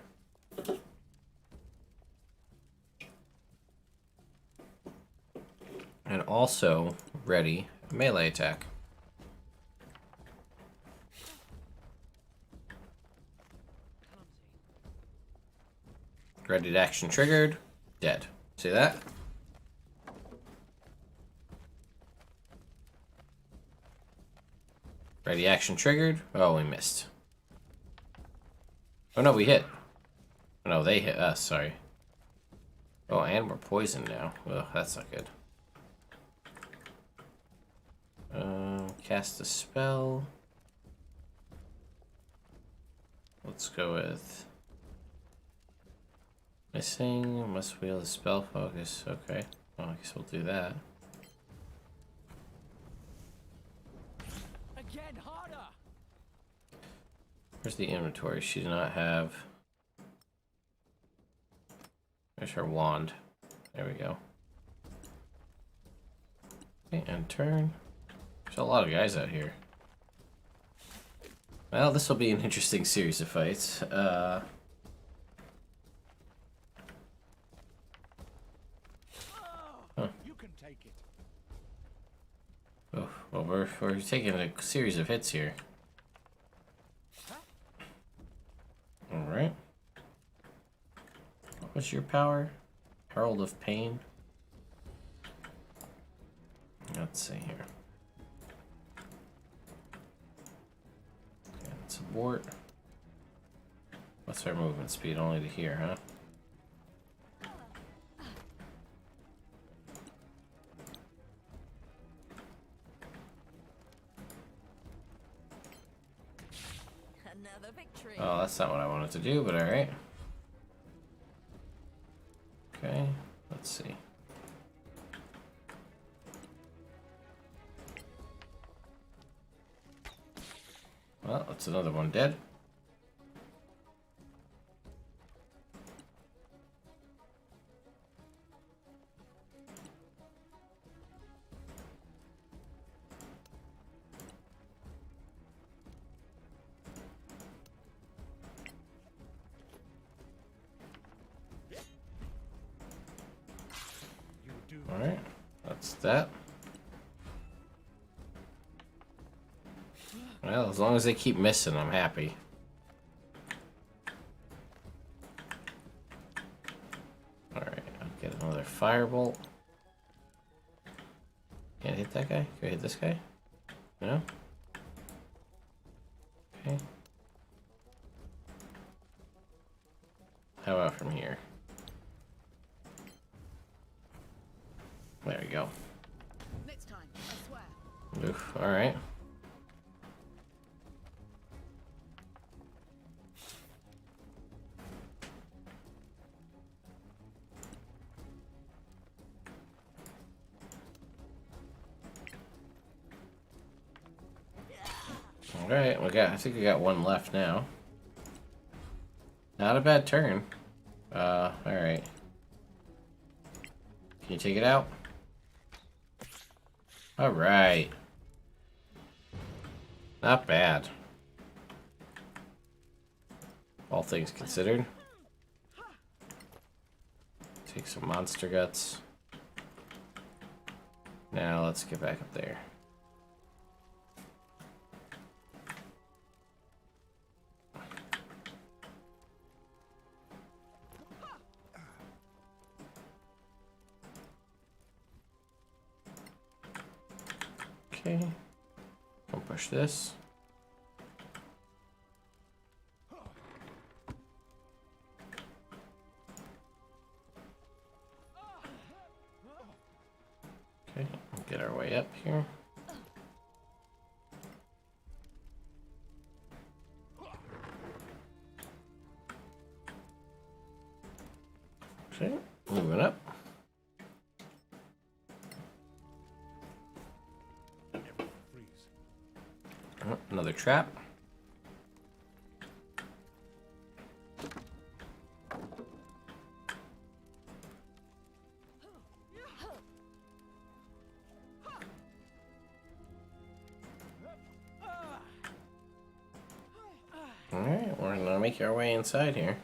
And also ready a melee attack. Ready action triggered. Dead. See that? Ready action triggered. Oh, we missed. Oh no, we hit. Oh, no, they hit us, sorry. Oh, and we're poisoned now. Ugh, that's not good. Cast a spell. Let's go with... Missing, must wield a spell focus. Okay, well, I guess we'll do that. Again, harder. Where's the inventory? She did not have... There's her wand. There we go. Okay, and turn. There's a lot of guys out here. Well, this will be an interesting series of fights. Oh, you can take it. Oh, well, we're taking a series of hits here. Alright. What was your power? Herald of Pain? Let's see here. Okay, let's abort. What's our movement speed? Only to here, huh? Another victory. Oh, that's not what I wanted to do, but alright. Okay, let's see. Well, that's another one dead. Alright, that's that. Well, as long as they keep missing, I'm happy. Alright, I'll get another firebolt. Can't hit that guy? Can I hit this guy? No? Okay. How about from here? There we go. Next time, I swear. Oof, alright. Alright, I think we got one left now. Not a bad turn. Alright. Can you take it out? Alright. Not bad. All things considered. Take some monster guts. Now let's get back up there. Okay. Don't push this. Okay, we'll get our way up here. Okay, moving up. Oh, another trap. Alright, we're gonna make our way inside here.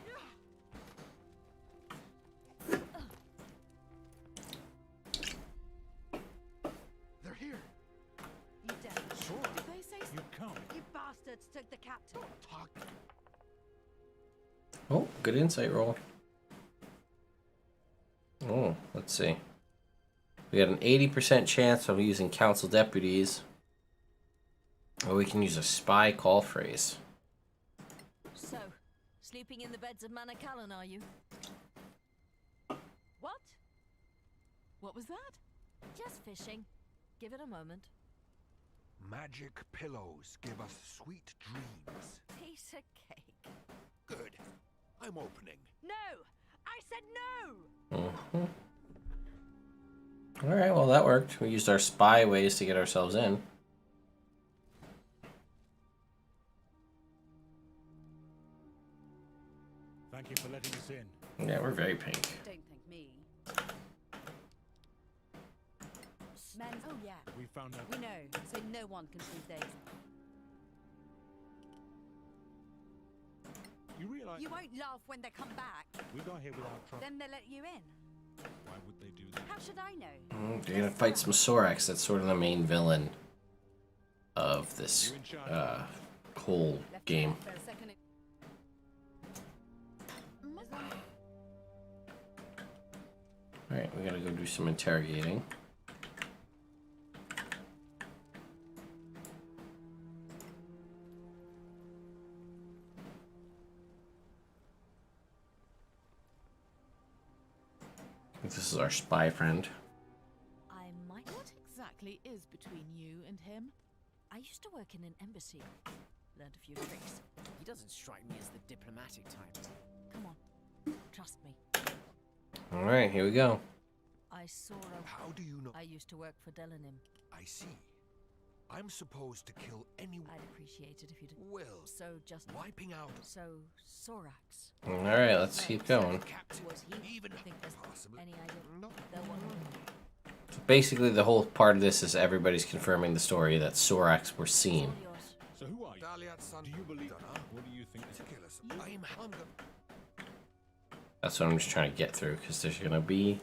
They're here. You dead? Sure. Did they say You come. You bastards took the captain. Talk. Oh, good insight roll. Oh, let's see. We got an 80% chance of using council deputies. Or we can use a spy call phrase. So, sleeping in the beds of Manacalon, are you? What? What was that? Just fishing. Give it a moment. Magic pillows give us sweet dreams. Piece of cake. Good. I'm opening. No! I said no! Alright, well that worked. We used our spy ways to get ourselves in. Thank you for letting us in. Yeah, we're very pink. Don't thank me. Men, oh yeah, We found out. we know, so no one can prove theirs. You realize You won't laugh when they come back. we got here without trouble. Then they let you in. Why would they do that? How should I know? You're gonna fight some Sorax. That's sort of the main villain of this You in charge? whole game. For a second. Alright, we gotta go do some interrogating. I think this is our spy friend. I might. What exactly is between you and him? I used to work in an embassy. Learned a few tricks. He doesn't strike me as the diplomatic type. Come on. Trust me. Alright, here we go. I saw a... How do you know? I used to work for Delanim. I see. I'm supposed to kill anyone. I'd appreciate it if you'd... Well, So just... wiping out So, Sorax. Alright, let's keep going. captain. Was he? Even Think there's possibly. any idea? No. There one. Basically, the whole part of this is everybody's confirming the story that Sorax were seen. All yours. So who are you? Daliat son. Do you believe? Dunno. What do you think? Ridiculous. I'm gonna... That's what I'm just trying to get through, because there's gonna be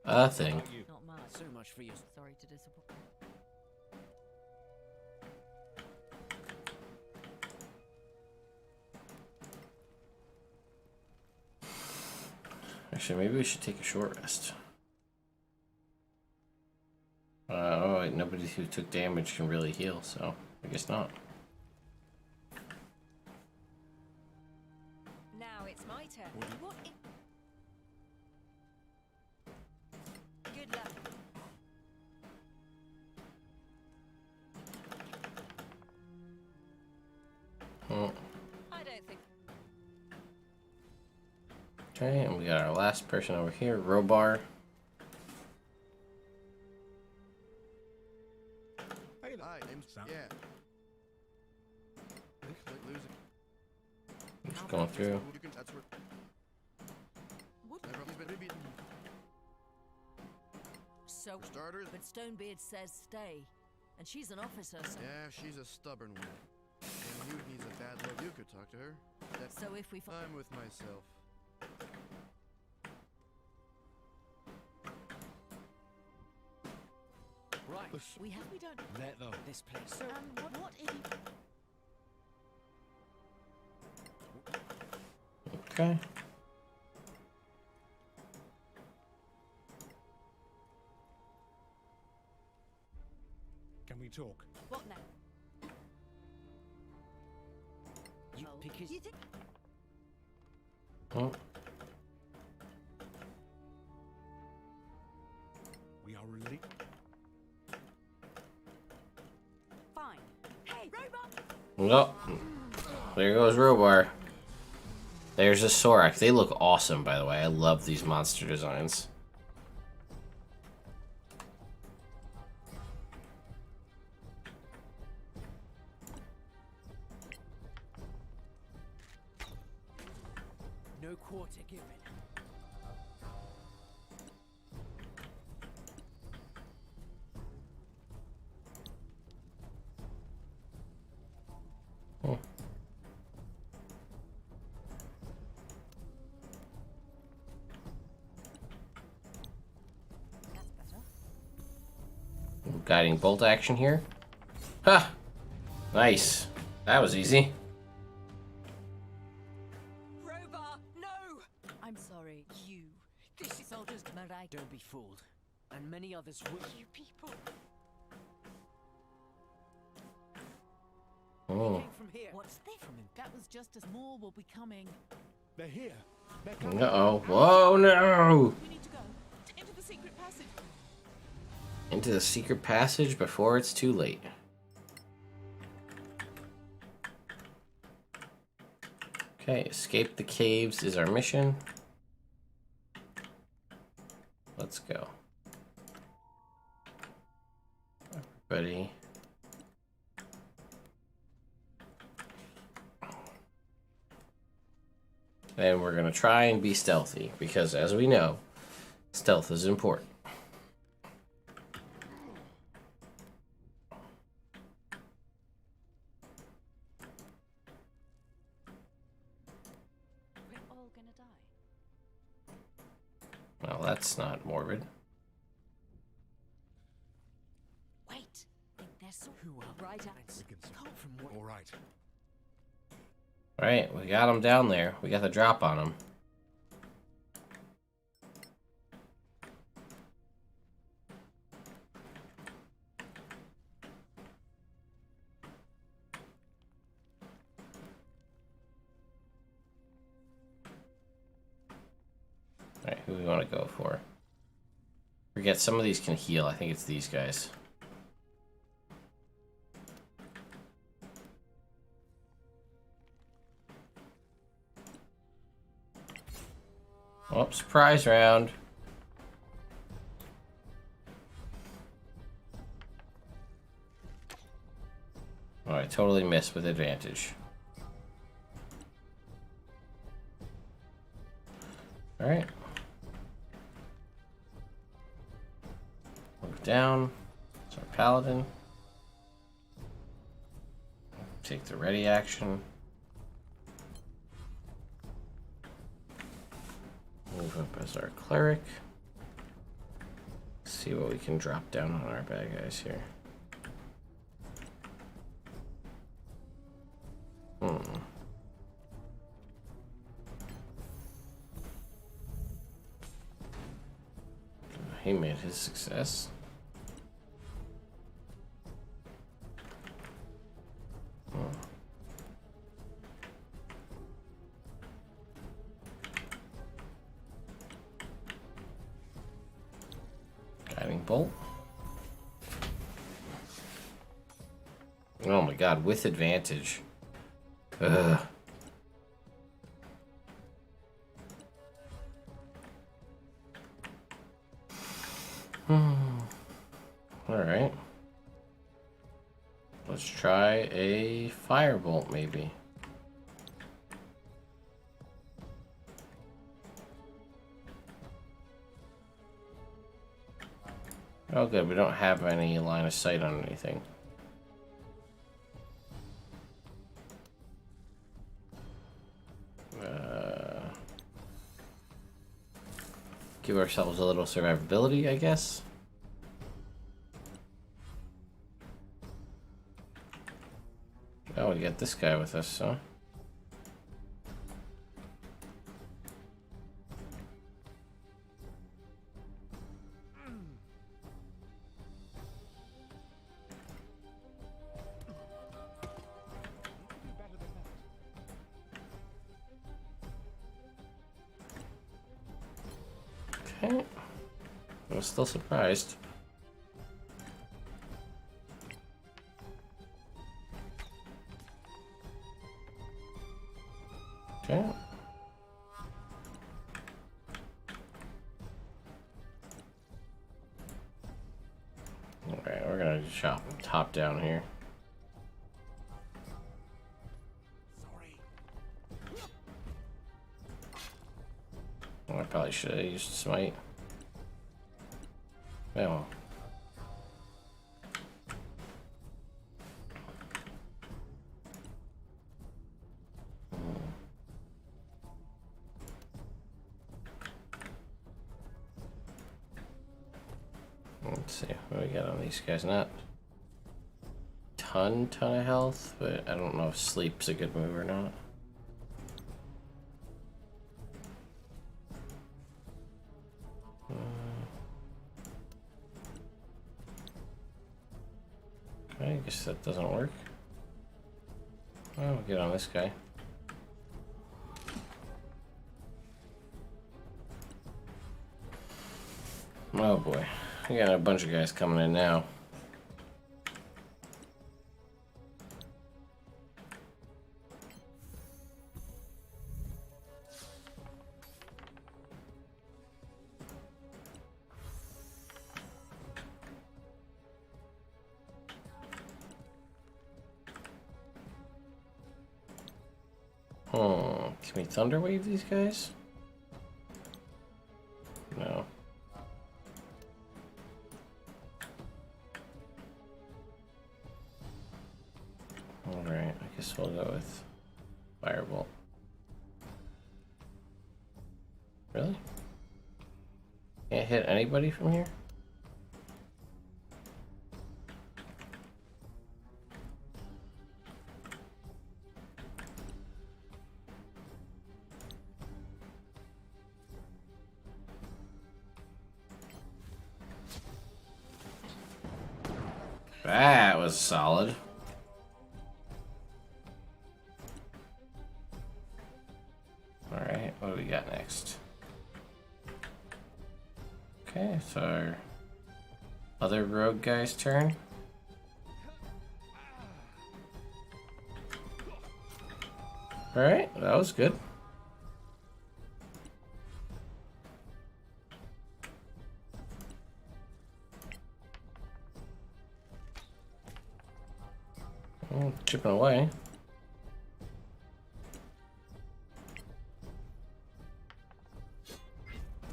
a thing. About you? Not much. So much for your... Sorry to disappoint. Actually, maybe we should take a short rest. Oh, wait, nobody who took damage can really heal, so I guess not. Now it's my turn. What Good luck. Oh, I don't think... okay, and we got our last person over here, Robar. Hey, Hi, name's Sam. yeah. Losing. Just going through. That's where. What? Everyone's been beaten. So... For starters, But Stonebeard says stay. And she's an officer, so... Yeah, she's a stubborn one. And who needs a bad look? You could talk to her. So if we... I'm with myself. Right. We don't... Let them. This place. So, what if you... Okay. Can we talk? What now? You Oh, because you think... Oh, We are really. Fine. Hey, robot! no. There goes Robar. There's a Sorak. They look awesome, by the way. I love these monster designs. no quarter given. Oh. That's better. Guiding bolt action here. Ha! Nice. That was easy. Robar, no! I'm sorry, you. This is all just Marai. Don't be fooled. And many others will. You people. Oh. Came from here. What's this? That was just as more will be coming. They're here. They're coming. Uh-oh. Whoa, no! We need to go. Into the secret passage. Into the secret passage before it's too late. Okay, escape the caves is our mission. Let's go. Everybody. And we're gonna try and be stealthy, because as we know, stealth is important. We're all gonna die. Well, that's not morbid. Wait. Think there's some... Who are Right out. We can see. Come from what? All right. Alright, we got him down there. We got the drop on him. Alright, who do we want to go for? Forget, some of these can heal. I think it's these guys. Oh, surprise round. Oh, I totally missed with advantage. Alright. Move down. It's our Paladin. Take the ready action. Move up as our Cleric. See what we can drop down on our bad guys here. He made his success. Guiding bolt. Oh my god, with advantage. Ugh. Alright. Let's try a firebolt, maybe. Oh, good. We don't have any line of sight on anything. Give ourselves a little survivability, I guess. Oh, we got this guy with us, huh? Okay. I was still surprised. Okay. Okay, we're gonna chop top down here. Oh, I probably should have used smite. Well. Let's see what we got on these guys. Not ton of health, but I don't know if sleep's a good move or not. Okay, I guess that doesn't work. Well, we'll get on this guy. Oh boy, we got a bunch of guys coming in now. Can we thunder wave these guys? No. Alright, I guess we'll go with Firebolt. Really? Can't hit anybody from here? That was solid. Alright, what do we got next? Okay, it's our other rogue guy's turn. Alright, that was good. Oh, chipping away.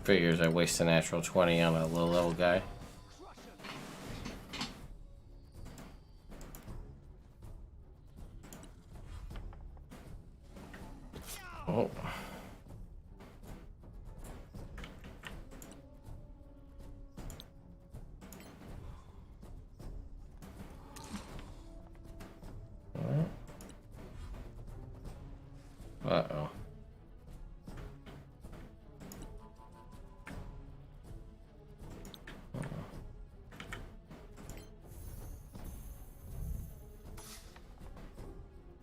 Figures I waste a natural 20 on a low level guy. Oh. Uh-oh.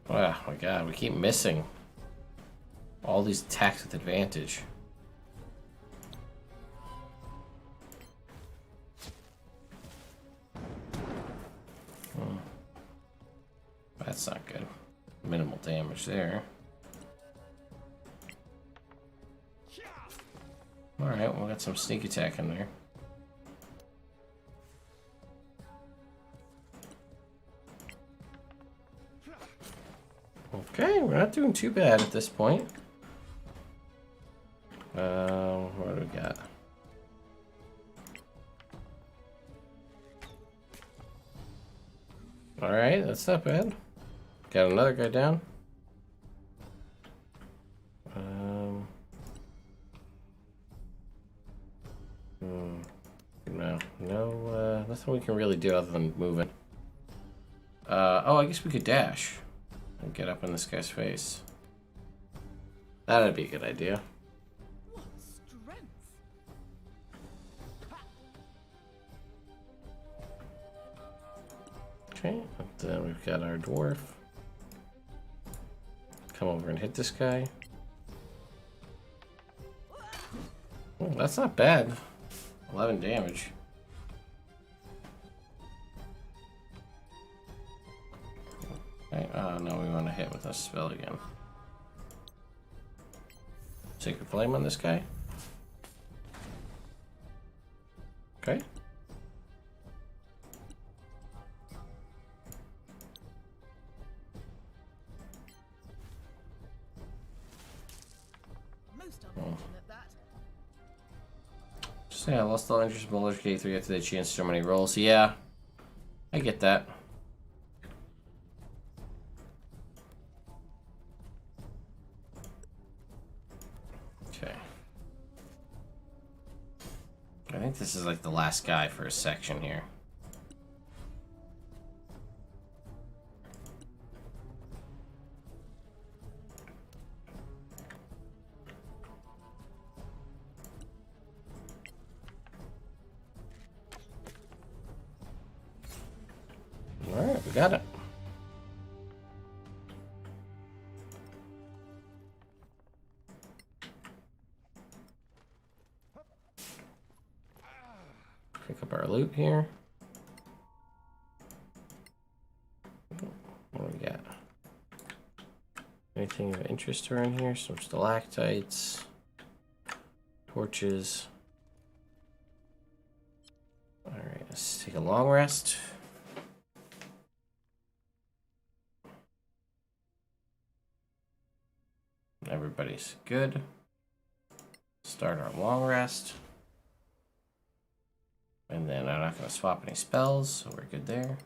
Oh my god, we keep missing. All these attacks with advantage. That's not good. Minimal damage there. Alright, we got some sneak attack in there. Okay, we're not doing too bad at this point. What do we got? Alright, that's not bad. Got another guy down. No, nothing we can really do other than moving. Oh, I guess we could dash and get up in this guy's face. That'd be a good idea. What strength! Okay, and then we've got our dwarf. Come over and hit this guy. Oh, that's not bad. 11 damage. Okay, no, we want to hit with a spell again. Sacred Flame on this guy. Okay. Most unfortunate that. So yeah, lost all interest in Baldur's Gate 3 after they changed so many rolls. Yeah, I get that. Okay. I think this is like the last guy for a section here. Alright, we got it. Pick up our loot here. What do we got? Anything of interest around here? Some stalactites, torches. Alright, let's take a long rest. Everybody's good. Start our long rest. And then I'm not going to swap any spells, so we're good there.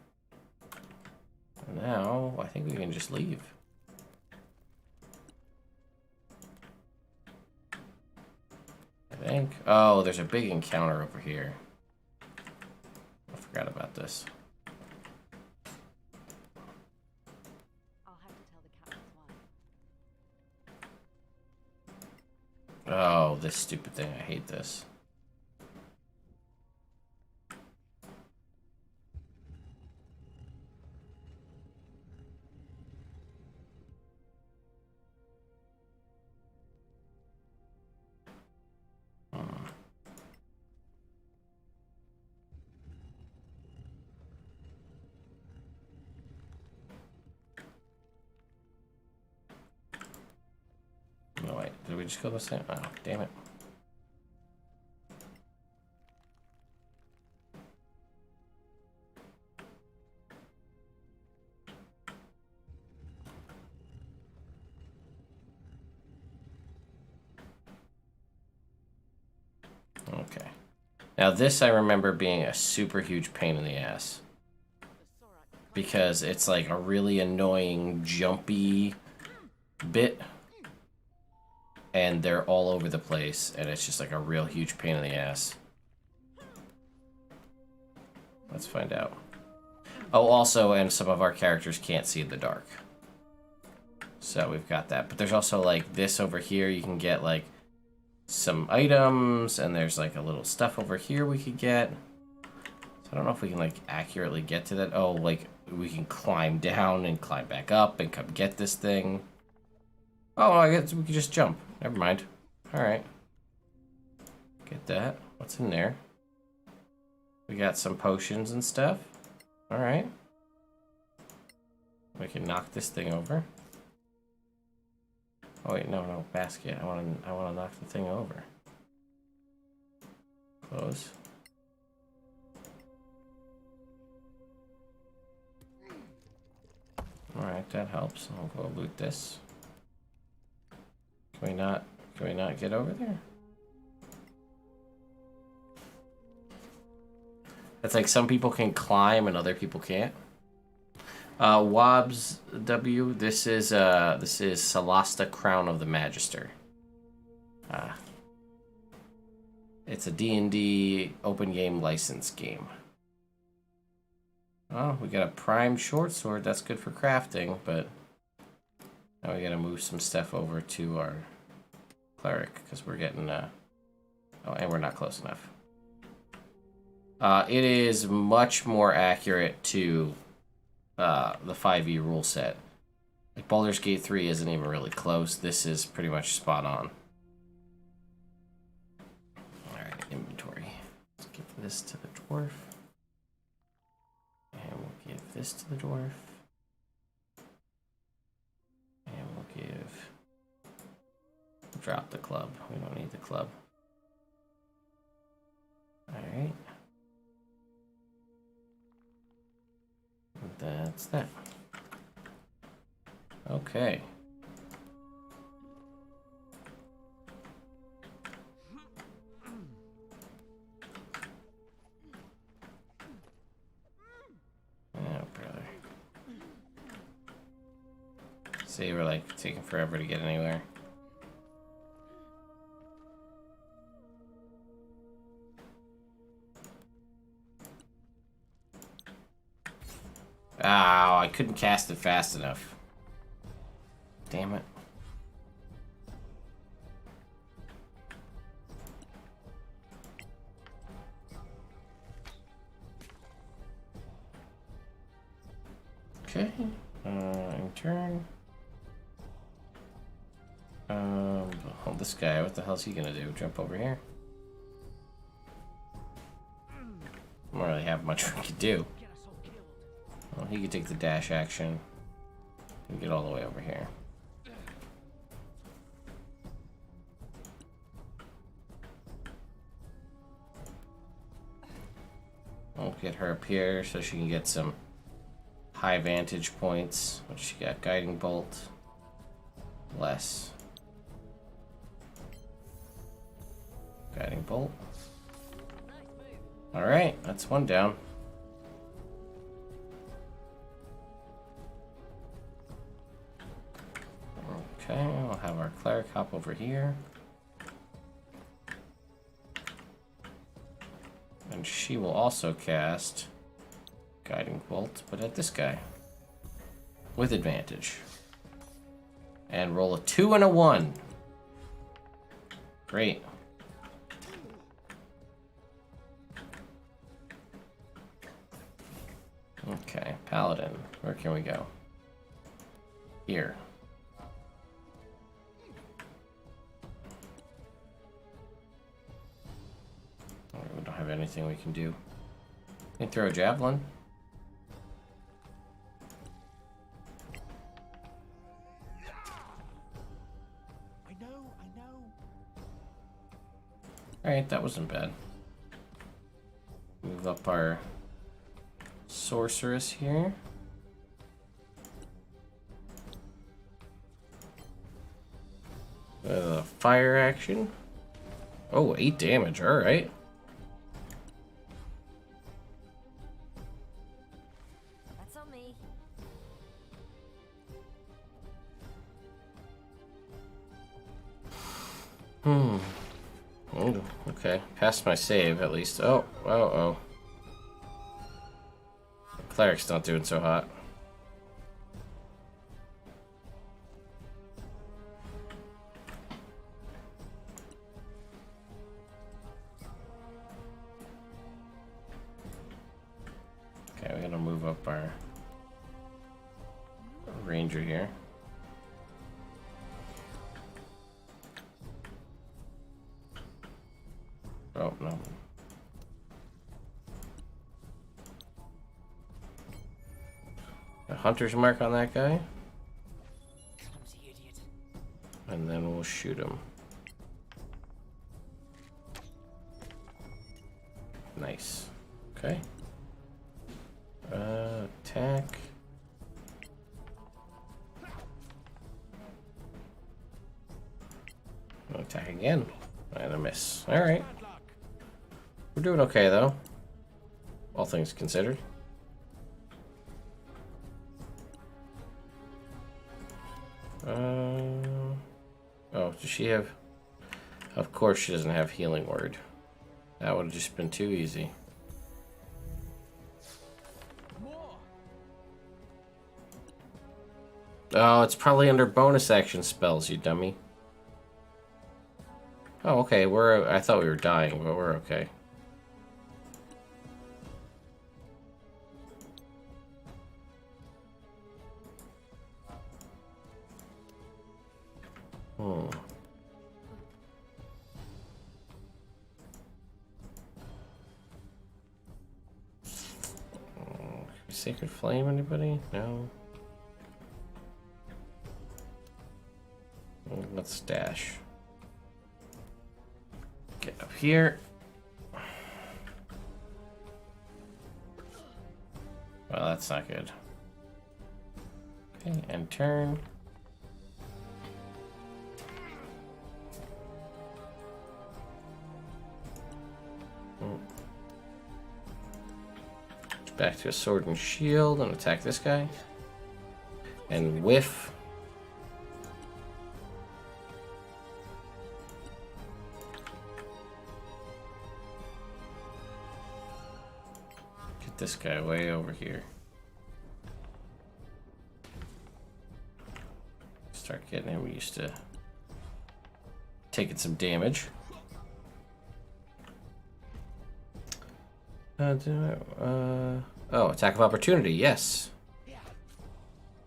And now, I think we can just leave. I think. Oh, there's a big encounter over here. I forgot about this. I'll have to tell the captain's wife. Oh, this stupid thing. I hate this. No, wait. Did we just go the same? Oh, damn it. Okay. Now this I remember being a super huge pain in the ass. Because it's like a really annoying jumpy bit. And they're all over the place, and it's just like a real huge pain in the ass. Let's find out. Oh, also, and some of our characters can't see in the dark. So we've got that. But there's also like this over here, you can get like some items, and there's like a little stuff over here we could get. So I don't know if we can like accurately get to that. Oh, like we can climb down and climb back up and come get this thing. Oh, I guess we could just jump. Never mind. Alright. Get that. What's in there? We got some potions and stuff. Alright. We can knock this thing over. Oh wait, no, basket. I wanna knock the thing over. Close. Alright, that helps. I'll go loot this. Can we not get over there? It's like some people can climb and other people can't. Wobbs W. This is Solasta Crown of the Magister. It's a D&D open game license game. Oh, we got a prime short sword. That's good for crafting, but now we gotta move some stuff over to our cleric because we're getting oh, and we're not close enough. It is much more accurate to the 5e rule set. Like Baldur's Gate 3 isn't even really close. This is pretty much spot on. Alright, inventory. Let's give this to the dwarf. And we'll give this to the dwarf. And we'll give... Drop the club. We don't need the club. Alright. That's that. Okay. Oh, brother. See, we're like taking forever to get anywhere. Oh, I couldn't cast it fast enough. Damn it. Okay. In turn. Hold this guy. What the hell is he gonna do? Jump over here? I don't really have much we could do. Well, he could take the dash action and get all the way over here. I'll get her up here so she can get some high vantage points. What she got? Guiding bolt. Less. Guiding bolt. Alright, that's one down. Okay, we'll have our cleric hop over here. And she will also cast Guiding Bolt, but at this guy. With advantage. And roll a 2 and a 1. Great. Okay, Paladin. Where can we go? Here. We don't have anything we can do. We can throw a javelin. I know. Alright, that wasn't bad. Move up our sorceress here. Fire action. Oh, 8 damage, alright. That's on me. Oh, okay. Passed my save, at least. Oh. Cleric's not doing so hot. Okay, we're gonna move up our ranger here. Oh, no. A hunter's mark on that guy. Clumsy idiot. And then we'll shoot him. Nice. Okay. Attack. Attack again. And a miss. Alright. We're doing okay, though. All things considered. she have? Of course she doesn't have healing word. That would have just been too easy. Oh, it's probably under bonus action spells, you dummy. Oh, okay. I thought we were dying, but we're okay. Sacred Flame, anybody? No. Let's dash. Get up here. Well, that's not good. Okay, and turn. Back to a sword and shield and attack this guy. And whiff. Get this guy way over here. Start getting him used to taking some damage. Oh, attack of opportunity, yes.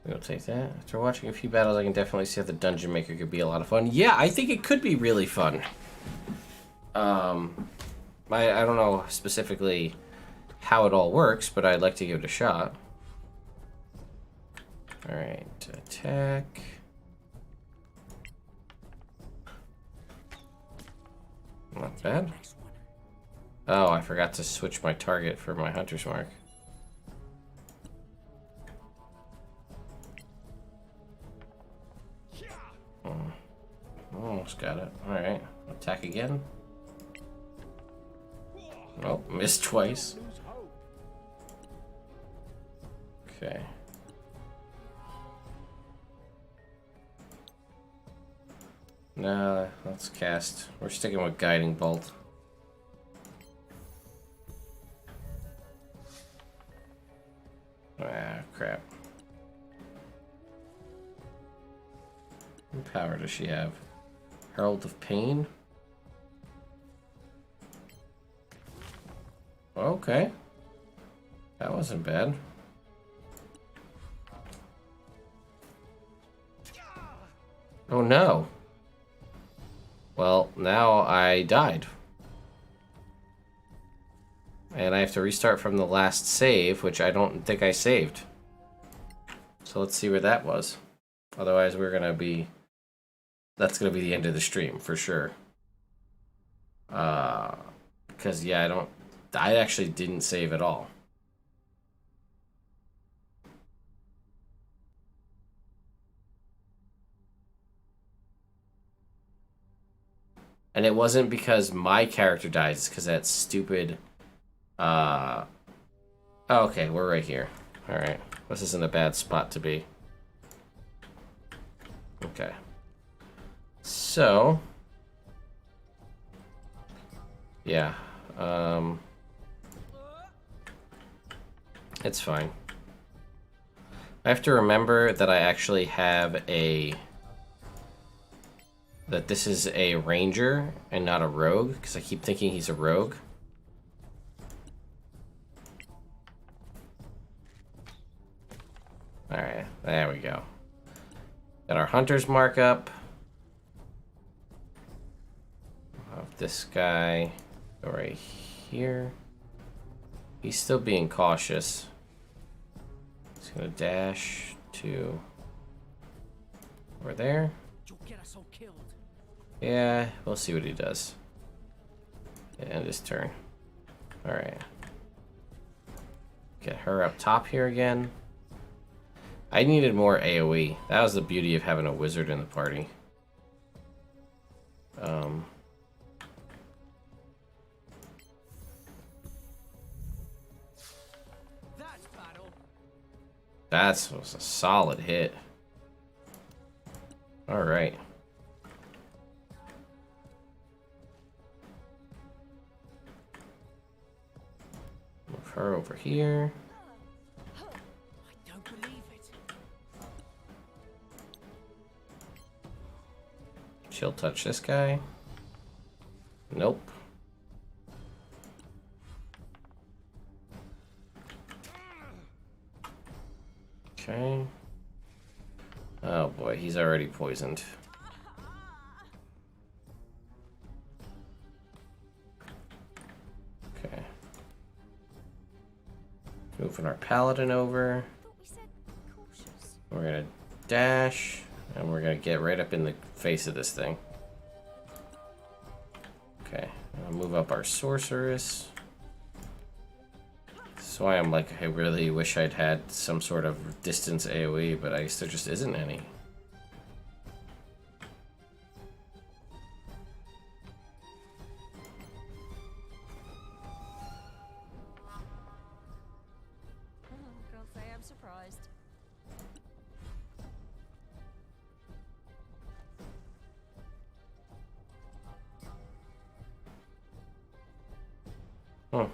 We'll take that. After watching a few battles, I can definitely see how the Dungeon Maker could be a lot of fun. Yeah, I think it could be really fun. I don't know specifically how it all works, but I'd like to give it a shot. Alright, attack. Not bad. Oh, I forgot to switch my target for my hunter's mark. Almost got it. Alright, attack again. Oh, missed twice. Okay. Nah, let's cast. We're sticking with Guiding Bolt. Ah, crap. What power does she have? Herald of Pain? Okay. That wasn't bad. Oh no. Well, now I died. And I have to restart from the last save, which I don't think I saved. So let's see where that was. Otherwise, we're gonna be... That's gonna be the end of the stream, for sure. Because, yeah, I actually didn't save at all. And it wasn't because my character died, it's because that stupid... Oh, okay, we're right here. Alright, this isn't a bad spot to be. Okay. So... Yeah. It's fine. I have to remember that I actually have a... That this is a ranger and not a rogue, because I keep thinking he's a rogue. Alright, there we go. Got our hunter's markup. This guy go right here. He's still being cautious. He's gonna dash to over there. You'll get us all killed. Yeah, we'll see what he does. And his turn. Alright. Get her up top here again. I needed more AoE. That was the beauty of having a wizard in the party. That was a solid hit. Alright. her over here. I don't believe it. She'll touch this guy. Nope. Okay. Oh boy, he's already poisoned. Okay. Moving our Paladin over. We're gonna dash, and we're gonna get right up in the face of this thing. Okay, I'll move up our Sorceress. That's why I'm like, I really wish I'd had some sort of distance AoE, but I guess there just isn't any. Can't say I'm surprised. Hmm.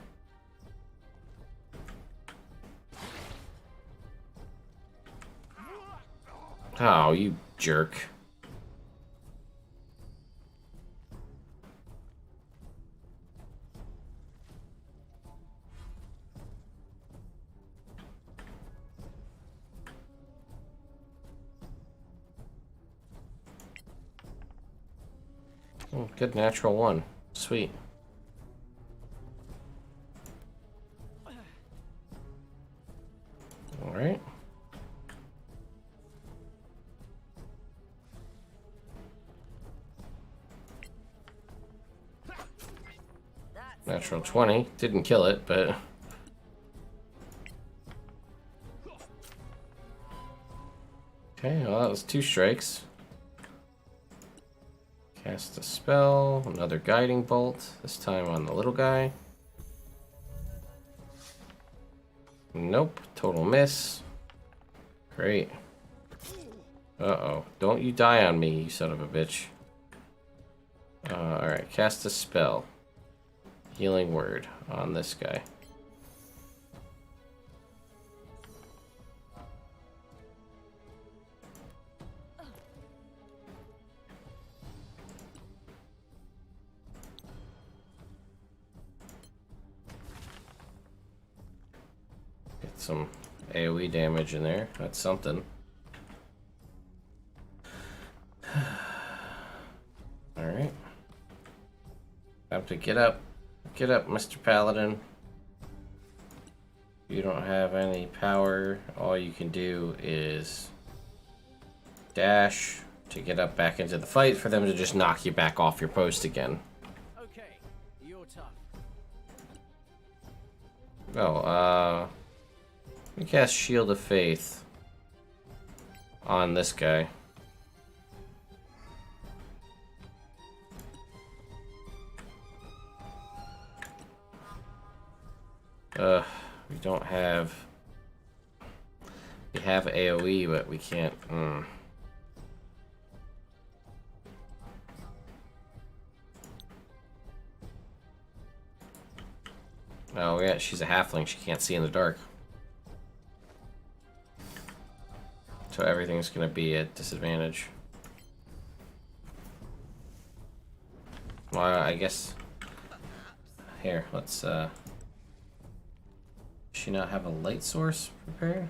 Oh, you jerk. Oh, good natural one. Sweet. All right. Natural 20. Didn't kill it, but... Okay, well that was 2 strikes. Cast a spell. Another guiding bolt. This time on the little guy. Nope. Total miss. Great. Uh-oh. Don't you die on me, you son of a bitch. Alright, cast a spell. Healing word on this guy. Get some AoE damage in there. That's something. Alright. Have to get up. Get up, Mr. Paladin. You don't have any power. All you can do is dash to get up back into the fight for them to just knock you back off your post again. Okay, you're tough. Oh, we cast Shield of Faith on this guy. We don't have... We have AoE, but we can't... Oh yeah, she's a halfling. She can't see in the dark. So everything's gonna be at disadvantage. Well, I guess... Here, let's, Does she not have a light source prepared?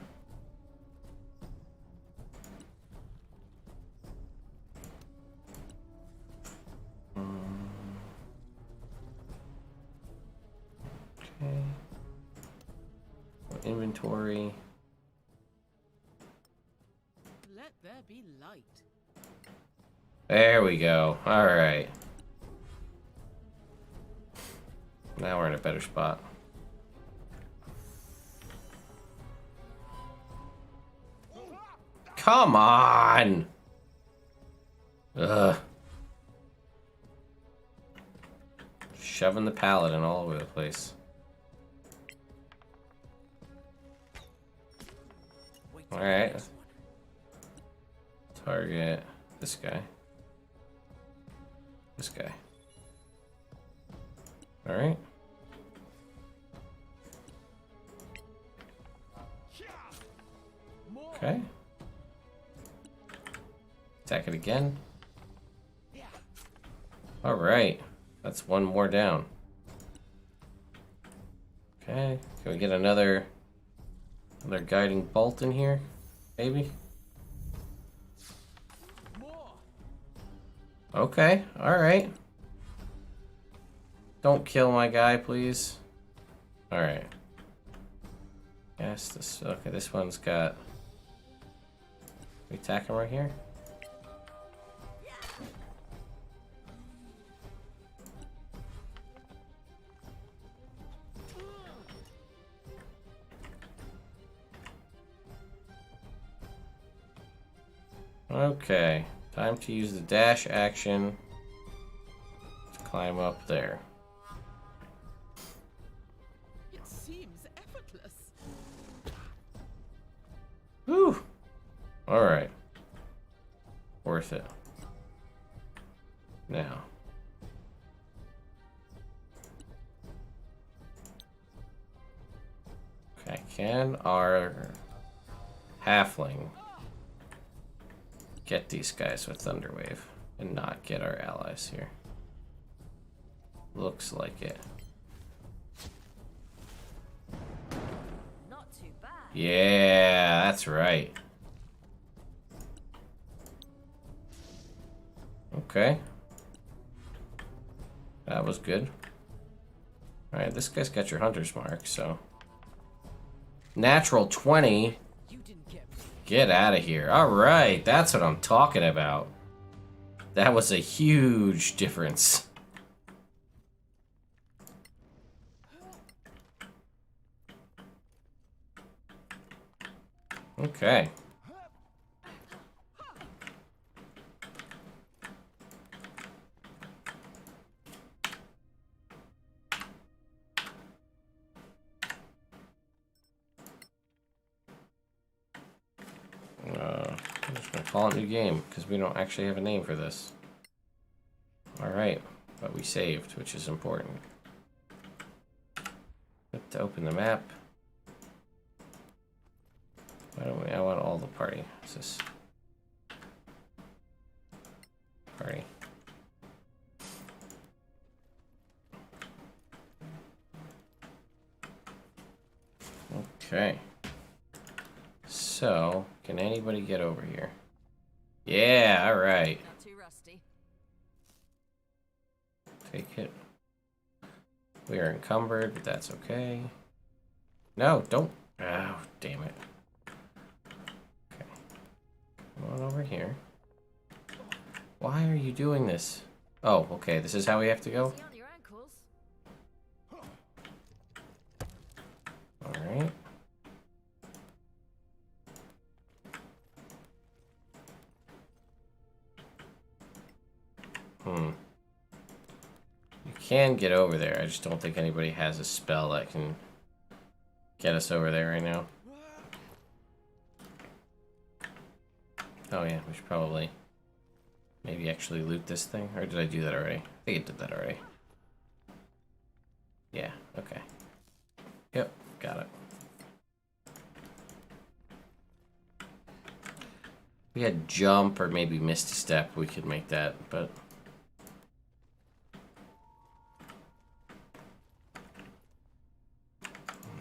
Okay. Inventory. Let there be light. There we go. All right. Now we're in a better spot. Come on! Ugh. Shoving the Paladin all over the place. Alright. Target this guy. This guy. Alright. Okay. Attack it again. Alright. That's one more down. Okay. Can we get another guiding bolt in here? Maybe? Okay. Alright. Don't kill my guy, please. Alright. Yes, this... Okay, this one's got... We attack him right here? Okay, time to use the dash action to climb up there. It seems effortless. Whew! Alright. Worth it. Now. Okay, can our halfling get these guys with Thunderwave and not get our allies here? Looks like it. Not too bad. Yeah, that's right. Okay. That was good. Alright, this guy's got your hunter's mark, so. Natural 20. Get out of here. Alright, that's what I'm talking about. That was a huge difference. Okay. I'm just gonna call it new game because we don't actually have a name for this. Alright, but we saved, which is important. To open the map. Why don't we? I want all the party. What's this? Party. Okay. So, can anybody get over here? Yeah, alright. Not too rusty. Take it. We are encumbered, but that's okay. No, don't. Oh, damn it. Okay. Come on over here. Why are you doing this? Oh, okay. This is how we have to go? See on your ankles. Alright. You can get over there. I just don't think anybody has a spell that can get us over there right now. Oh yeah, we should probably maybe actually loot this thing. Or did I do that already? I think I did that already. Yeah, okay. Yep, got it. If we had jump or maybe Misty Step, we could make that, but...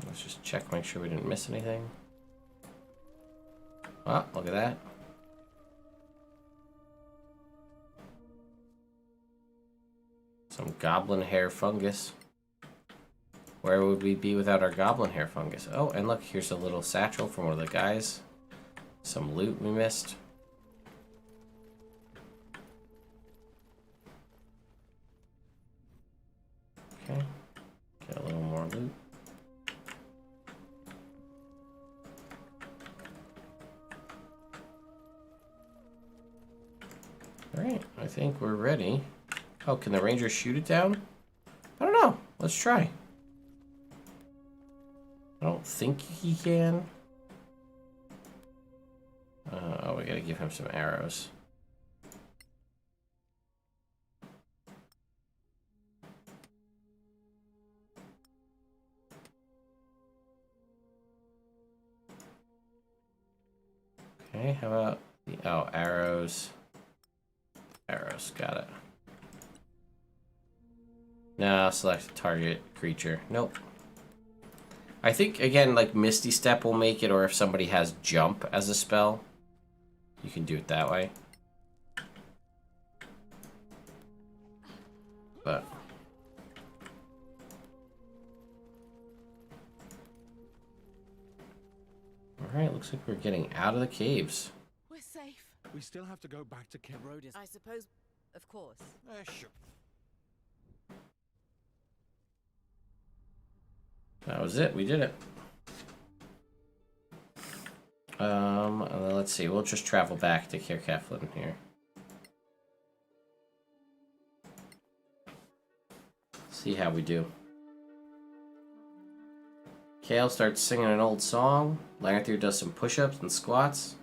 Let's just check, make sure we didn't miss anything. Oh, look at that. Some goblin hair fungus. Where would we be without our goblin hair fungus? Oh, and look, here's a little satchel from one of the guys. Some loot we missed. Okay. Get a little more loot. Alright, I think we're ready. Oh, can the ranger shoot it down? I don't know. Let's try. I don't think he can. Oh, we gotta give him some arrows. Okay, how about the arrows? Arrows, got it. Now select target creature. Nope. I think again, like Misty Step will make it, or if somebody has jump as a spell, you can do it that way. But alright, looks like we're getting out of the caves. We're safe. We still have to go back to camp. Road is. I suppose, of course. Sure. That was it, we did it. And then let's see, we'll just travel back to Kirkeflin here. See how we do. Kale starts singing an old song. Lanthier does some push-ups and squats.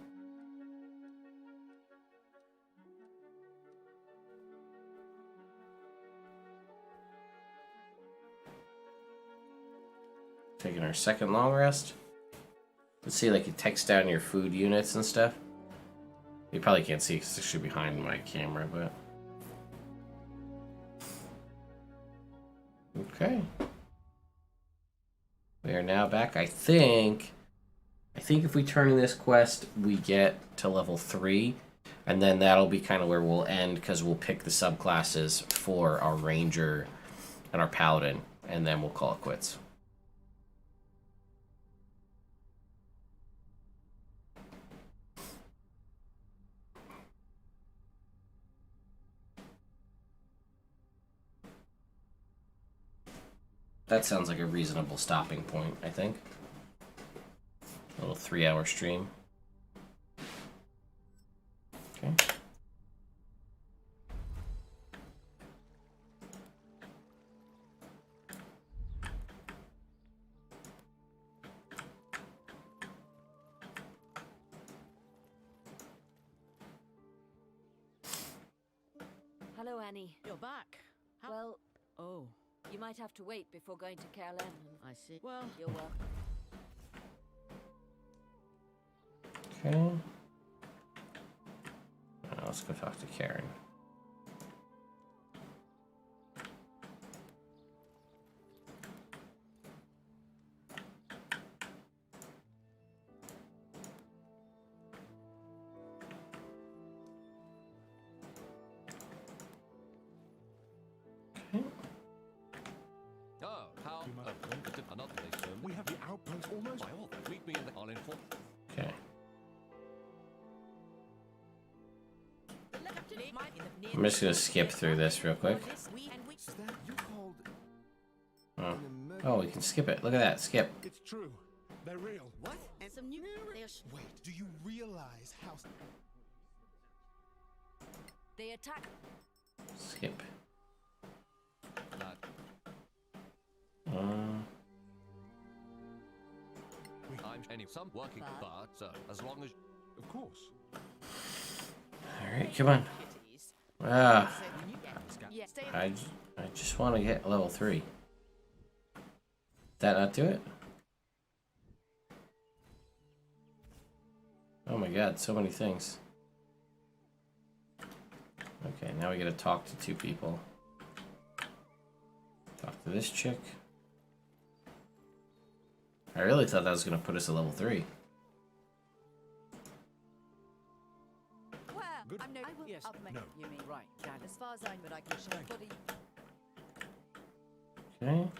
Taking our second long rest. Let's see, like, it takes down your food units and stuff. You probably can't see because it's actually behind my camera, but... Okay. We are now back. I think if we turn in this quest, we get to level 3. And then that'll be kind of where we'll end, because we'll pick the subclasses for our Ranger and our Paladin. And then we'll call it quits. That sounds like a reasonable stopping point, I think. A little 3-hour stream. Okay. Hello, Annie. You're back. How? Well, Oh, you might have to wait before going to Caroline. I see. Well, You're welcome. Okay. Let's go talk to Karen. Oh, how? Another place, sir. We have the outpost almost. By all, meet me in the. I'll inform. Okay. I'm just gonna skip through this real quick. Is that you called Oh. an emergency? Oh, we can skip it. Look at that. Skip. It's true. They're real. what? And some new. They are Wait, do you realize how... They attack. Skip. Lad, I'm any some working, but as long as. Of course. Alright, come on. Ah, I just want to get level 3. Did that not do it? Oh my god, so many things. Okay, now we gotta talk to 2 people. Talk to this chick. I really thought that was gonna put us at level 3. Well, Good. I'm no. I will Yes. upmake, No. you mean? Right, got it. As far as I know, I can show body. Okay.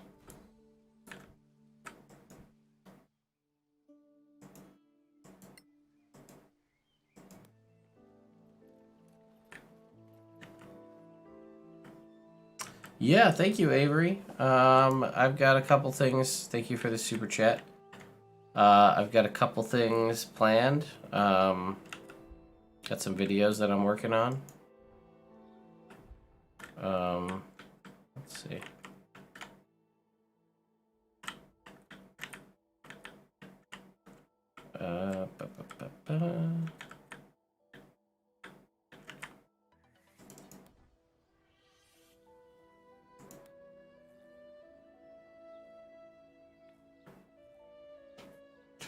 Yeah, thank you, Avery. I've got a couple things. Thank you for the super chat. I've got a couple things planned. Got some videos that I'm working on. Let's see. Ba, ba, ba, ba.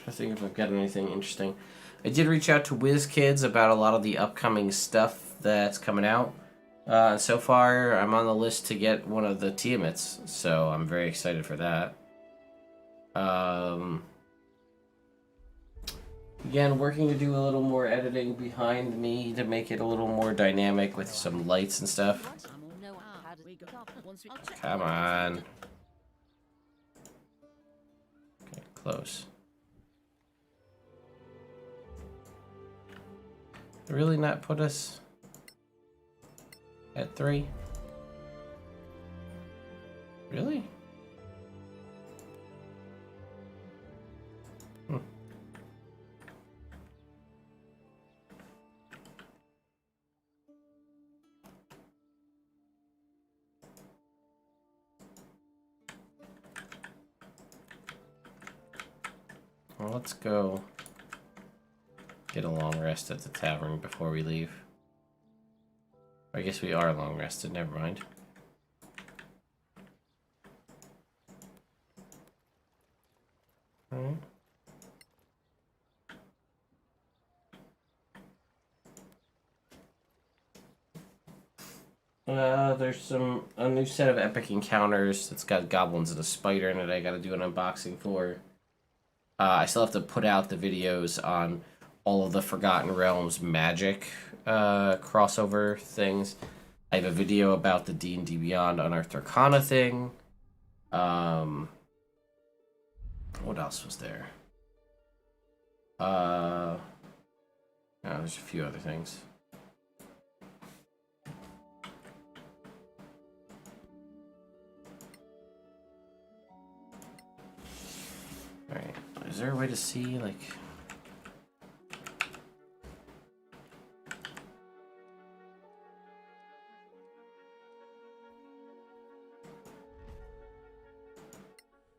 I think if I've got anything interesting. I did reach out to WizKids about a lot of the upcoming stuff that's coming out. So far, I'm on the list to get one of the Tiamets, so I'm very excited for that. Again, working to do a little more editing behind me to make it a little more dynamic with some lights and stuff. Come on. Okay, close. Really not put us at 3? Really? Well, let's go get a long rest at the tavern before we leave. I guess we are long rested, never mind. Alright. There's a new set of epic encounters that's got goblins and a spider in it I gotta do an unboxing for. I still have to put out the videos on all of the Forgotten Realms magic crossover things. I have a video about the D&D Beyond Unearthed Arcana thing. What else was there? There's a few other things. Alright, is there a way to see, like...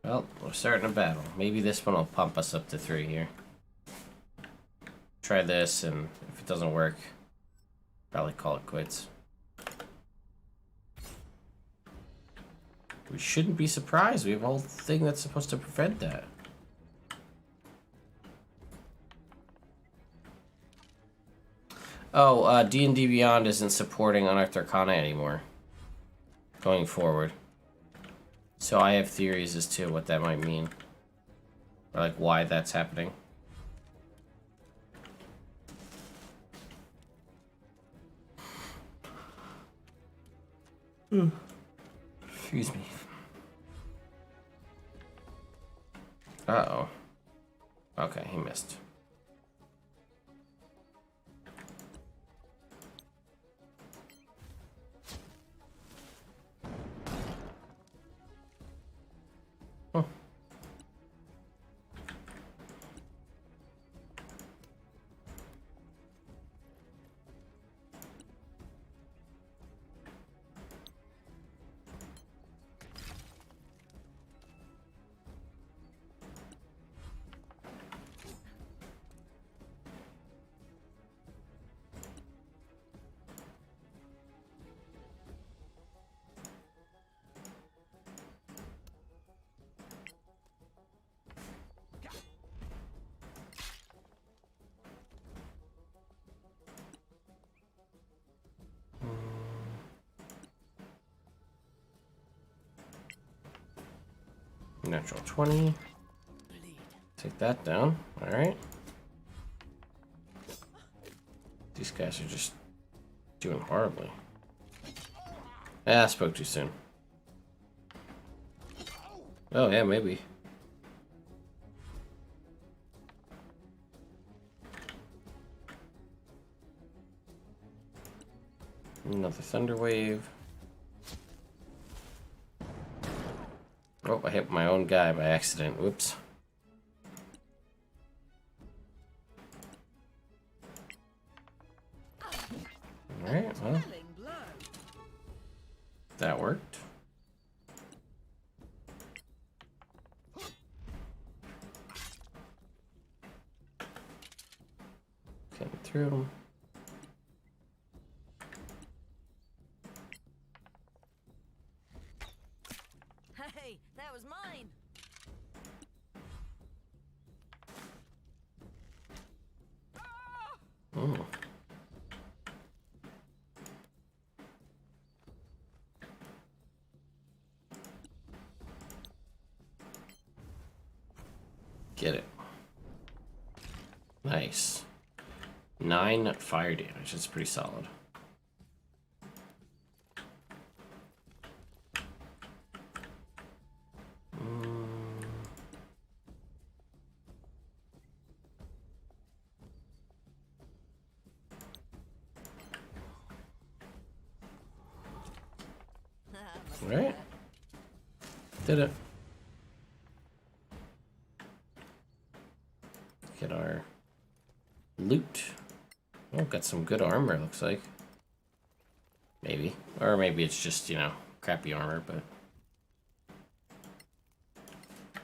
Well, we're starting a battle. Maybe this one will pump us up to 3 here. Try this, and if it doesn't work, probably call it quits. We shouldn't be surprised. We have a whole thing that's supposed to prevent that. Oh, D&D Beyond isn't supporting Unearthed Arcana anymore. Going forward. So I have theories as to what that might mean. Or like why that's happening. Excuse me. Uh-oh. Okay, he missed. Natural 20. Take that down. Alright. These guys are just doing horribly. Ah, I spoke too soon. Oh, yeah, maybe. Another thunder wave. Oh, I hit my own guy by accident. Whoops. Alright, well. That worked. Getting through. Hey, that was mine. Ooh. Get it. Nice. 9 fire damage. That's pretty solid. Alright. Did it. Get our loot. Oh, got some good armor, looks like. Maybe. Or maybe it's just, you know, crappy armor, but...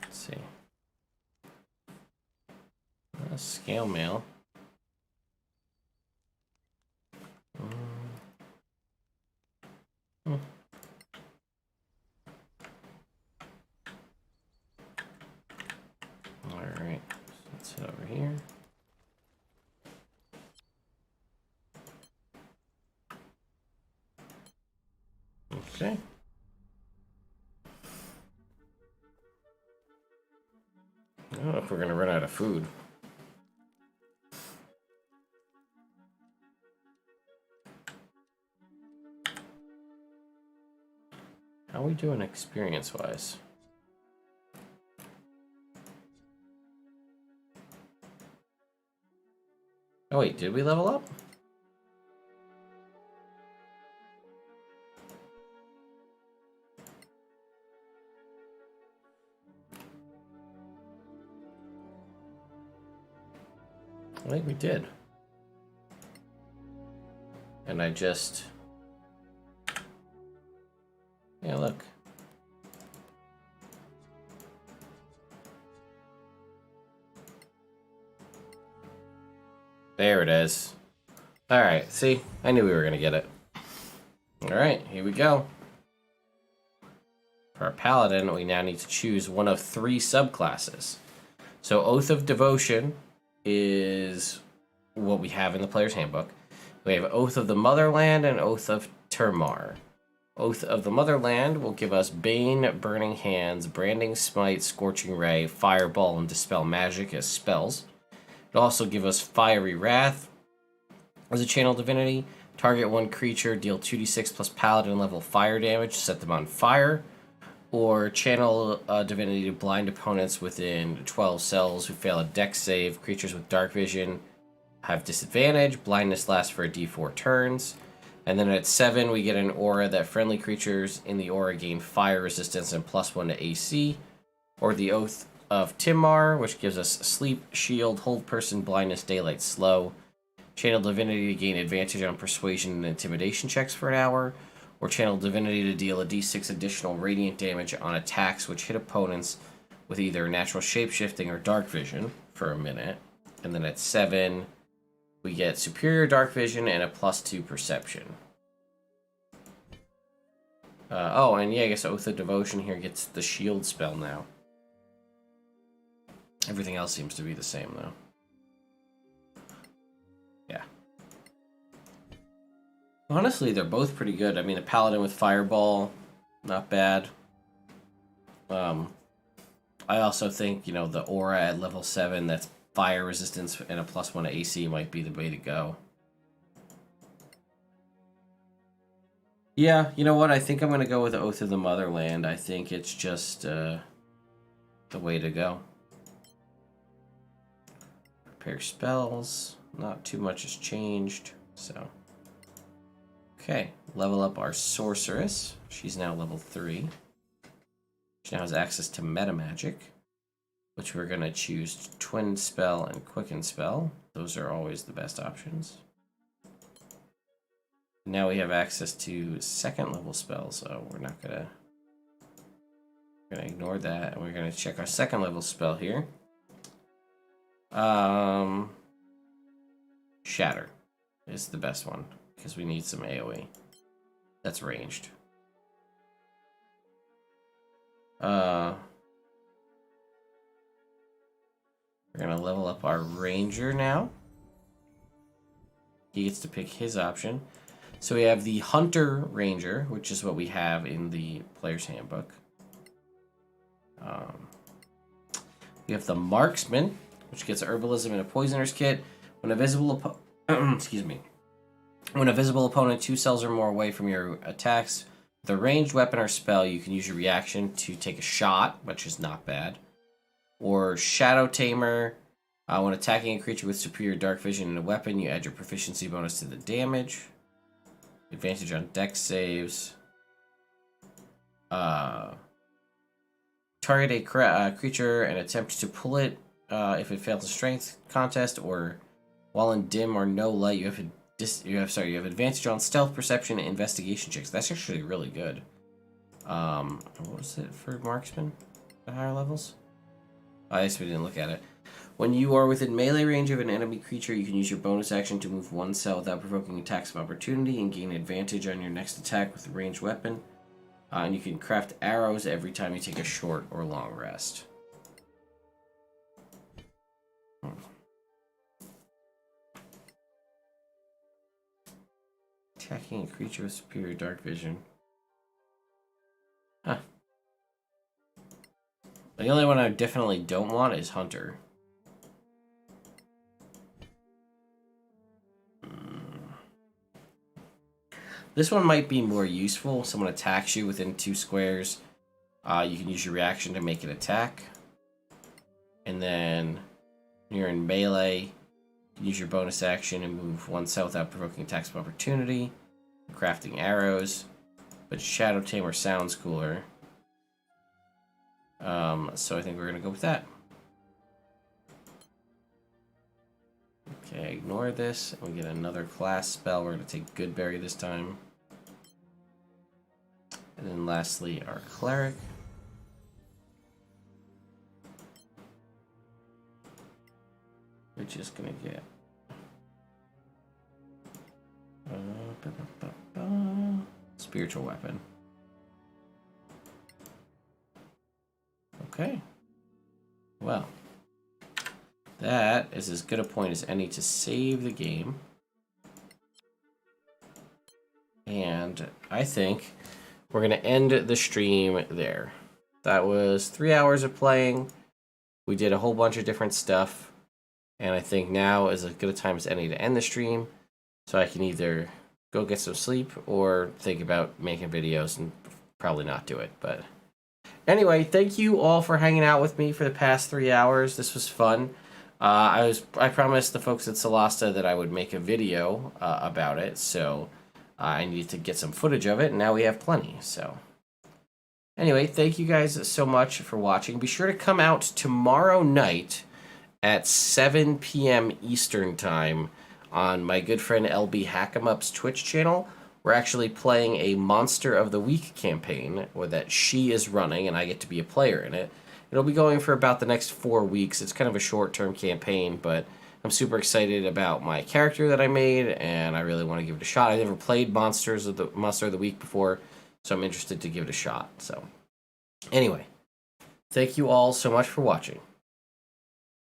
Let's see. Scale mail. Alright, let's head over here. Okay. I don't know if we're gonna run out of food. How are we doing experience-wise? Oh wait, did we level up? I think we did. And I just... Yeah, look. There it is. Alright, see? I knew we were going to get it. Alright, here we go. For our Paladin, we now need to choose one of 3 subclasses. So Oath of Devotion is what we have in the player's handbook. We have Oath of the Motherland and Oath of Termar. Oath of the Motherland will give us Bane, Burning Hands, Branding Smite, Scorching Ray, Fireball, and Dispel Magic as spells. It'll also give us Fiery Wrath as a channel divinity. Target one creature, deal 2d6 plus Paladin level fire damage, set them on fire. Or channel divinity to blind opponents within 12 cells who fail a dex save. Creatures with dark vision have disadvantage. Blindness lasts for a d4 turns. And then at 7, we get an aura that friendly creatures in the aura gain fire resistance and +1 to AC. Or the Oath of Timar, which gives us sleep, shield, hold person, blindness, daylight, slow. Channel divinity to gain advantage on persuasion and intimidation checks for an hour. Or channel divinity to deal a d6 additional radiant damage on attacks which hit opponents with either natural shapeshifting or dark vision for a minute. And then at 7, we get superior dark vision and a +2 perception. Oh, and yeah, I guess Oath of Devotion here gets the shield spell now. Everything else seems to be the same, though. Yeah. Honestly, they're both pretty good. I mean, a Paladin with Fireball, not bad. I also think, you know, the aura at level 7 that's fire resistance and a +1 to AC might be the way to go. Yeah, you know what? I think I'm going to go with Oath of the Motherland. I think it's just the way to go. Prepare spells. Not too much has changed, so... Okay, level up our Sorceress. She's now level 3. She now has access to Meta Magic, which we're going to choose Twin Spell and Quicken Spell. Those are always the best options. Now we have access to 2nd level spells, so we're not going to ignore that, and we're going to check our 2nd level spell here. Shatter is the best one, because we need some AoE. That's ranged. We're going to level up our Ranger now. he gets to pick his option. So we have the Hunter Ranger, which is what we have in the player's handbook. We have the Marksman, which gets Herbalism and a Poisoner's Kit. When a visible excuse me. When a visible opponent 2 cells or more away from your attacks with a ranged weapon or spell, you can use your reaction to take a shot, which is not bad. Or Shadow Tamer. When attacking a creature with superior dark vision and a weapon, you add your proficiency bonus to the damage. Advantage on dex saves. Target a creature and attempt to pull it if it fails a strength contest, or while in dim or no light, you have advantage on stealth, perception, and investigation checks. That's actually really good. What was it for marksman at higher levels? I guess we didn't look at it. When you are within melee range of an enemy creature, you can use your bonus action to move 1 cell without provoking attacks of opportunity and gain advantage on your next attack with a ranged weapon. And you can craft arrows every time you take a short or long rest. Attacking a creature with superior dark vision. Huh. The only one I definitely don't want is Hunter. This one might be more useful. If someone attacks you within 2 squares, you can use your reaction to make an attack. And then when you're in melee, you can use your bonus action and move 1 cell without provoking attacks of opportunity. Crafting arrows. But Shadow Tamer sounds cooler. So I think we're going to go with that. Okay, ignore this. We get another class spell. We're going to take Goodberry this time. And then lastly, our Cleric. We're just going to get... Spiritual Weapon. Okay. Well. That is as good a point as any to save the game. And I think we're going to end the stream there. That was 3 hours of playing. We did a whole bunch of different stuff. And I think now is as good a time as any to end the stream. So I can either go get some sleep or think about making videos and probably not do it. But anyway, thank you all for hanging out with me for the past 3 hours. This was fun. I promised the folks at Solasta that I would make a video about it, so I needed to get some footage of it, and now we have plenty. So anyway, thank you guys so much for watching. Be sure to come out tomorrow night at 7 p.m. Eastern Time on my good friend LB Hackamup's Twitch channel. We're actually playing a Monster of the Week campaign that she is running, and I get to be a player in it. It'll be going for about the next 4 weeks. It's kind of a short-term campaign, but I'm super excited about my character that I made, and I really want to give it a shot. I never played Monster of the Week before, so I'm interested to give it a shot. So, anyway, thank you all so much for watching.